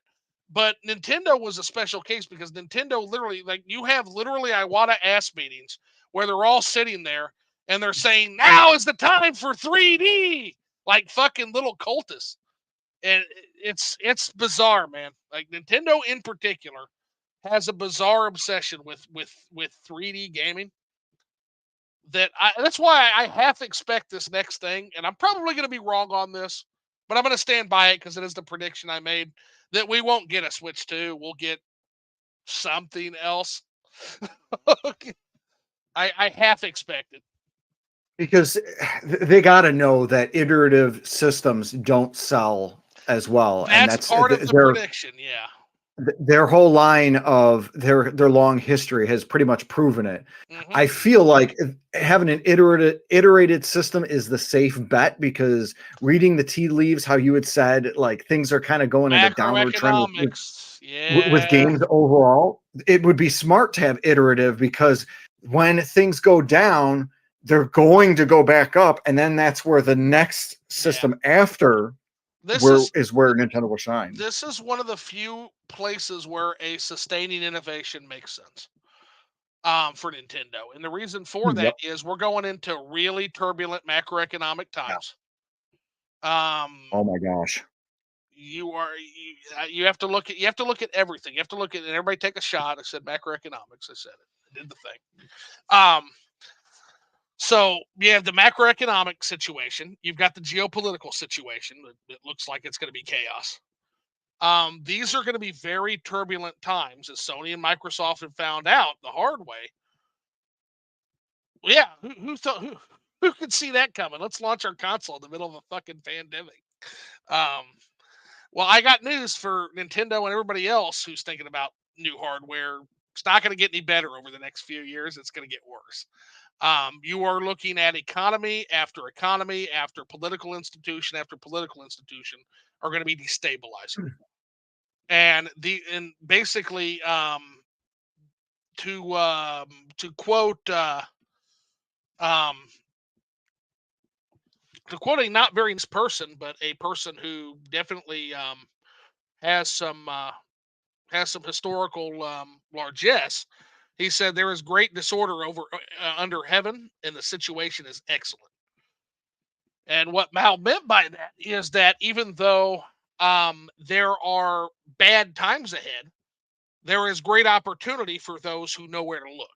but Nintendo was a special case because Nintendo literally, like, you have literally Iwata ass meetings where they're all sitting there and they're saying, "Now is the time for 3D," like fucking little cultists, and it's bizarre, man. Like Nintendo in particular has a bizarre obsession with 3D gaming that's why I half expect this next thing, and I'm probably going to be wrong on this, but I'm going to stand by it because it is the prediction I made that we won't get a Switch 2. We'll get something else. Okay. I half expect it. Because they got to know that iterative systems don't sell as well, and That's that's part of the prediction. Yeah. their whole line of their long history has pretty much proven it. Hmm. I feel like having an iterated system is the safe bet, because reading the tea leaves, how you had said, like things are kind of going in a downward trend Macroeconomics. with Yeah. games overall. It would be smart to have iterative, because when things go down, they're going to go back up, and then that's where the next Yeah. system after This is where Nintendo will shine. this is one of the few places where a sustaining innovation makes sense. For Nintendo. And the reason for that Yep. is we're going into really turbulent macroeconomic Yeah. times. Um, Oh my gosh. You have to look at everything. You have to look at, and everybody take a shot. I said macroeconomics. I said it. I did the thing. So you have the macroeconomic situation. You've got the geopolitical situation. It looks like it's going to be chaos. These are going to be very turbulent times, as Sony and Microsoft have found out the hard way. Yeah, who thought who could see that coming? Let's launch our console in the middle of a fucking pandemic. Um, well, I got news for Nintendo and everybody else who's thinking about new hardware. It's not going to get any better over the next few years. It's going to get worse. You are looking at economy after political institution after political institution are going to be destabilizing. And basically to quote um, to quote a not very nice person, but a person who definitely has some uh, has some historical largesse. He said there is great disorder under heaven, and the situation is excellent. And what Mao meant by that is that even though there are bad times ahead, there is great opportunity for those who know where to look.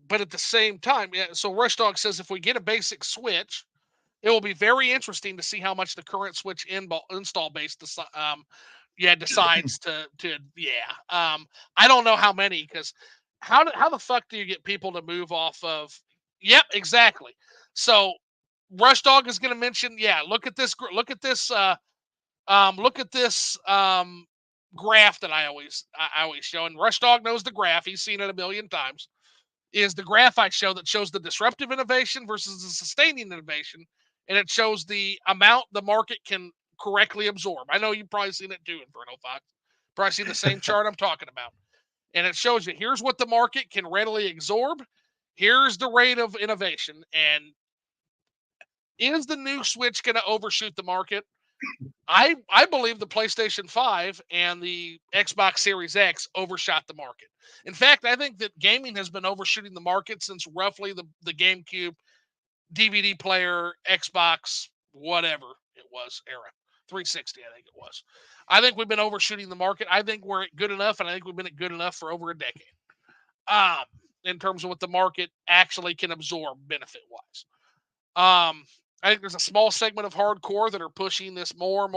But at the same time, yeah, so Rush Dog says if we get a basic Switch, it will be very interesting to see how much the current Switch install base decides to yeah. I don't know how many, because how the fuck do you get people to move off of? Yep, exactly. So Rush Dog is going to mention, yeah, look at this graph that I always show, and Rush Dog knows the graph. He's seen it a million times. Is the graph I show that shows the disruptive innovation versus the sustaining innovation, and it shows the amount the market can correctly absorb. I know you've probably seen it too, InfernoFox. Probably seen the same chart I'm talking about. And it shows you here's what the market can readily absorb. Here's the rate of innovation. And is the new Switch going to overshoot the market? I believe the PlayStation 5 and the Xbox Series X overshot the market. In fact, I think that gaming has been overshooting the market since roughly the GameCube, DVD player, Xbox, whatever it was, era. 360, I think it was. I think we've been overshooting the market. I think we're at good enough, and I think we've been at good enough for over a decade. In terms of what the market actually can absorb benefit wise. I think there's a small segment of hardcore that are pushing this more.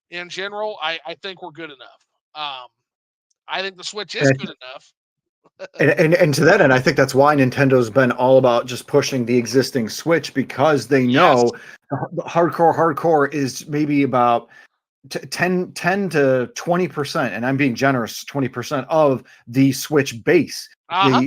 In general, I think we're good enough. I think the Switch is good enough. And to that end, I think that's why Nintendo's been all about just pushing the existing Switch, because they Yes. know the hardcore is maybe about 10 to 20%, and I'm being generous, 20% of the Switch base. Uh-huh.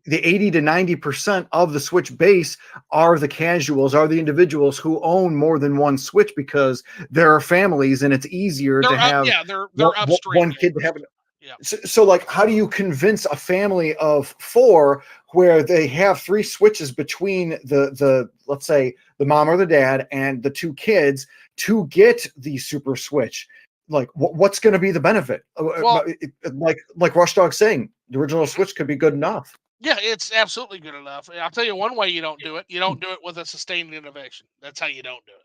The 80 to 90% of the Switch base are the casuals, are the individuals who own more than one Switch, because there are families and it's easier to have they're upstream one kid to have. Yeah. So, like, how do you convince a family of 4 where they have 3 Switches between the let's say the mom or the dad and the 2 kids to get the Super Switch? Like, what's going to be the benefit? Well, like Rush Dog saying, the original Switch could be good enough. Yeah, it's absolutely good enough. I'll tell you one way you don't do it. You don't do it with a sustained innovation. That's how you don't do it.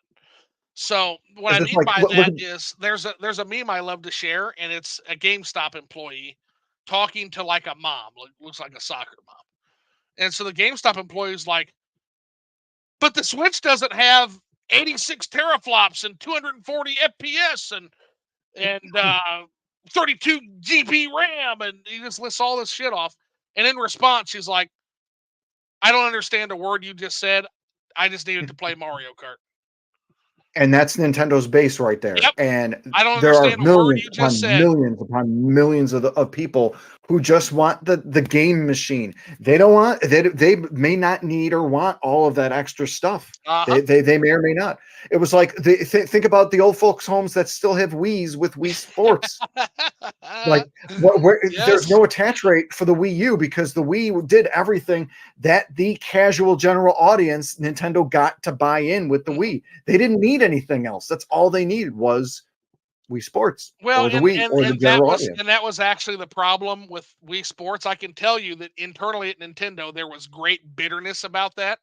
So what I mean Like, by look that is there's a meme I love to share, and it's a GameStop employee talking to like a mom, looks like a soccer mom. And so the GameStop employee is like, but the Switch doesn't have 86 teraflops and 240 FPS and 32 GB RAM, and he just lists all this shit off. And in response, she's like, I don't understand a word you just said. I just needed to play Mario Kart. And that's Nintendo's base right there. Yep. And I don't there are understand a word you just said. upon millions of people who just want the game machine. They don't want, they may not need or want all of that extra stuff. Uh-huh. They may or may not. It was like, think about the old folks' homes that still have Wii's with Wii Sports. Like, Yes. There's no attach rate for the Wii U, because the Wii did everything that the casual general audience Nintendo got to buy in with the Wii. They didn't need anything else. That's all they needed was Wii Sports, well, or the Wii, or the general audience. And that was actually the problem with Wii Sports. I can tell you that internally at Nintendo there was great bitterness about that.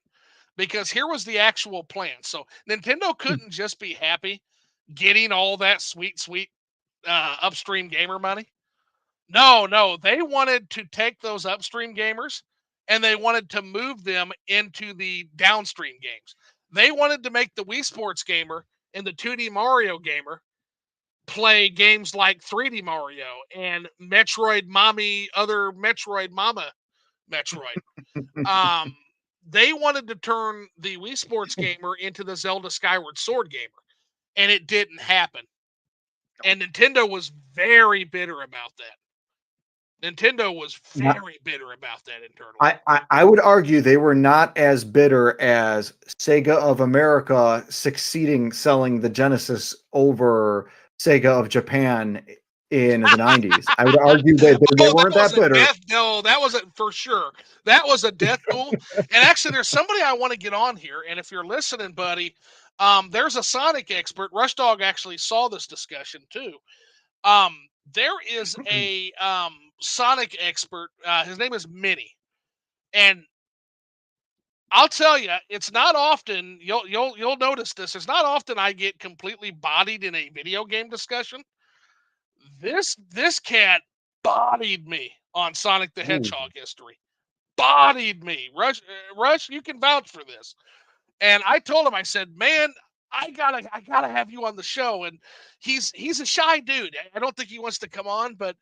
because here was the actual plan. So Nintendo couldn't just be happy getting all that sweet upstream gamer money. No, they wanted to take those upstream gamers and they wanted to move them into the downstream games. They wanted to make the Wii Sports gamer and the 2D Mario gamer play games like 3D Mario and other Metroid Mama Metroid. Um, they wanted to turn the Wii Sports gamer into the Zelda Skyward Sword gamer, and it didn't happen. And Nintendo was very bitter about that. Nintendo was very bitter about that internally. I would argue they were not as bitter as Sega of America succeeding selling the Genesis over Sega of Japan in the 90s. I would argue that they weren't that bitter. No, that wasn't for sure. That was a death duel. And actually, there's somebody I want to get on here. And if you're listening, buddy, there's a Sonic expert. Rush Dog actually saw this discussion too. There is a Sonic expert. His name is Minnie, and I'll tell you, it's not often you'll notice this. It's not often I get completely bodied in a video game discussion. This cat bodied me on Sonic the Hedgehog history. Bodied me. Rush, you can vouch for this. And I told him, I said, man, I gotta have you on the show. And he's a shy dude. I don't think he wants to come on, but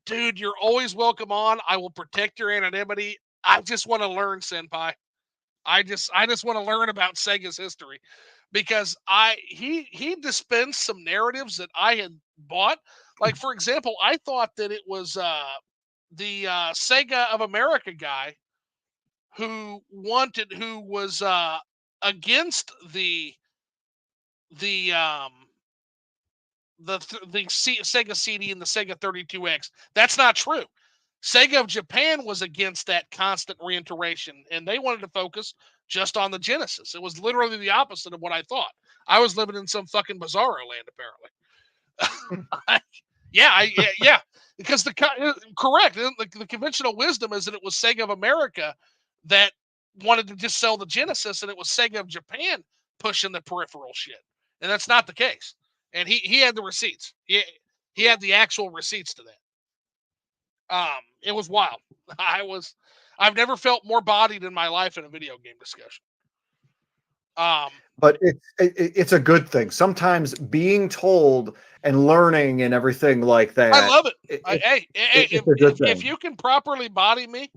dude, you're always welcome on. I will protect your anonymity. I just want to learn, Senpai. I just want to learn about Sega's history because he dispensed some narratives that I had bought. Like, for example, I thought that it was the Sega of America guy who was against the Sega CD and the Sega 32X. That's not true. Sega of Japan was against that constant reiteration, and they wanted to focus just on the Genesis. It was literally the opposite of what I thought. I was living in some fucking bizarro land, apparently. Yeah. Because correct. The conventional wisdom is that it was Sega of America that wanted to just sell the Genesis, and it was Sega of Japan pushing the peripheral shit, and that's not the case. And he had the receipts. He had the actual receipts to that. It was wild. I've never felt more bodied in my life in a video game discussion. But it's a good thing. Sometimes being told and learning and everything like that. I love it. If you can properly body me,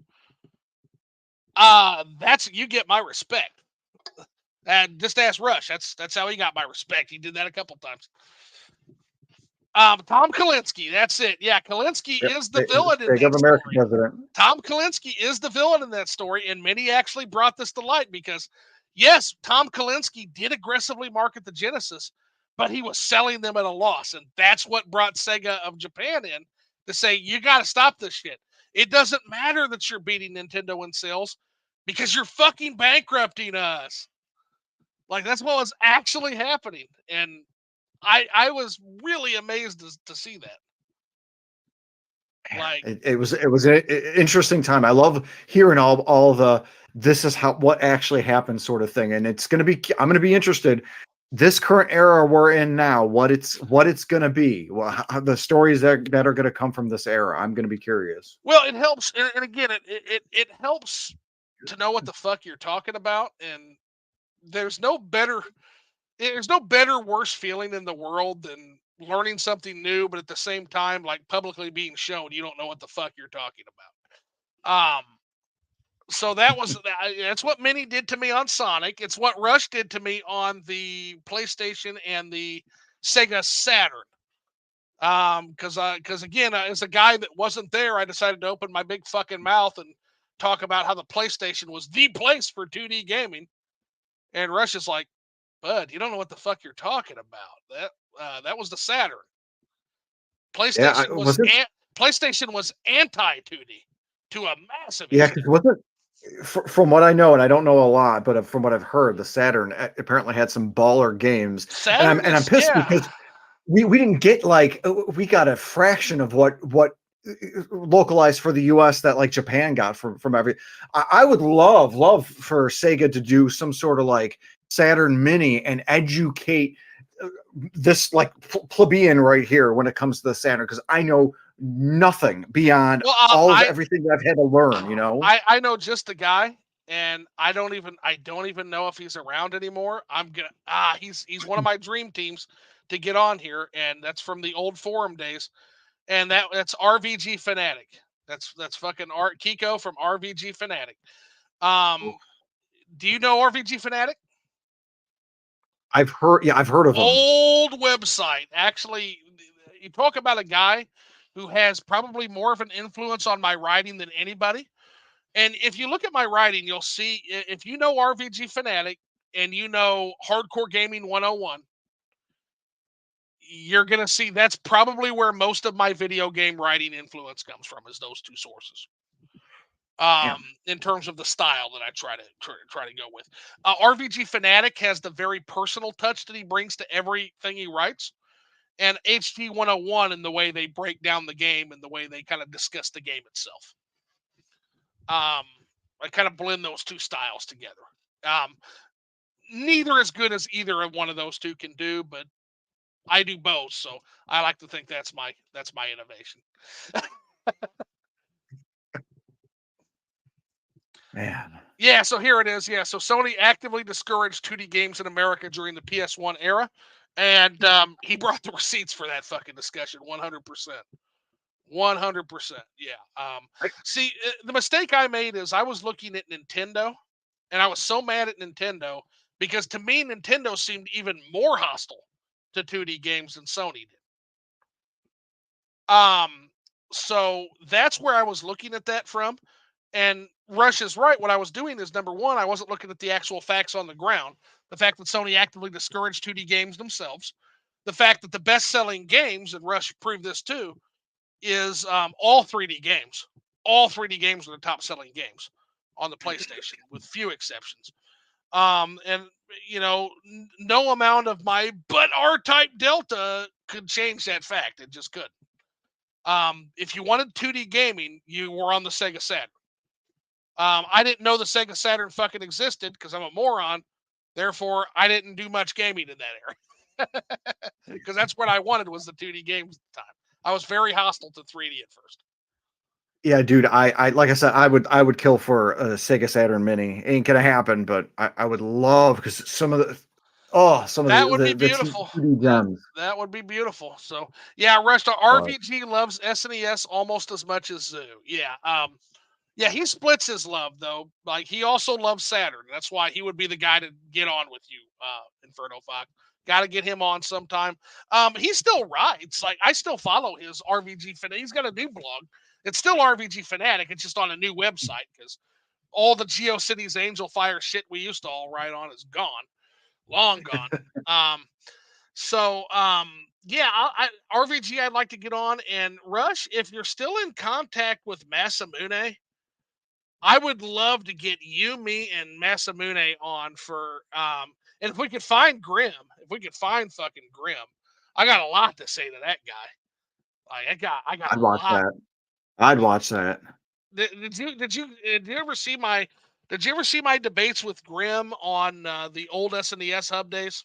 you get my respect. And just ask Rush. That's how he got my respect. He did that a couple times. Tom Kalinske, that's it. Yeah, Kalinske is the villain in that story. President. Tom Kalinske is the villain in that story, and many actually brought this to light because, yes, Tom Kalinske did aggressively market the Genesis, but he was selling them at a loss, and that's what brought Sega of Japan in to say, you got to stop this shit. It doesn't matter that you're beating Nintendo in sales because you're fucking bankrupting us. Like, that's what was actually happening, and I was really amazed to see that. Like it was an interesting time. I love hearing all the this is what actually happened sort of thing, and I'm going to be interested. This current era we're in now, what it's going to be, the stories that are going to come from this era. I'm going to be curious. Well, it helps, and again, it helps to know what the fuck you're talking about, and there's no better, worse feeling in the world than learning something new, but at the same time, like publicly being shown you don't know what the fuck you're talking about. So that's what Minnie did to me on Sonic. It's what Rush did to me on the PlayStation and the Sega Saturn. Because again, as a guy that wasn't there, I decided to open my big fucking mouth and talk about how the PlayStation was the place for 2D gaming. And Rush is like, bud, you don't know what the fuck you're talking about. That was the Saturn. PlayStation was anti 2D to a massive extent. From what I know, and I don't know a lot, but from what I've heard, the Saturn apparently had some baller games. And I'm pissed because we didn't get we got a fraction of what localized for the US that like Japan got from every. I would love for Sega to do some sort of like Saturn Mini and educate this like plebeian right here when it comes to the Saturn, because I know nothing beyond Well, all of everything that I've had to learn. I know just the guy, and I don't even know if he's around anymore. He's one of my dream teams to get on here, and that's from the old forum days, and that's RVG Fanatic. That's fucking Kiko from RVG Fanatic. Do you know RVG Fanatic? I've heard of them. Old website. Actually, you talk about a guy who has probably more of an influence on my writing than anybody. And if you look at my writing, you'll see, if you know RVG Fanatic and you know Hardcore Gaming 101, you're going to see that's probably where most of my video game writing influence comes from, is those two sources. Yeah. In terms of the style that I try to go with. RVG Fanatic has the very personal touch that he brings to everything he writes, and HD 101 in the way they break down the game and the way they kind of discuss the game itself. I kind of blend those two styles together. Neither as good as either of one of those two can do, but I do both, so I like to think that's my innovation. Man. Yeah, so here it is. Yeah, so Sony actively discouraged 2D games in America during the PS1 era, and he brought the receipts for that fucking discussion. 100%. 100%. Yeah. See, the mistake I made is I was looking at Nintendo, and I was so mad at Nintendo because to me, Nintendo seemed even more hostile to 2D games than Sony did. So that's where I was looking at that from. And Rush is right. What I was doing is, number one, I wasn't looking at the actual facts on the ground. The fact that Sony actively discouraged 2D games themselves. The fact that the best-selling games, and Rush proved this too, is all 3D games. All 3D games are the top-selling games on the PlayStation, with few exceptions. And no amount of my but R-Type Delta could change that fact. It just couldn't. If you wanted 2D gaming, you were on the Sega Saturn. I didn't know the Sega Saturn fucking existed because I'm a moron. Therefore, I didn't do much gaming in that era. Because that's what I wanted, was the 2D games at the time. I was very hostile to 3D at first. Yeah, dude. I like I said, I would kill for a Sega Saturn Mini. Ain't gonna happen, but I would love, because some of the That would be the beautiful. 2D gems. That would be beautiful. So yeah, Rush, RVG loves SNES almost as much as Zoo. Yeah. Yeah, he splits his love though. Like, he also loves Saturn. That's why he would be the guy to get on with you, InfernoFox. Got to get him on sometime. He still writes. Like, I still follow his RVG Fanatic. He's got a new blog. It's still RVG Fanatic. It's just on a new website because all the GeoCities Angel Fire shit we used to all write on is gone, long gone. Yeah, RVG, I'd like to get on. And Rush, if you're still in contact with Masamune, I would love to get you, me, and Masamune on for and if we could find Grim, if we could find fucking Grim, I got a lot to say to that guy. Like, I got I'd a watch lot. that. I'd watch that. Did you ever see my debates with Grim on the old SNES hub days?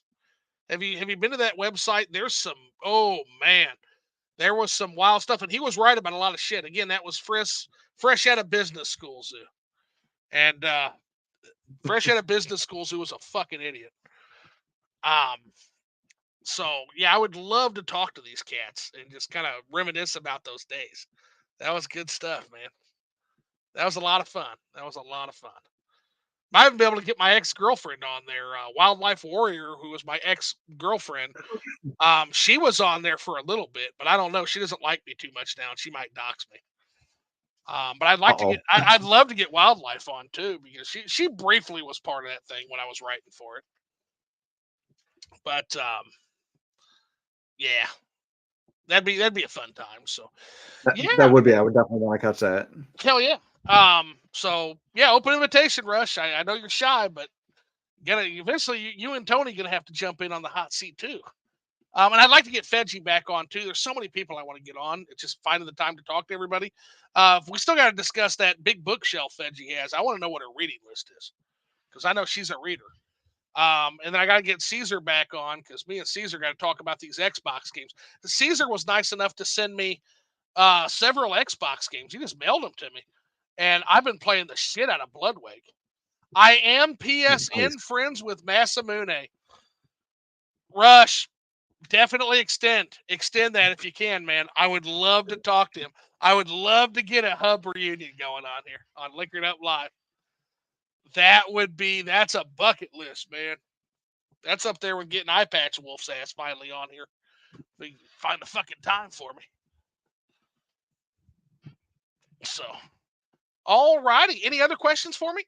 Have you been to that website? There's some, oh man, there was some wild stuff, and he was right about a lot of shit. Again, that was fresh out of business school, Zoo. And fresh out of business schools, who was a fucking idiot. So yeah, I would love to talk to these cats and just kind of reminisce about those days. That was good stuff, man. That was a lot of fun. I haven't been able to get my ex-girlfriend on there, Wildlife Warrior, who was my ex-girlfriend. She was on there for a little bit, but I don't know. She doesn't like me too much now, and she might dox me. But I'd like to get. I'd love to get Wildlife on too, because she briefly was part of that thing when I was writing for it. But yeah, that'd be a fun time. So yeah, That would be. I would definitely want to catch that. hell yeah. So yeah, open invitation, Rush. I know you're shy, but eventually you and Tony gonna have to jump in on the hot seat too. And I'd like to get Fedgy back on too. There's so many people I want to get on. It's just finding the time to talk to everybody. We still got to discuss that big bookshelf Fedgy has. I want to know what her reading list is because I know she's a reader. And then I got to get Caesar back on because me and Caesar got to talk about these Xbox games. Caesar was nice enough to send me several Xbox games. He just mailed them to me. And I've been playing the shit out of Bloodwake. I am Nice. PSN friends with Masamune. Rush, definitely extend that if you can, man. I would love to talk to him. I would love to get a hub reunion going on here on Liquored Up Live. That's a bucket list, man. That's up there with getting Eye Patch Wolf's ass finally on here. Find the fucking time for me. So, all righty. Any other questions for me?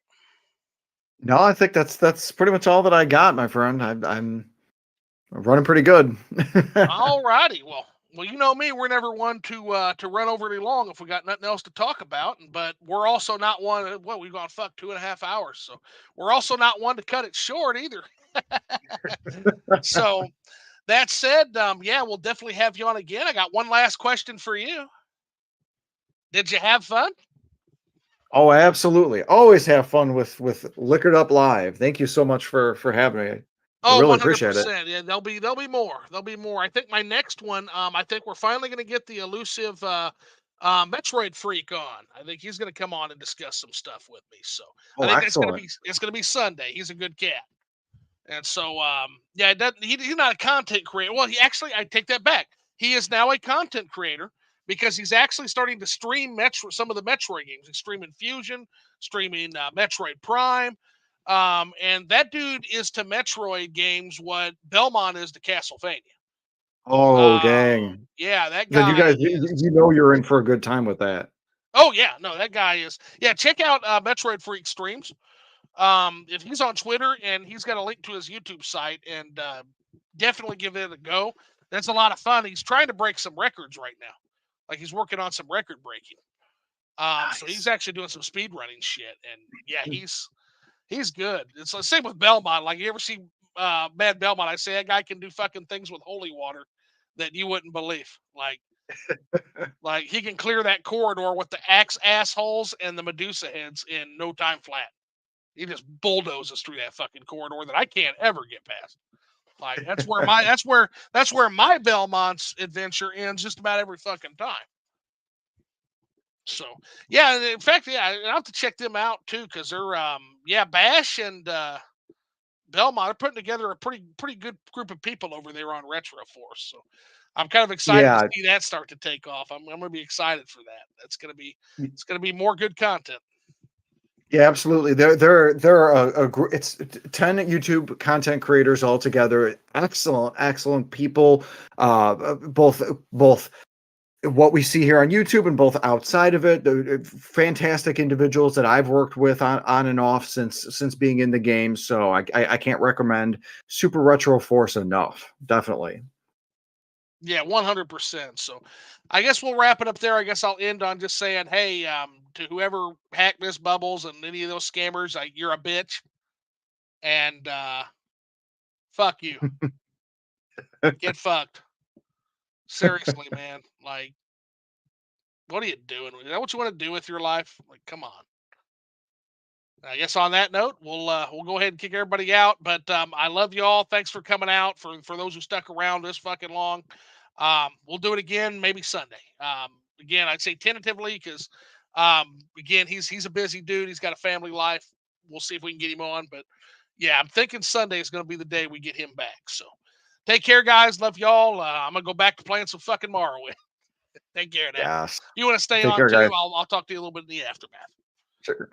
No, I think that's pretty much all that I got, my friend. I'm running pretty good. All righty. Well, you know me. We're never one to run overly long if we got nothing else to talk about. But we're also not one. Well, we've gone 2.5 hours, so we're also not one to cut it short either. So that said, yeah, we'll definitely have you on again. I got one last question for you. Did you have fun? Oh, absolutely. Always have fun with Liquored Up Live. Thank you so much for having me. I Oh, really appreciate it. 100%. Yeah, there'll be more. There'll be more. I think my next one, I think we're finally going to get the elusive Metroid freak on. I think he's going to come on and discuss some stuff with me. So I Oh, think excellent. it's going to be Sunday. He's a good cat. And so yeah, he's not a content creator. Well, I take that back. He is now a content creator because he's actually starting to stream some of the Metroid games. He's streaming Fusion, streaming Metroid Prime. And that dude is to Metroid games what Belmont is to Castlevania. Oh, dang. Yeah, that Then you guy guys, is. you know you're in for a good time with that. Oh yeah, no, that guy is. Yeah, check out Metroid Freak streams. If he's on Twitter and he's got a link to his YouTube site, and definitely give it a go. That's a lot of fun. He's trying to break some records right now. Like he's working on some record breaking. So he's Nice. actually doing some speed running shit, and yeah, he's good. It's the same with Belmont. Like you ever see Mad Belmont? I say that guy can do fucking things with holy water that you wouldn't believe. Like he can clear that corridor with the axe assholes and the Medusa heads in no time flat. He just bulldozes through that fucking corridor that I can't ever get past. Like that's where my Belmont's adventure ends just about every fucking time. So yeah, in fact, yeah, I have to check them out too because they're yeah, Bash and Belmont are putting together a pretty good group of people over there on Retro Force. So I'm kind of excited to Yeah. see that start to take off. I'm gonna be excited for that. It's gonna be more good content. Yeah, absolutely. They're it's 10 YouTube content creators all together. Excellent people. Both what we see here on YouTube and both outside of it. Fantastic individuals that I've worked with on and off since being in the game. So I can't recommend Super Retro Force enough. Definitely. Yeah, 100%. So I guess we'll wrap it up there. I guess I'll end on just saying, hey, to whoever hacked Miss Bubbles and any of those scammers, you're a bitch. And fuck you. Get fucked. Seriously, man. Like, what are you doing? Is that what you want to do with your life? Like, come on. I guess on that note, we'll go ahead and kick everybody out. But I love you all. Thanks for coming out. For those who stuck around this fucking long, we'll do it again maybe Sunday. Again, I'd say tentatively because again he's a busy dude. He's got a family life. We'll see if we can get him on. But yeah, I'm thinking Sunday is going to be the day we get him back. So take care, guys. Love y'all. I'm gonna go back to playing some fucking Morrowind. Take care now. Yes. You want to stay Take on care, too? guys. I'll talk to you a little bit in the aftermath. Sure.